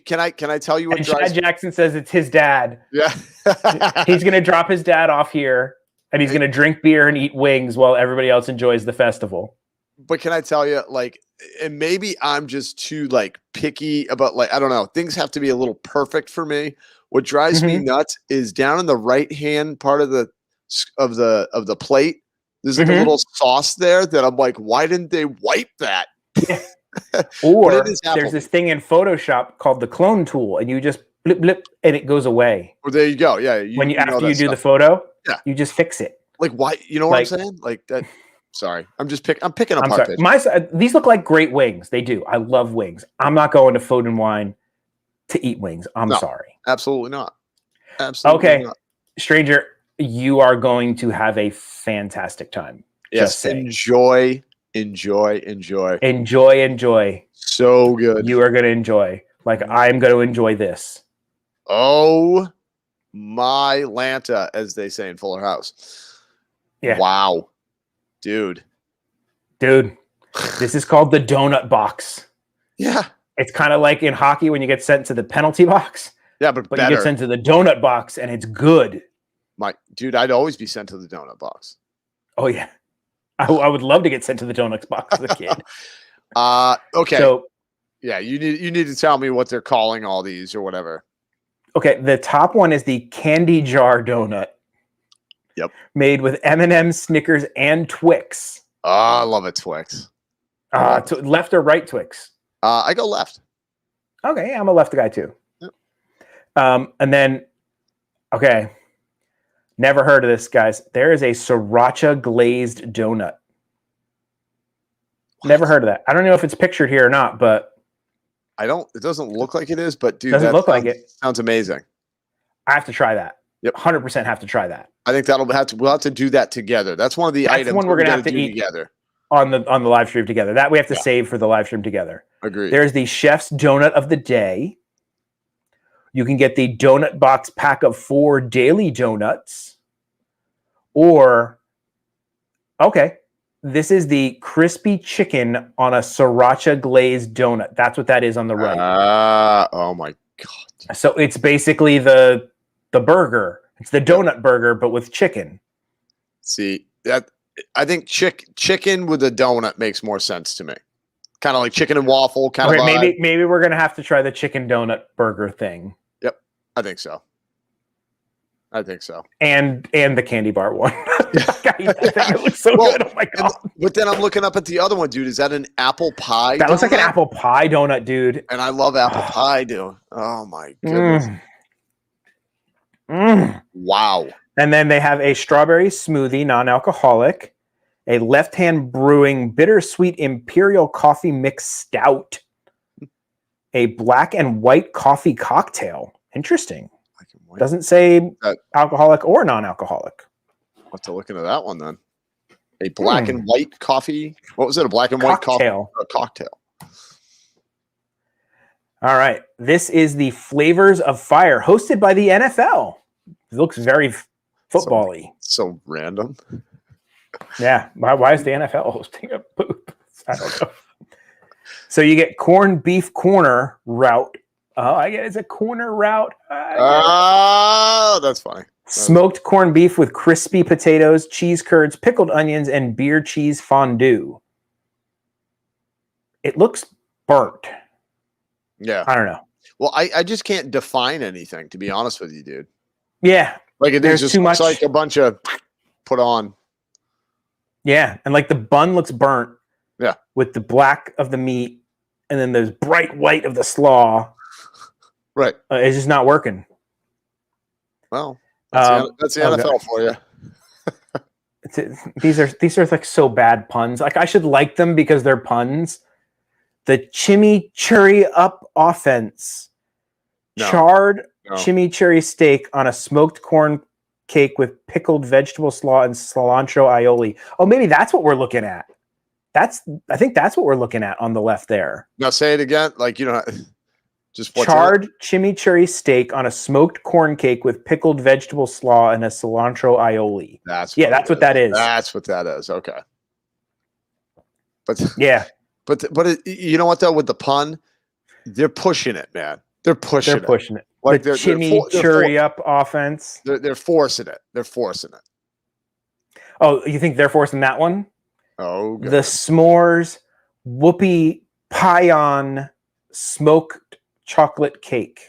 can I tell you what Chad Jackson says it's his dad. Yeah. He's going to drop his dad off here and he's going to drink beer and eat wings while everybody else enjoys the festival. But can I tell you, like, and maybe I'm just too like picky about like, I don't know, things have to be a little perfect for me. What drives me nuts is down in the right hand part of the plate. There's like a little sauce there that I'm like, why didn't they wipe that? Or there's this thing in Photoshop called the clone tool, and you just blip blip, and it goes away. Well, there you go. Yeah. After you do the photo, you just fix it. Like why? You know what I'm saying? Like that. Sorry, I'm picking apart. These look like great wings. They do. I love wings. I'm not going to Food and Wine to eat wings. I'm sorry. Absolutely not. Absolutely not. Stranger, you are going to have a fantastic time. Yes, enjoy. So good. You are going to enjoy. Like I'm going to enjoy this. Oh my Lanta, as they say in Fuller House. Yeah. Wow. Dude, this is called the donut box. Yeah. It's kind of like in hockey when you get sent to the penalty box, Yeah, but but better. you get sent to the donut box and it's good. Dude, I'd always be sent to the donut box. Oh yeah, I would love to get sent to the donut box as a kid. Okay. So yeah, you need to tell me what they're calling all these or whatever. okay, the top one is the candy jar donut. Yep. Made with M&M's, Snickers, and Twix. Oh, I love it, Twix. Left or right Twix? I go left. Okay, I'm a left guy too. Yep. And then, okay, never heard of this, guys. There is a sriracha glazed donut. Never heard of that. I don't know if it's pictured here or not, but it doesn't look like it is, but dude, doesn't look like it. Sounds amazing. I have to try that. Yep. 100% have to try that. I think we'll have to do that together. That's one of the items one we're gonna have to eat together on the live stream together. That we have to save for the live stream together. Agreed. There's the chef's donut of the day. You can get the donut box pack of 4 daily donuts. Or, okay, this is the crispy chicken on a sriracha glazed donut. That's what that is on the right. Oh my God. So it's basically the burger. It's the donut burger, but with chicken. See, that I think chicken with a donut makes more sense to me. Kind of like chicken and waffle kind of vibe. Maybe we're gonna have to try the chicken donut burger thing. Yep, I think so. And the candy bar one. It looks so good. Oh my God. But then I'm looking up at the other one, dude. Is that an apple pie? That looks like an apple pie donut, dude. And I love apple pie, dude. Oh my goodness. Wow. And then they have a strawberry smoothie, non-alcoholic, a Left Hand Brewing bittersweet imperial coffee mix stout, a black and white coffee cocktail. Interesting. Doesn't say alcoholic or non-alcoholic. I'll have to look into that one then. A black and white coffee. What was it? A black and white cocktail. Cocktail. All right. This is the Flavors of Fire, hosted by the NFL. It looks very football-y. So random. Yeah. Why is the NFL hosting a booth? I don't know. So you get corned beef corner route. Oh, I get it's a corner route. Oh, that's funny. Smoked corned beef with crispy potatoes, cheese curds, pickled onions, and beer cheese fondue. It looks burnt. Yeah. I don't know. Well, I just can't define anything, to be honest with you, dude. Yeah. Like it There's just too looks much. like a bunch of put on. Yeah. And like the bun looks burnt. Yeah. With the black of the meat and then there's bright white of the slaw. Right. It's just not working. Well, that's the NFL for you. These are like so bad puns. Like I should like them because they're puns. The chimichurri up offense. No. Charred chimichurri steak on a smoked corn cake with pickled vegetable slaw and cilantro aioli. Oh, maybe that's what we're looking at. I think that's what we're looking at on the left there. Now say it again. Like, you know, just what's charred chimichurri steak on a smoked corn cake with pickled vegetable slaw and a cilantro aioli. That's what that is. That's what that is. Okay. But yeah. But you know what though, with the pun, they're pushing it, man. They're pushing it. Like the chimichurri up offense. They're forcing it. They're forcing it. Oh, you think they're forcing that one? Oh, good. The s'mores whoopie pie on smoked chocolate cake.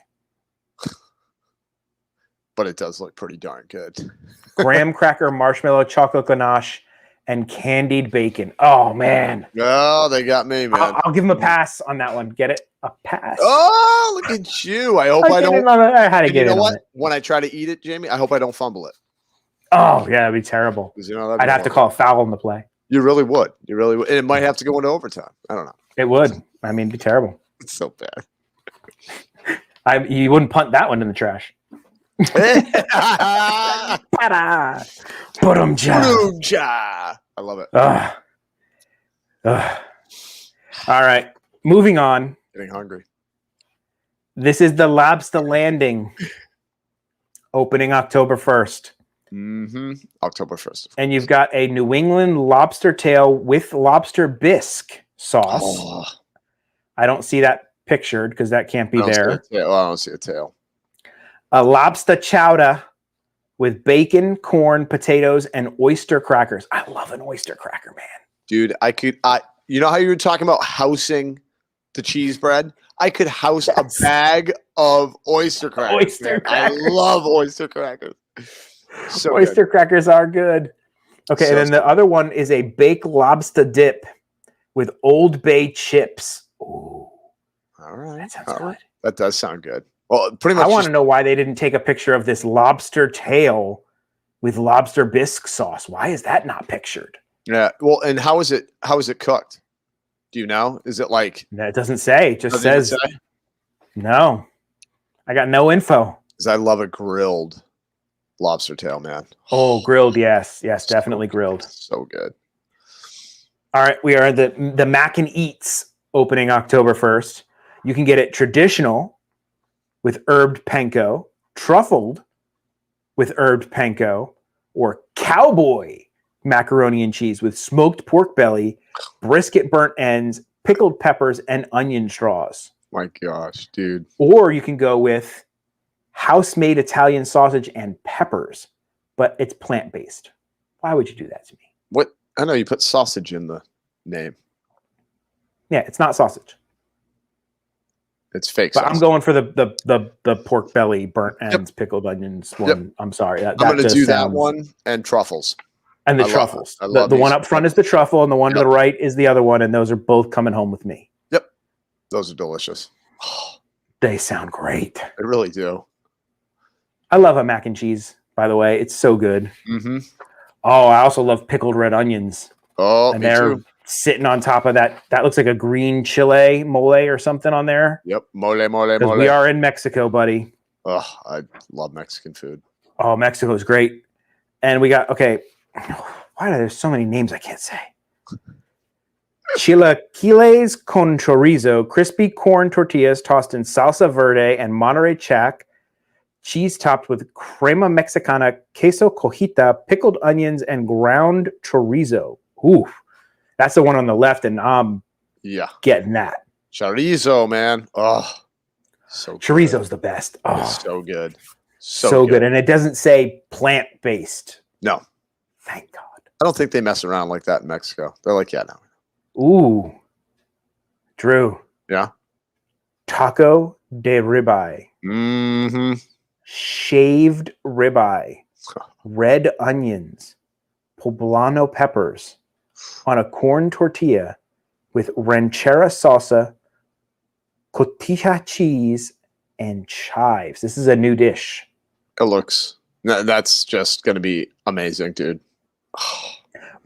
But it does look pretty darn good. Graham cracker, marshmallow, chocolate ganache, and candied bacon. Oh, man. Oh, they got me, man. I'll give them a pass on that one. Get it? A pass. Oh, look at you. I hope I don't. I had to get it. You know what? When I try to eat it, Jamie, I hope I don't fumble it. Oh, yeah, it'd be terrible. You know, I'd have to call a foul in the play. You really would. You really would. And it might have to go into overtime. I don't know. It would. I mean, it'd be terrible. It's so bad. You wouldn't punt that one in the trash. Put 'em ja. I love it. All right. Moving on. Getting hungry. This is the Lobster Landing. Opening October 1st. Mm-hmm. October 1st. And you've got a New England lobster tail with lobster bisque sauce. I don't see that pictured because that can't be there. I don't see a tail. A lobster chowder with bacon, corn, potatoes, and oyster crackers. I love an oyster cracker, man. Dude, you know how you were talking about housing the cheese bread? I could house a bag of oyster crackers. I love oyster crackers. So oyster crackers are good. Okay, and then the other one is a baked lobster dip with Old Bay chips. Ooh. All right. That sounds good. That does sound good. Well, pretty much. I want to know why they didn't take a picture of this lobster tail with lobster bisque sauce. Why is that not pictured? Yeah. Well, and how is it cooked? Do you know? Is it like that doesn't say, it just says no. I got no info. Because I love a grilled lobster tail, man. Oh, grilled, yes. Yes, definitely grilled. So good. All right, we are the Mac and Eats opening October 1st. You can get it traditional with herbed panko, truffled with herbed panko, or cowboy macaroni and cheese with smoked pork belly, brisket burnt ends, pickled peppers, and onion straws. My gosh, dude. Or you can go with house-made Italian sausage and peppers, but it's plant-based. Why would you do that to me? What? I know you put sausage in the name. Yeah, it's not sausage. It's fake but sausage. I'm going for the pork belly, burnt ends, pickled onions one. Yep. I'm sorry. I'm going to do that one and truffles. And the truffles. The one up front is the truffle, and the one to the right is the other one, and those are both coming home with me. Yep. Those are delicious. They sound great. They really do. I love a mac and cheese, by the way. It's so good. Mm-hmm. Oh, I also love pickled red onions. Oh, and they're too. Sitting on top of that. That looks like a green chile mole or something on there. Yep. Mole. We are in Mexico, buddy. Oh, I love Mexican food. Oh, Mexico is great. And we got, okay. Why are there so many names I can't say? Chilaquiles con chorizo, crispy corn tortillas tossed in salsa verde and Monterey Jack, cheese topped with crema mexicana, queso cojita, pickled onions, and ground chorizo. Ooh, that's the one on the left, and I'm getting that. Chorizo, man. Oh, so good. Chorizo's the best. Oh, it's so good. So good. And it doesn't say plant-based. No. Thank God. I don't think they mess around like that in Mexico. They're like, yeah, no. Ooh. Drew. Yeah. Taco de ribeye. Mm-hmm. Shaved ribeye. Red onions. Poblano peppers. On a corn tortilla with ranchera salsa, cotija cheese, and chives. This is a new dish. It looks... That's just going to be amazing, dude.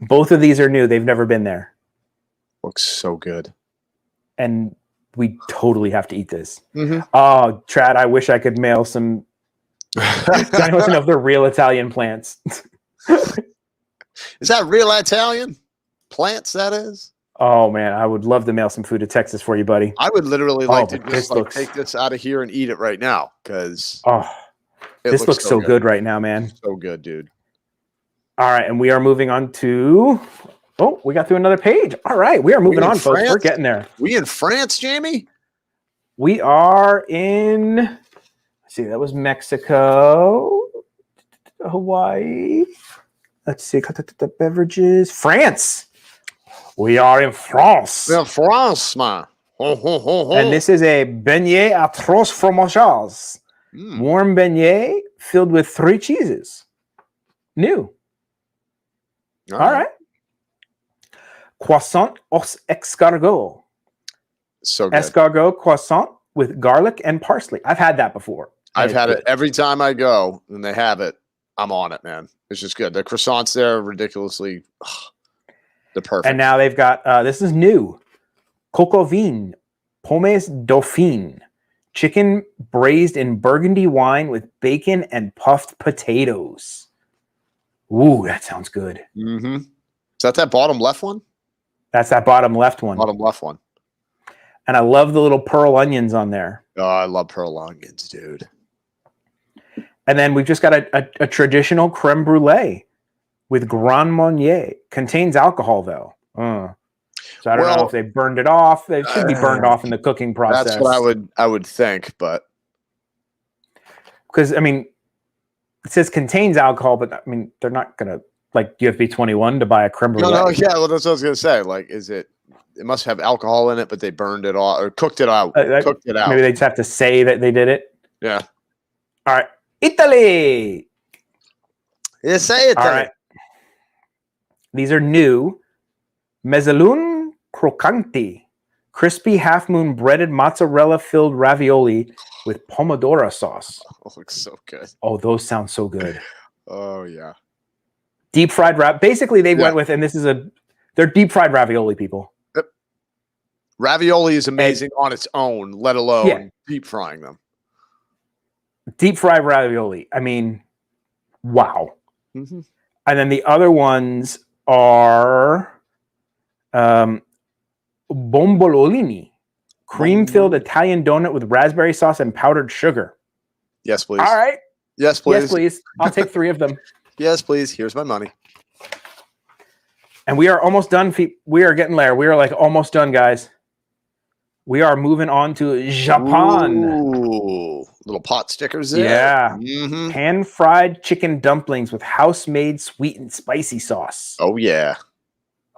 Both of these are new. They've never been there. Looks so good. And we totally have to eat this. Mm-hmm. Oh, Trad, I wish I could mail some. I don't know if they're real Italian plants. Is that real Italian plants, that is? Oh, man. I would love to mail some food to Texas for you, buddy. I would literally like to just take this out of here and eat it right now because... This looks so good right now, man. So good, dude. All right, and we are moving on to... Oh, we got through another page. All right, we are moving on, folks. We're getting there. We in France, Jamie? We are in... Let's see, that was Mexico. Hawaii. Let's see, beverages. France. We are in France. We're in France, man. And this is a beignet à trois fromages. Warm beignet filled with 3 cheeses. New. All right. Croissant aux escargots. So good. Escargot croissant with garlic and parsley. I've had that before. I've had it every time I go and they have it. I'm on it, man. It's just good. The croissants there are ridiculously, they're perfect. And now they've got, this is new. Coq vin, pommes dauphine. Chicken braised in burgundy wine with bacon and puffed potatoes. Ooh, that sounds good. Mm-hmm. Is that bottom left one? That's that bottom left one. Bottom left one. And I love the little pearl onions on there. Oh, I love pearl onions, dude. And then we've just got a traditional creme brulee with Grand Marnier. Contains alcohol, though. So I don't know if they burned it off. It should be burned off in the cooking process. That's what I would think, but because I mean, it says contains alcohol, but I mean, they're not gonna like. You have to be 21 to buy a creme brulee. No, yeah. Well, that's what I was gonna say. Like, is it? It must have alcohol in it, but they burned it off or cooked it out. Cooked it out. Maybe they just have to say that they did it. Yeah. All right, Italy. Yeah, say it. All right. These are new. Mezzalune croccanti, crispy half moon breaded mozzarella filled ravioli with pomodoro sauce. Oh, looks so good. Oh, those sound so good. Oh yeah. Deep fried wrap. Basically, they went with, and they're deep fried ravioli people. Yep. Ravioli is amazing on its own, let alone deep frying them. Deep fried ravioli. I mean, wow. Mm-hmm. And then the other ones are bombolini, cream-filled Italian donut with raspberry sauce and powdered sugar. Yes, please. All right. Yes, please. Yes, please. I'll take 3 of them. Yes, please. Here's my money. And we are almost done. We are getting there. We are like almost done, guys. We are moving on to Japan. Ooh, little pot stickers there. Yeah. Mm-hmm. Pan-fried chicken dumplings with house-made sweet and spicy sauce. Oh, yeah.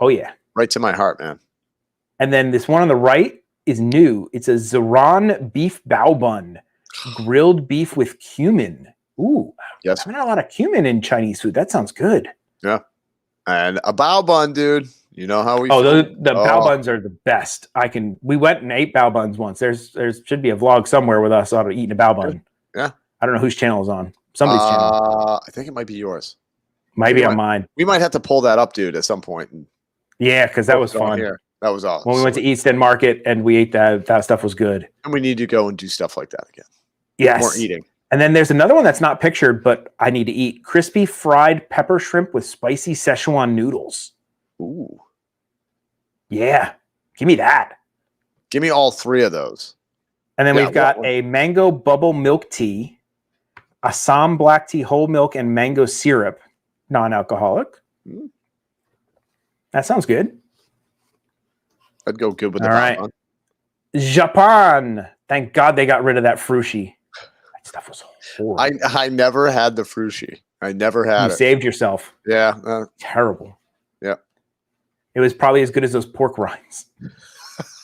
Oh, yeah. Right to my heart, man. And then this one on the right is new. It's a Zeran beef bao bun. Grilled beef with cumin. Ooh. Yes. I mean, a lot of cumin in Chinese food. That sounds good. Yeah. And a bao bun, dude. You know how we the bao buns are the best. We went and ate bao buns once. There should be a vlog somewhere with us on eating a bao bun. Yeah. I don't know whose channel is on. Somebody's channel. I think it might be yours. Might be on mine. We might have to pull that up, dude, at some point. Yeah, because that was fun. Here. That was awesome. When we went to East End Market and we ate that stuff was good. And we need to go and do stuff like that again. Yes. More eating. And then there's another one that's not pictured, but I need to eat. Crispy fried pepper shrimp with spicy Szechuan noodles. Ooh. Yeah. Give me that. Give me all 3 of those. And then we've got a mango bubble milk tea, Assam black tea whole milk, and mango syrup, non-alcoholic. Mm. That sounds good. I'd go good with the all right. bun. Japan. Thank God they got rid of that frushi. That stuff was horrible. I never had the frushi. I never had it. You saved yourself. Yeah. Terrible. Yeah. It was probably as good as those pork rinds.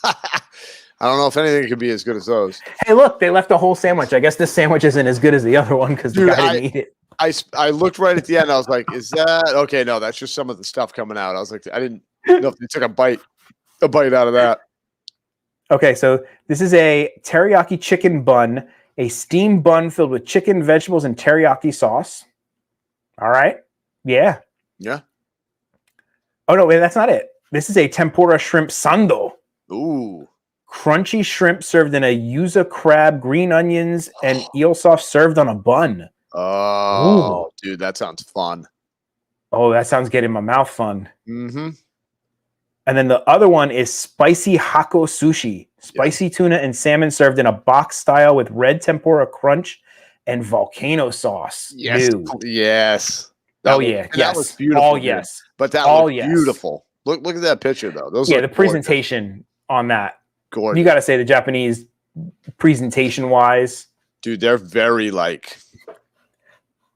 I don't know if anything could be as good as those. Hey, look, they left a whole sandwich. I guess this sandwich isn't as good as the other one because the guy didn't eat it. I looked right at the end. I was like, is that okay? No, that's just some of the stuff coming out. I was like, I didn't know if they took a bite out of that. Okay, so this is a teriyaki chicken bun, a steamed bun filled with chicken, vegetables, and teriyaki sauce. All right. Yeah. Yeah. Oh, no, wait, that's not it. This is a tempura shrimp sando. Ooh. Crunchy shrimp served in a yuzu crab, green onions, and eel sauce served on a bun. Oh, ooh. Dude, that sounds fun. Oh, that sounds getting my mouth fun. Mm-hmm. And then the other one is spicy hako sushi. Spicy tuna and salmon served in a box style with red tempura crunch and volcano sauce. Yes. Dude. Yes. That was beautiful. Oh, dude. yes. But that was beautiful. Look at that picture, though. Those the presentation on that. Gorgeous. You got to say the Japanese presentation-wise. Dude, they're very,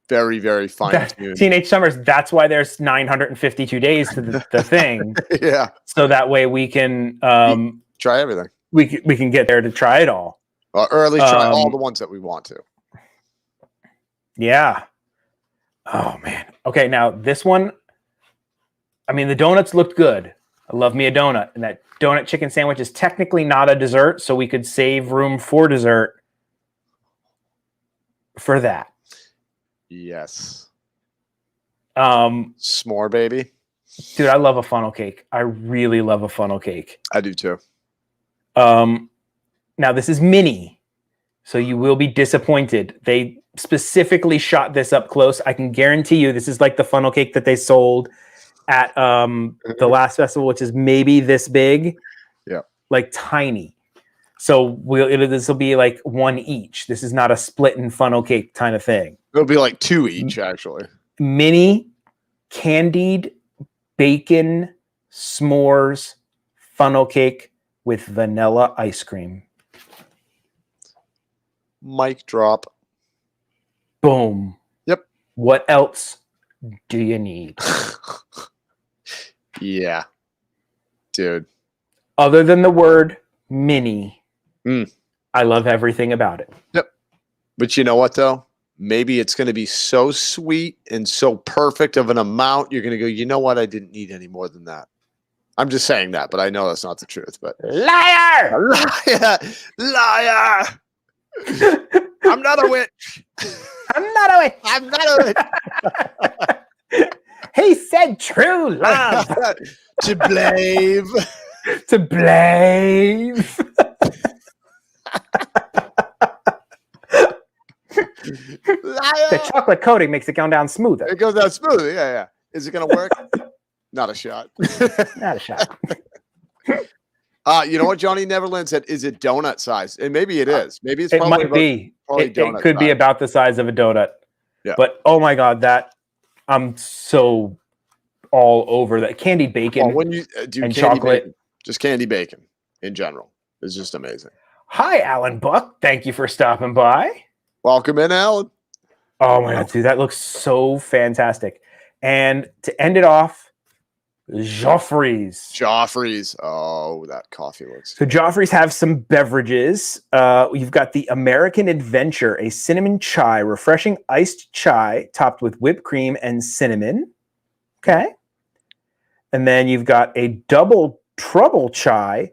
very, very fine-tuned. Teenage Summers, that's why there's 952 days to the thing. Yeah. So that way we can try everything. We can get there to try it all. Or at least try all the ones that we want to. Yeah. Oh, man. Okay, now this one, I mean, the donuts looked good. I love me a donut. And that donut chicken sandwich is technically not a dessert, so we could save room for dessert for that. Yes. S'more, baby. Dude, I love a funnel cake. I really love a funnel cake. I do too. Now this is mini, so you will be disappointed. They specifically shot this up close. I can guarantee you this is like the funnel cake that they sold at the last festival, which is maybe this big. Yeah. Like tiny. So this will be like one each. This is not a split and funnel cake kind of thing. It'll be like 2 each, actually. Mini candied bacon s'mores funnel cake with vanilla ice cream. Mic drop. Boom. Yep. What else do you need? Yeah. Dude. Other than the word mini, Mm. I love everything about it. Yep. But you know what, though? Maybe it's going to be so sweet and so perfect of an amount, you're going to go, you know what? I didn't need any more than that. I'm just saying that, but I know that's not the truth. But Liar! Liar! Liar! I'm not a witch. I'm not a witch. I'm not a witch. He said true love. To blame. To blame. Liar. The chocolate coating makes it go down smoother. It goes down smoothly. Yeah, yeah. Is it going to work? Not a shot. Not a shot. You know what Johnny Neverland said? Is it donut size? And maybe it is. Maybe it's It probably might be. probably It donut could be size. about the size of a donut. Yeah. But oh my god, that I'm so all over that candied bacon. Well, when you do and candy chocolate. bacon, just candy bacon in general is just amazing. Hi, Alan Buck. Thank you for stopping by. Welcome in, Alan. Oh my god, dude, that looks so fantastic. And to end it off, Joffrey's. Joffrey's. Oh, that coffee looks. So Joffrey's have some beverages. You've got the American Adventure, a cinnamon chai, refreshing iced chai topped with whipped cream and cinnamon. Okay. And then you've got a double trouble chai,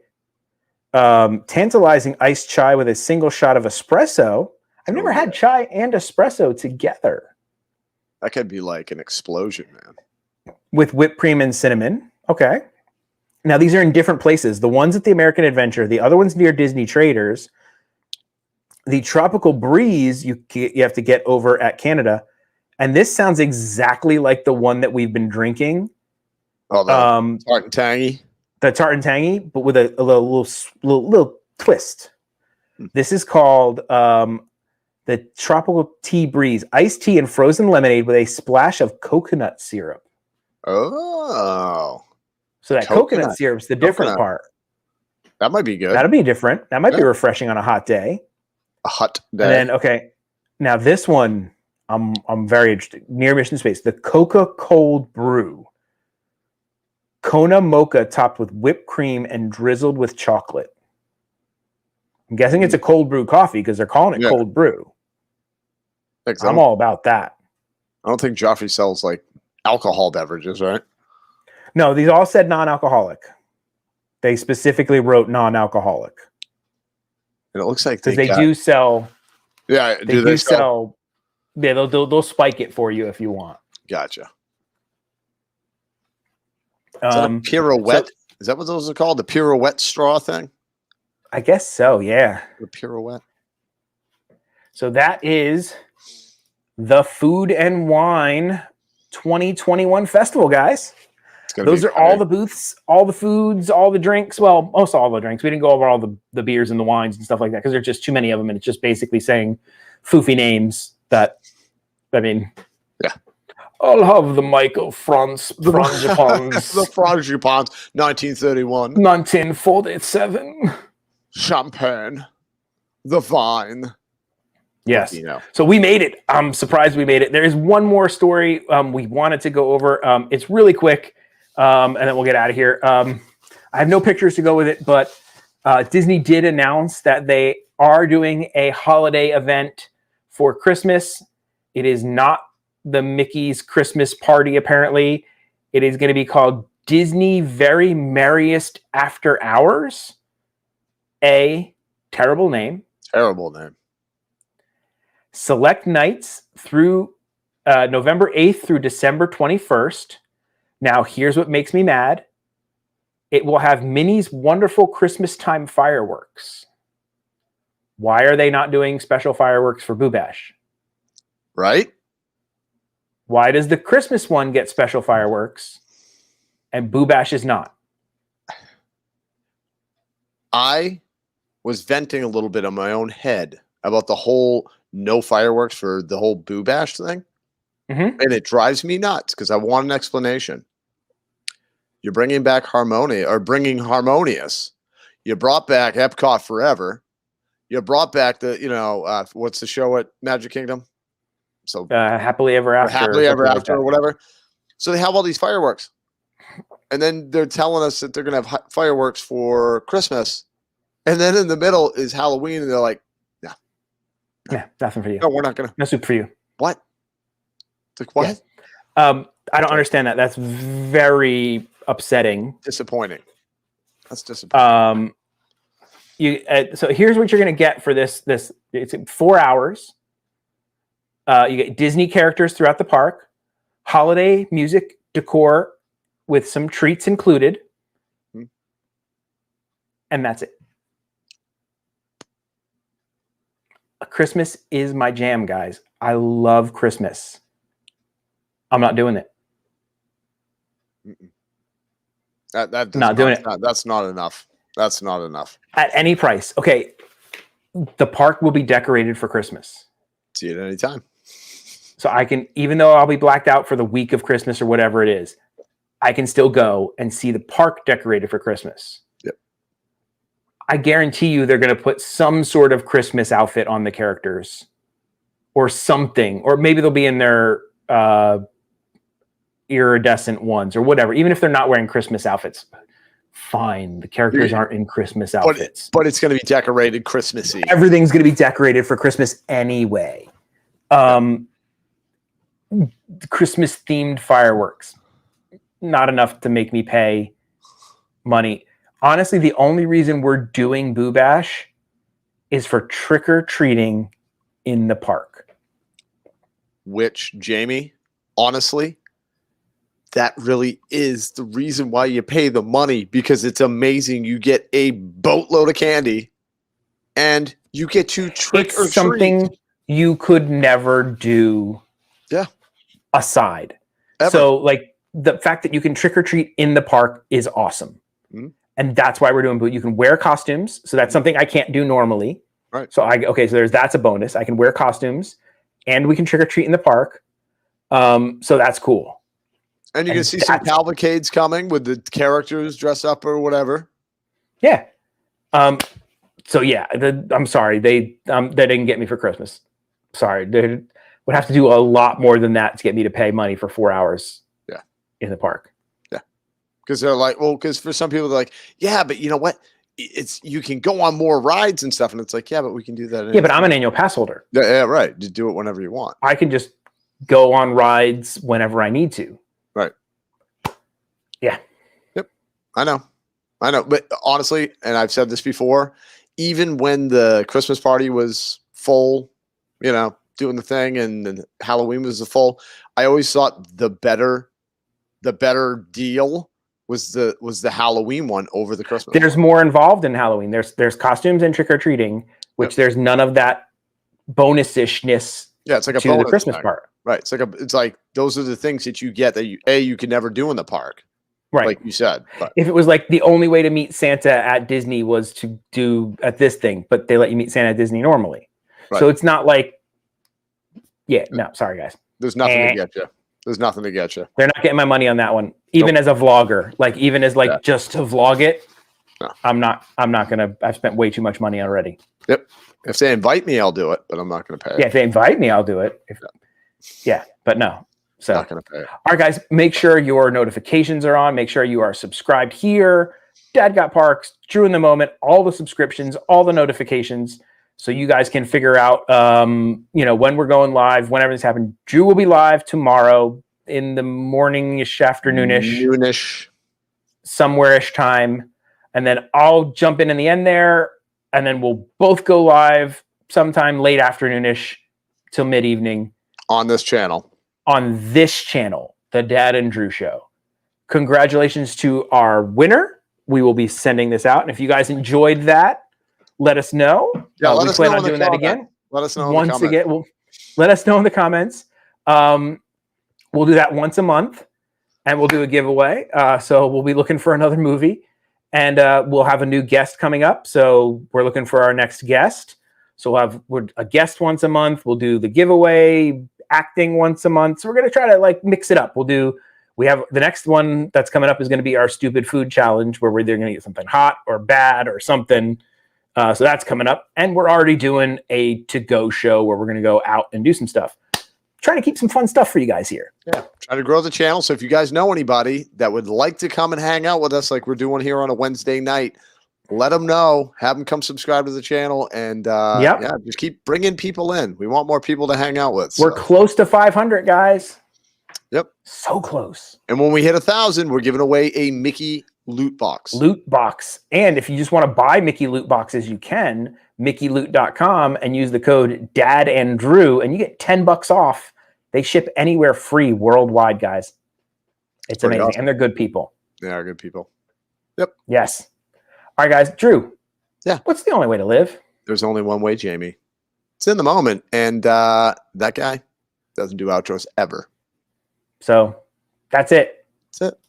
tantalizing iced chai with a single shot of espresso. I've never had chai and espresso together. That could be like an explosion, man. With whipped cream and cinnamon. Okay. Now, these are in different places. The ones at the American Adventure, the other one's near Disney Traders. The Tropical Breeze, you have to get over at Canada. And this sounds exactly like the one that we've been drinking. Oh, the tart and tangy. The tart and tangy, but with a little twist. This is called the Tropical Tea Breeze, iced tea and frozen lemonade with a splash of coconut syrup. Oh. So that coconut syrup's the different part. That might be good. That'll be different. That might be refreshing on a hot day. A hot day. And then, okay, now this one, I'm very interested. Near Mission Space, the Coca Cold Brew. Kona mocha topped with whipped cream and drizzled with chocolate. I'm guessing it's a cold brew coffee because they're calling it cold brew. I'm all about that. I don't think Joffrey sells like alcohol beverages, right? No, these all said non-alcoholic. They specifically wrote non-alcoholic. And it looks like they do sell. Yeah, they do sell. Yeah, they'll spike it for you if you want. Gotcha. Is that a pirouette? Is that what those are called? The pirouette straw thing? I guess so, yeah. The pirouette. So that is the Food and Wine 2021 festival, guys. Those are all the booths, all the foods, all the drinks. Well, most all the drinks. We didn't go over all the beers and the wines and stuff like that because there's just too many of them, and it's just basically saying foofy names that, I mean... Yeah. I'll have the Michael Frangipans. The Frangipans, 1931. 1947. Champagne. The vine. Yes. So we made it. I'm surprised we made it. There is one more story we wanted to go over. It's really quick, and then we'll get out of here. I have no pictures to go with it, but Disney did announce that they are doing a holiday event for Christmas. It is not the Mickey's Christmas party, apparently. It is going to be called Disney Very Merriest After Hours. A terrible name. Terrible name. Select nights through November 8th through December 21st. Now, here's what makes me mad. It will have Minnie's wonderful Christmas time fireworks. Why are they not doing special fireworks for Boo Bash? Right? Why does the Christmas one get special fireworks and Boo Bash is not? I was venting a little bit on my own head about the whole no fireworks for the whole Boo Bash thing. Mm-hmm. And it drives me nuts because I want an explanation. You're bringing back bringing Harmonious. You brought back Epcot Forever. You brought back the, what's the show at Magic Kingdom? So Happily Ever After. Happily Ever After or whatever. So they have all these fireworks. And then they're telling us that they're going to have fireworks for Christmas. And then in the middle is Halloween. And they're like, no. Yeah, nothing for you. No, we're not going to. No soup for you. What? It's like, what? Yeah. I don't understand that. That's very upsetting. Disappointing. That's disappointing. So here's what you're going to get for this. It's 4 hours. You get Disney characters throughout the park, holiday music, decor with some treats included. And that's it. Christmas is my jam, guys. I love Christmas. I'm not doing it. That's not doing it. That's not enough. That's not enough. At any price. Okay. The park will be decorated for Christmas. See it anytime. So I can, even though I'll be blacked out for the week of Christmas or whatever it is, I can still go and see the park decorated for Christmas. Yep. I guarantee you they're going to put some sort of Christmas outfit on the characters or something, or maybe they'll be in their iridescent ones or whatever. Even if they're not wearing Christmas outfits, fine. The characters aren't in Christmas outfits. But it's going to be decorated Christmassy. Everything's going to be decorated for Christmas anyway. Christmas themed fireworks. Not enough to make me pay money. Honestly, the only reason we're doing Boo Bash is for trick-or-treating in the park. Which, Jamie, honestly, that really is the reason why you pay the money, because it's amazing. You get a boatload of candy and you get to trick or treat. It's something you could never do aside. Ever. So, like, the fact that you can trick or treat in the park is awesome. Mm-hmm. And that's why we're doing Boo. You can wear costumes. So that's something I can't do normally. Right. So that's a bonus. I can wear costumes and we can trick or treat in the park. So that's cool. And you can see some cavalcades coming with the characters dressed up or whatever. Yeah. So yeah, I'm sorry. They didn't get me for Christmas. Sorry. They would have to do a lot more than that to get me to pay money for 4 hours in the park. Yeah. Because they're like, well, because for some people they're like, yeah, but you know what? You can go on more rides and stuff. And it's like, yeah, but we can do that. Yeah, but I'm an annual pass holder. Yeah, right. Just do it whenever you want. I can just go on rides whenever I need to. Right. Yeah. Yep. I know. But honestly, and I've said this before, even when the Christmas party was full, doing the thing, and Halloween was full, I always thought the better deal was the Halloween one over the Christmas. There's more involved in Halloween. There's costumes and trick-or-treating, which there's none of that bonus-ishness. Yeah, it's like a to bonus the Christmas thing. part. Right. It's like those are the things that you get that you can never do in the park. Right. Like you said. But if it was like the only way to meet Santa at Disney was to do at this thing, but they let you meet Santa at Disney normally. Right. So it's not like, sorry guys. There's nothing to get you. There's nothing to get you. They're not getting my money on that one. Even as a vlogger, just to vlog it. No. I'm not gonna. I've spent way too much money already. Yep. If they invite me, I'll do it, but I'm not gonna pay. Yeah, if they invite me, I'll do it. But no. So, not gonna pay. All right, guys, make sure your notifications are on. Make sure you are subscribed here. Dad Got Parks, Drew in the Moment, all the subscriptions, all the notifications, so you guys can figure out, when we're going live, whenever this happens. Drew will be live tomorrow in the morning-ish, afternoonish, somewhere-ish time, and then I'll jump in the end there, and then we'll both go live sometime late afternoonish till mid-evening on this channel. On this channel, the Dad and Drew Show. Congratulations to our winner. We will be sending this out. And if you guys enjoyed that, let us know. Yeah, we plan on doing that again. Let us know once again. Let us know in the comments. We'll do that once a month, and we'll do a giveaway. So we'll be looking for another movie, and we'll have a new guest coming up. So we're looking for our next guest. So we'll have a guest once a month. We'll do the giveaway, acting once a month. So we're going to try to mix it up. We We have the next one that's coming up is going to be our stupid food challenge, where we're either going to get something hot or bad or something. So that's coming up. And we're already doing a to-go show where we're going to go out and do some stuff. Trying to keep some fun stuff for you guys here. Yeah, trying to grow the channel. So if you guys know anybody that would like to come and hang out with us like we're doing here on a Wednesday night, let them know. Have them come subscribe to the channel. And yeah, just keep bringing people in. We want more people to hang out with. We're close to 500, guys. Yep. So close. And when we hit 1,000, we're giving away a Mickey loot box. Loot box. And if you just want to buy Mickey loot boxes, you can. MickeyLoot.com and use the code DadAndDrew and you get $10 off. They ship anywhere free worldwide, guys. It's amazing. Awesome. And they're good people. They are good people. Yep. Yes. All right, guys. Drew. Yeah. What's the only way to live? There's only one way, Jamie. It's in the moment. And that guy doesn't do outros ever. So that's it. That's it.